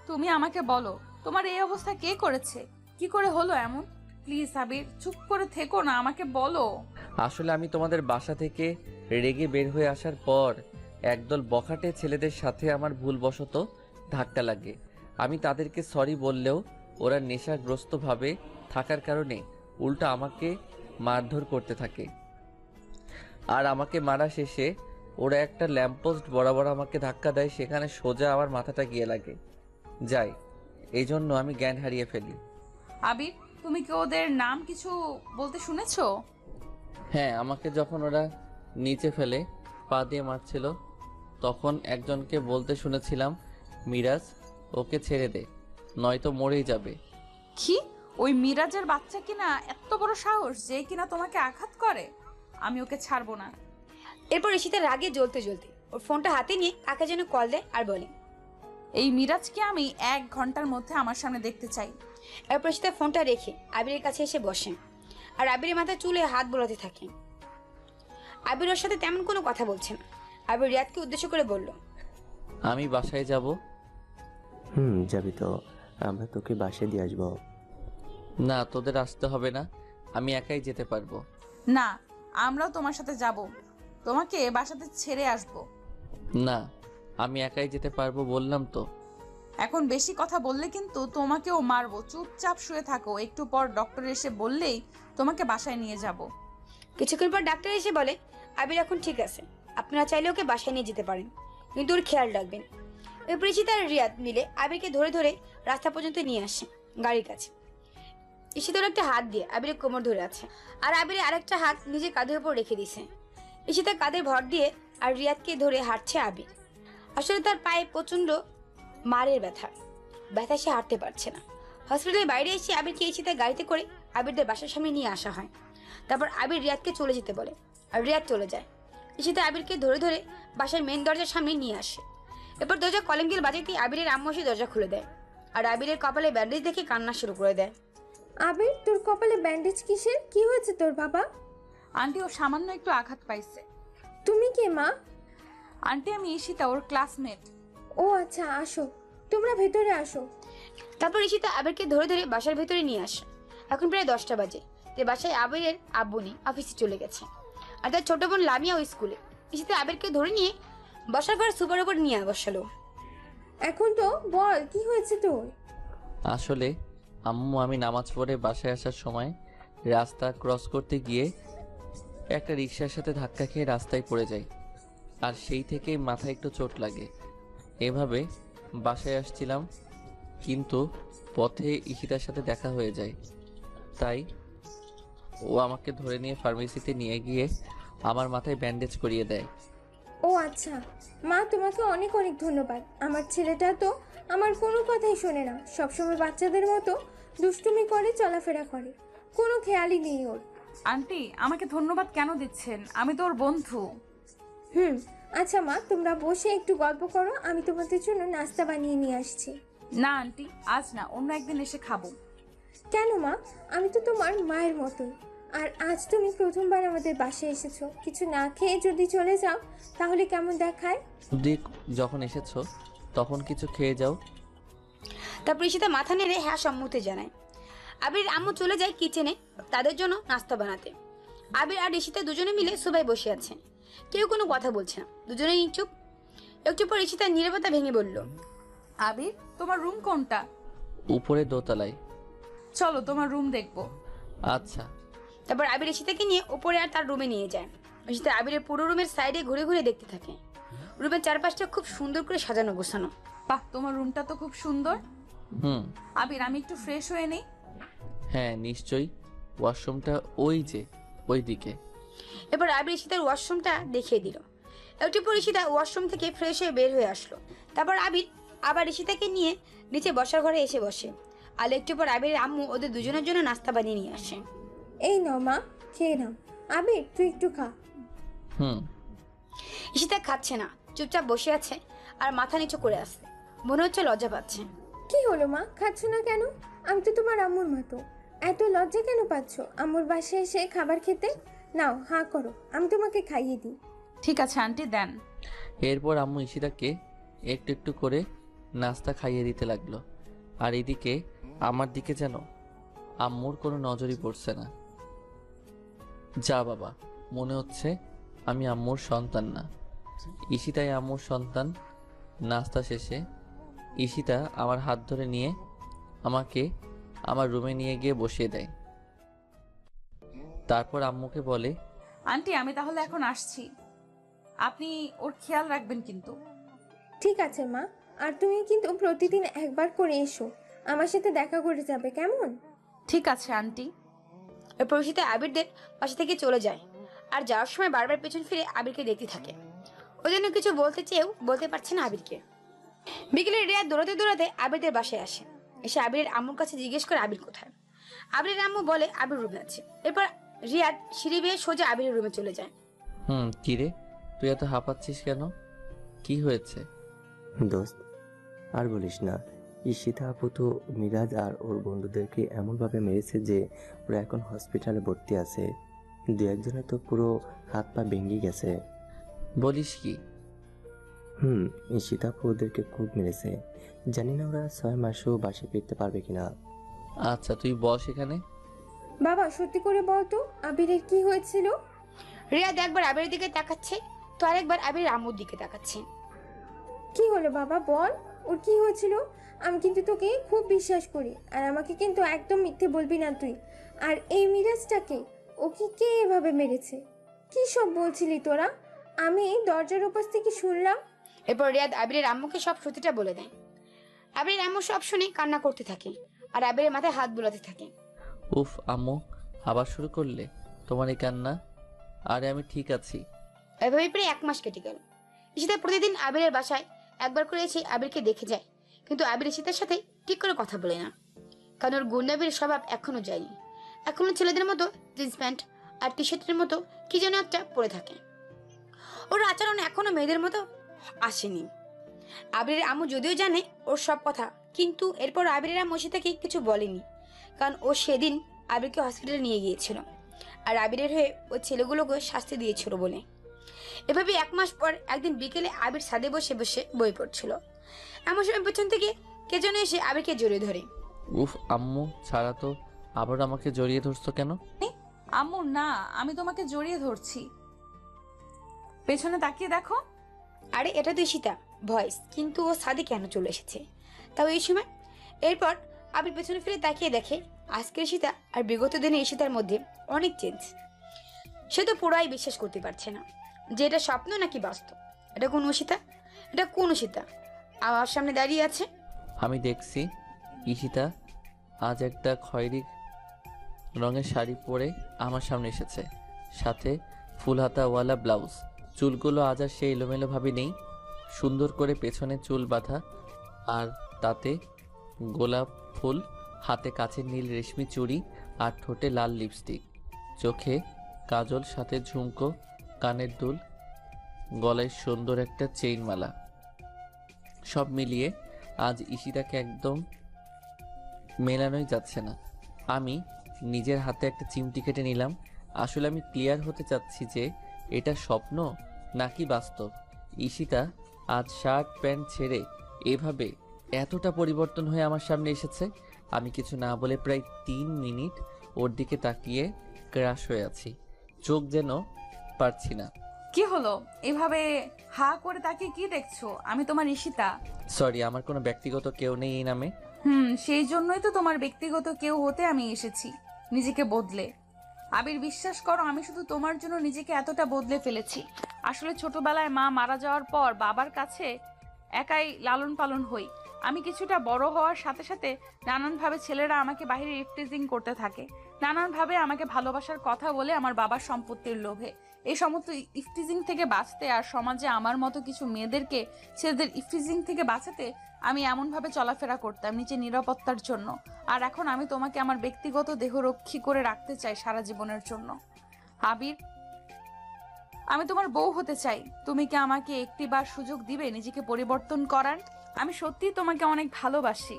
তুমি আমাকে বলো তোমার এই অবস্থা কে করেছে? কি করে হলো এমন? প্লিজ আবির, চুপ করে থেকো না, আমাকে বলো। আসলে আমি তোমাদের বাসা থেকে রেগে বের হয়ে আসার পর একদল বখাটে ছেলেদের সাথে আমার ভুলবশত ধাক্কা লাগে। আমি তাদেরকে সরি বললেও ওরা নেশাগ্রস্তভাবে থাকার কারণে উল্টো আমাকে মারধর করতে থাকে। আর আমাকে মারা শেষে ওরা একটা ল্যাম্পপোস্ট বরাবর আমাকে ধাক্কা দেয়, সেখানে সোজা আমার মাথাটা গিয়ে লাগে যায়। এই জন্য আমি জ্ঞান হারিয়ে ফেলি। আবির, তুমি কি ওদের নাম কিছু বলতে শুনেছো? হ্যাঁ, আমাকে যখন ওরা নিচে ফেলে পা দিয়ে মারছিল, তখন একজনকে বলতে শুনেছিলাম, মিরাজ, ওকে ছেড়ে দে, নয়তো মরেই যাবে। কি? ওই মিরাজের বাচ্চা কিনা এত বড় সাহস যে কিনা তোমাকে আঘাত করে? আমি ওকে ছাড়বো না। এরপর ঈশিতা রাগে জ্বলতে জ্বলতে ওর ফোনটা হাতে নিয়ে কাকে যেন কল দেয় আর বলে, এই মিরাজকে আমি 1 ঘন্টার মধ্যে আমার সামনে দেখতে চাই। এরপর ঈশিতা ফোনটা রেখে আবিরের কাছে এসে বসে আর আবিরের মাথায় চুলে হাত বোলাতে থাকে। আবির ওর সাথে তেমন কোনো কথা বলছে না। আবির রিয়াদকে উদ্দেশ্য করে বলল, আমি বাসায় যাব। যাবি তো, আমরা তোকে বাসায় দিয়ে আসবো। না, তোদের আসতে হবে না, আমি একাই যেতে পারবো। না, আমরাও তোমার সাথে যাব, তোমাকে বাসাতে ছেড়ে আসব। না, আমি একাই যেতে পারবো বললাম তো। এখন বেশি কথা বললে কিন্তু তোমাকেও মারবো। চুপচাপ শুয়ে থাকো, একটু পর ডক্টর এসে বললেই তোমাকে বাসায় নিয়ে যাব। কিছুক্ষণ পর ডাক্তার এসে বলে, আবির এখন ঠিক আছে, আপনারা চাইলে ওকে বাসায় নিয়ে যেতে পারেন, কিন্তু ওর খেয়াল রাখবেন। এরপর ঈশিতা আর রিয়াদ মিলে আবিরকে ধরে ধরে রাস্তা পর্যন্ত নিয়ে আসে গাড়ির কাছে। ঈশিতার একটা হাত দিয়ে আবিরের কোমর ধরে আছে আর আবিরের আরেকটা হাত নিজের কাঁধের উপর রেখে দিছে। ঈশিতা কাঁধে ভর দিয়ে আর রিয়াদকে ধরে হাঁটছে আবির। আসলে তার পায়ে প্রচন্ড মারের ব্যথা সে হাঁটতে পারছে না। হসপিটালের বাইরে এসে আবিরকে ঈশিতা গাড়িতে করে আবিরদের বাসার সামনে নিয়ে আসা হয়। তারপর আবির রিয়াদকে চলে যেতে বলে আর রিয়াদ চলে যায়। ঈশিতা আবিরকে ধরে ধরে বাসার মেন দরজার সামনে নিয়ে আসে। এরপর দরজা কলিং বেল বাজাতে আবিরের আম্মু এসে দরজা খুলে দেয় আর আবিরের কপালে ব্যান্ডেজ দেখে কান্না শুরু করে দেয়। আবির, তোর কপালে ব্যান্ডেজ কিসের? কি হয়েছে তোর বাবা? আন্টি, ও সামান্য একটু আঘাত পাইছে। তুমি কে মা? আন্টি, আমি ঈশিতা, ওর ক্লাসমেট। ও আচ্ছা, আসো, তোমরা ভেতরে আসো। তারপর ঈশিতা আবিরকে ধরে ধরে বাসার ভেতরে নিয়ে আসে। এখন প্রায় 10টা বাজে। তে বাসায় আবিরের আব্বু নেই, অফিসে চলে গেছে, আর তার ছোট বোন লামিয়াও স্কুলে। ঈশিতা আবিরকে ধরে নিয়ে বসার ঘরে সুপার উপর নিয়ে বসালো। এখন তো বল, কি হয়েছে তোর? আসলে আম্মু, আমি নামাজ পড়ে বাসায় আসার সময় রাস্তা ক্রস করতে গিয়ে একটা রিকশার সাথে ধাক্কা খেয়ে রাস্তায় পড়ে যাই, আর সেই থেকেই মাথায় একটু চোট লাগে। এভাবে বাসায় আসছিলাম, কিন্তু পথে ঈশিতার সাথে দেখা হয়ে যায়, তাই ও আমাকে ধরে নিয়ে ফার্মেসিতে নিয়ে গিয়ে আমার মাথায় ব্যান্ডেজ করিয়ে দেয়। ও আচ্ছা মা, তোমাকে অনেক অনেক ধন্যবাদ। আমার ছেলেটা তো আমার কোনো কথাই শোনে না, সবসময় বাচ্চাদের মতো দুষ্টুমি করে, চলাফেরা করে, কোনো খেয়ালই নেই ওর। আন্টি, আমাকে ধন্যবাদ কেন দিচ্ছেন? আমি তো ওর বন্ধু। আচ্ছা মা, তোমরা বসে একটু গল্প করো, আমি তোমাদের জন্য নাস্তা বানিয়ে নিয়ে আসছি। না আন্টি, আজ না, অন্য একদিন এসে খাবো। কেন মা? আমি তো তোমার মায়ের মতোই, আর আজ তুমি প্রথমবার আমাদের বাসায় এসেছো, কিছু না খেয়ে যদি চলে যাও তাহলে কেমন দেখায়? দেখ, যখন এসেছো তখন কিছু খেয়ে যাও। তারপর ঈশিতা মাথা নেড়ে হ্যাঁ সম্মতি জানায়। আবির আম্মু চলে যায় কিচেনে তাদের জন্য নাস্তা বানাতে। আবির আর ঈশিতা দুজনে মিলে সোফায় বসে আছে, কেউ কোনো কথা বলছে না, দুজনেই চুপ। একটু পর ঈশিতা নীরবতা ভেঙে বলল, আবির, তোমার রুম কোনটা? উপরে দোতলায়। চলো, তোমার রুম দেখবো। আচ্ছা। তারপর আবির ঈশিতাকে নিয়ে উপরে আর তার রুমে নিয়ে যায়। ঈশিতা আবিরের পুরো রুমের সাইডে ঘুরে ঘুরে দেখতে থাকে। রুমের চারপাশটা খুব সুন্দর করে সাজানো গোছানো। বাহ, তোমার রুমটা তো খুব সুন্দর। হুম। আবির, আমি একটু ফ্রেশ হয়ে নেই। হ্যাঁ নিশ্চয়ই, ওয়াশরুমটা ওই যে ওই দিকে। এবার আবির ঈশিতার ওয়াশরুমটা দেখিয়ে দিল। একটু পর ঈশিতা ওয়াশরুম থেকে ফ্রেশ হয়ে বের হয়ে আসলো। তারপর আবির আবার ঈশিতাকে নিয়ে নিচে বসার ঘরে এসে বসে। আর একটু পর আবিরের আম্মু ওদের দুজনের জন্য নাস্তা বানিয়ে নিয়ে আসে। এই নাও মা, খেয়ে নাও। আবির, তুই একটু খা। হুম। ঈশিতা খাচ্ছে না, চুপচাপ বসে আছে আর মাথা নিচু করে আছে, মনে হচ্ছে লজ্জা পাচ্ছে। কি হলো মা, খাচ্ছ না কেন? আমি তো তোমার আম্মুর মতো, এত লজ্জা কেন পাচ্ছ আম্মুর বাসায় এসে খাবার খেতে? নাও, হাঁ করো, আমি তোমাকে খাইয়ে দিই। ঠিক আছে আন্টি, দেন। এরপর আম্মু ঈশিতাকে একটু একটু করে নাস্তা খাইয়ে দিতে লাগলো, আর এদিকে আমার দিকে যেন আম্মুর কোনো নজরই পড়ছে না। যা বাবা, মনে হচ্ছে আমি আম্মুর সন্তান না, ঈশিতাই আম্মুর সন্তান। নাস্তা শেষে ঈশিতা আমার হাত ধরে নিয়ে আমাকে আমার রুমে নিয়ে গিয়ে বসিয়ে দেয়। তারপর আম্মুকে বলে, আন্টি, আমি তাহলে এখন আসছি, আপনি ওর খেয়াল রাখবেন কিন্তু। ঠিক আছে মা, আর তুমি কিন্তু প্রতিদিন একবার করে এসো, আমার সাথে দেখা করে যাবে, কেমন? ঠিক আছে আন্টি। এরপর ঈশিতা আবিরদের পাশে থেকে চলে যায় আর যাওয়ার সময় বারবার পেছন ফিরে আবিরকে দেখতে থাকে। ওই জন্য কিছু বলতে চেয়েও বলতে পারছে না আবিরকে। বিকেলে রিয়া দৌড়াতে দৌড়াতে আবিরদের বাসায় আসে। এসে আবিরের আম্মুর কাছে জিজ্ঞেস করে আবির কোথায়। আবিরের আম্মু বলে আবির রুমে আছে। এরপর রিয়াদ সিঁড়ি বেয়ে সোজা আবিরের রুমে চলে যায়। কিরে, তুই এত হাঁপাচ্ছিস কেন? কি হয়েছে? দোস্ত, আর বলিস না। ঈশিতা আপু তো মিরাজ আর ওর বন্ধুদেরকে এমনভাবে মেরেছে যে ওরা এখন হসপিটালে ভর্তি আছে। দু একজনের তো পুরো হাত পা ভেঙে গেছে। বলিস কি? ঈশিতা আপু ওদেরকে খুব মেরেছে। জানি না ওরা 6 মাসেও বাসে ফিরতে পারবে কিনা। আচ্ছা তুই বস এখানে। বাবা সত্যি করে বল তো আবিরের কি হয়েছিল? রিয়াদ একবার আবিরের দিকে তাকাচ্ছে, তো আরেকবার আবিরের আম্মুর দিকে তাকাচ্ছে। কি হলো বাবা বল, ওর কি হয়েছিল? আমি কিন্তু তোকে খুব বিশ্বাস করি, আর আমাকে কিন্তু একদম মিথ্যে বলবি না তুই। আর এই মিরাজটাকে, ওকে কে এভাবে মেরেছে? কি সব বলছিলি তোরা? আমি দরজার ওপাশ থেকে শুনলাম। এরপর রিয়াদ আবিরের আম্মুকে সব সত্যিটা বলে দেয়। আবিরের আম্মু সব শুনে কান্না করতে থাকে আর আবিরের মাথায় হাত বুলাতে থাকে। উফ আম্মু, আবার শুরু করলে তোমার এই কান্না? আরে আমি ঠিক আছি। এভাবে প্রায় 1 মাস কেটে গেল। ঈশিতা প্রতিদিন আবিরের বাসায় একবার করে এসে আবিরকে দেখে যায়, কিন্তু আবির ঈশিতার সাথে ঠিক করে কথা বলে না, কারণ ওর গুন্ডাবির স্বভাব এখনো যায়নি। এখনো ছেলেদের মতো জিন্স প্যান্ট আর টি শার্টের মতো কি যেন একটা পরে থাকে। ওর আচরণ এখনো মেয়েদের মতো আসেনি। আবিরের আম্মু যদিও জানে ওর সব কথা, কিন্তু এরপর আবিরের আম্মু ঈশিতাকে কিছু বলেনি, কারণ ও সেদিন আবিরকে হসপিটালে নিয়ে গিয়েছিল আর আবিরের হয়ে ওই ছেলেগুলোকে শাস্তি দিয়েছিল বলে। এভাবে 1 মাস পর একদিন বিকেলে আবির ছাদে বসে বসে বই পড়ছিল। এমন সময় পেছন থেকে কে যেন এসে আবিরকে জড়িয়ে ধরে। উফ আম্মু ছাড়া তো, আবার আমাকে জড়িয়ে ধরছো কেন? আম্মু না, আমি তোমাকে জড়িয়ে ধরছি, পেছনে তাকিয়ে দেখো। আরে এটা তো ঈশিতা ভয়েস, কিন্তু ও ছাদে কেন চলে এসেছে তাও এই সময়? এরপর আবির পেছনে ফিরে তাকিয়ে দেখে আজকের ঈশিতা আর বিগত দিনে ঈশিতার মধ্যে অনেক চেঞ্জ। সে তো পুরাই বিশ্বাস করতে পারছে না যে এটা স্বপ্ন নাকি বাস্তব। এটা কোন ঈশিতা? এটা কোন ঈশিতা আমার সামনে দাঁড়িয়ে আছে? আমি দেখছি ঈশিতা আজ একটা খয়েরি রঙের শাড়ি পরে আমার সামনে এসেছে, সাথে ফুল হাতাওয়ালা ব্লাউজ। চুলগুলো আজ আর সেই এলোমেলো ভাবে নেই, সুন্দর করে পেছনে চুল বাঁধা, আর তাতে গোলাপ ফুল, হাতে কাচের নীল রেশমি চুড়ি আর ঠোঁটে লাল লিপস্টিক, চোখে কাজল, সাথে ঝুমকো, কানের দুল, গলায় সুন্দর একটা চেইন মালা। সব মিলিয়ে আজ ঈশিতাকে একদম মেলানোই যাচ্ছে না। আমি নিজের হাতে একটা চিমটি কেটে নিলাম। আসলে আমি ক্লিয়ার হতে চাচ্ছি যে এটা স্বপ্ন নাকি বাস্তব। ঈশিতা আজ শার্ট প্যান্ট ছেড়ে এভাবে এতটা পরিবর্তন হয়ে আমার সামনে এসেছে। আমি কিছু না বলে প্রায় 3 মিনিট ওর দিকে তাকিয়ে ক্রাশ হয়ে আছি, চোখ যেন পারছি না। কি হলো এভাবে হা করে তাকিয়ে কি দেখছো? আমি তোমার ঈশিতা। সরি, আমার কোনো ব্যক্তিগত কেউ নেই এই নামে। সেই জন্যই তো তোমার ব্যক্তিগত কেউ হতে আমি এসেছি, নিজেকে বদলে। আবির বিশ্বাস করো, আমি শুধু তোমার জন্য নিজেকে এতটা বদলে ফেলেছি। আসলে ছোটবেলায় মা মারা যাওয়ার পর বাবার কাছে একাই লালন পালন হই। আমি কিছুটা বড় হওয়ার সাথে সাথে নানানভাবে ছেলেরা আমাকে বাইরে ইফটিজিং করতে থাকে, নানানভাবে আমাকে ভালোবাসার কথা বলে আমার বাবার সম্পত্তির লোভে। এই সমস্ত ইফটিজিং থেকে বাঁচতে আর সমাজে আমার মতো কিছু মেয়েদেরকে ছেলেদের ইফটিজিং থেকে বাঁচাতে আমি এমনভাবে চলাফেরা করতাম নিজের নিরাপত্তার জন্য। আর এখন আমি তোমাকে আমার ব্যক্তিগত দেহরক্ষী করে রাখতে চাই সারা জীবনের জন্য। আবির, আমি তোমার বউ হতে চাই। তুমি কি আমাকে একটিবার সুযোগ দিবে নিজেকে পরিবর্তন করার? আমি সত্যিই তোমাকে অনেক ভালোবাসি।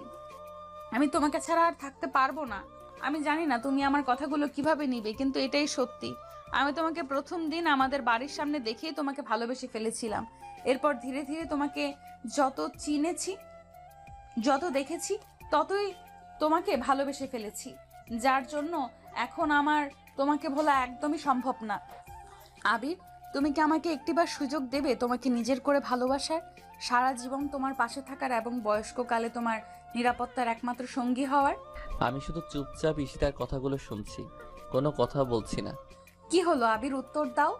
আমি তোমাকে ছাড়া আর থাকতে পারবো না। আমি জানি না তুমি আমার কথাগুলো কিভাবে নিবে, কিন্তু এটাই সত্যি। আমি তোমাকে প্রথম দিন আমাদের বাড়ির সামনে দেখেই তোমাকে ভালোবেসে ফেলেছিলাম। এরপর ধীরে ধীরে তোমাকে যত চিনেছি, যত দেখেছি, ততই তোমাকে ভালোবেসে ফেলেছি, যার জন্য এখন আমার তোমাকে ভোলা একদমই সম্ভব না। আবির, তুমি কি আমাকে একটিবার সুযোগ দেবে তোমাকে নিজের করে ভালোবাসার, সারা জীবন তোমার পাশে থাকার এবং বয়স্ককালে তোমার নিরাপত্তার একমাত্র সঙ্গী হওয়ার? আমি শুধু চুপচাপ ঈশিতার কথাগুলো শুনছি, কোনো কথা বলছি না। কি হলো আবির, উত্তর দাও।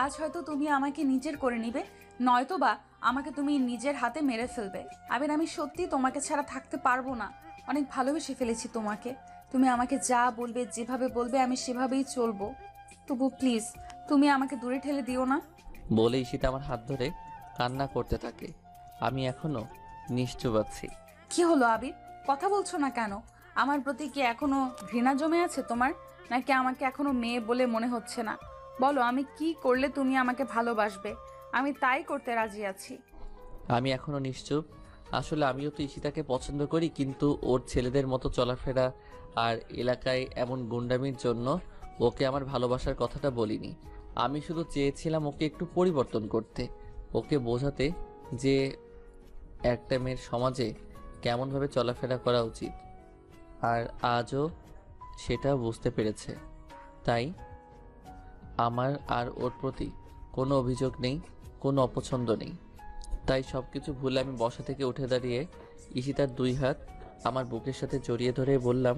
আজ হয়তো তুমি আমাকে নিজের করে নিবে, নয়তোবা আমাকে তুমি নিজের হাতে মেরে ফেলবে। আবির, আমি সত্যি তোমাকে ছাড়া থাকতে পারবো না। অনেক ভালোবেসে ফেলেছি তোমাকে। তুমি আমাকে যা বলবে, যেভাবে বলবে আমি সেভাবেই চলবো। তবু প্লিজ তুমি আমাকে দূরে ঠেলে দিও না। বলে ঈশিতা আমার হাত ধরে কান্না করতে থাকে। আমি এখনো নিশ্চুপ আছি। কি হলো আবির, কথা বলছো না কেন? আমার প্রতি কি এখনো ঘৃণা জমে আছে তোমার, নাকি আমাকে এখনো মেয়ে বলে মনে হচ্ছে না? বলো, আমি কি করলে তুমি আমাকে ভালোবাসবে? আমি তাই করতে রাজি আছি। আমি এখনো নিশ্চুপ। আসলে আমিও তো ঈশিতাকে পছন্দ করি, কিন্তু ওর ছেলেদের মতো চলাফেরা আর এলাকায় এমন গুন্ডামির জন্য ওকে আমার ভালোবাসার কথাটা বলিনি। আমি শুধু চেয়েছিলাম ওকে একটু পরিবর্তন করতে, ওকে বোঝাতে যে একটা মেয়ের সমাজে কেমনভাবে চলাফেরা করা উচিত। আর আজও সেটা বুঝতে পেরেছে। তাই আমার আর ওর প্রতি কোনো অভিযোগ নেই, কোনো অপছন্দ নেই। তাই সব কিছু ভুলে আমি বসা থেকে উঠে দাঁড়িয়ে ঈশিতার 2 হাত আমার বুকের সাথে জড়িয়ে ধরে বললাম,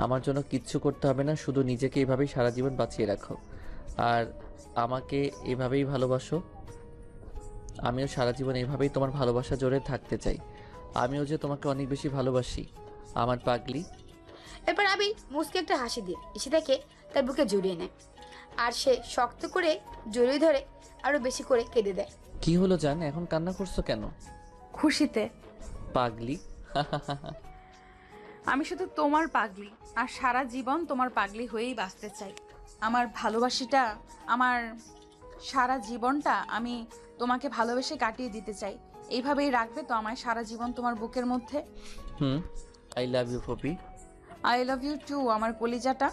আমার জন্য কিচ্ছু করতে হবে না, শুধু নিজেকে এভাবেই সারা জীবন বাঁচিয়ে রাখো আর আমাকে এভাবেই ভালোবাসো। আমিও সারা জীবন এভাবেই তোমার ভালোবাসা জোরে থাকতে চাই। আমিও যে তোমাকে অনেক বেশি ভালোবাসি আমার পাগলি। এরপর আবির মুচকে একটা হাসি দিয়ে ঈশিতাকে তার বুকে জড়িয়ে নেয়, আর সে শক্ত করে জড়িয়ে ধরে আরো বেশি করে কেঁদে দেয়। কি হলো জান, এখন কান্না করছো কেন? খুশিতে। পাগলি। আমি শুধু তোমার পাগলি, আর সারা জীবন তোমার পাগলি হয়েই বাঁচতে চাই। আমার ভালোবাসিটা, আমার সারা জীবনটা আমি তোমাকে ভালোবেসে কাটিয়ে দিতে চাই। এইভাবেই রাখবে তো আমায় সারা জীবন তোমার বুকের মধ্যে? আই লাভ ইউ ফপি। আই লাভ ইউ টু আমার কলিজাটা।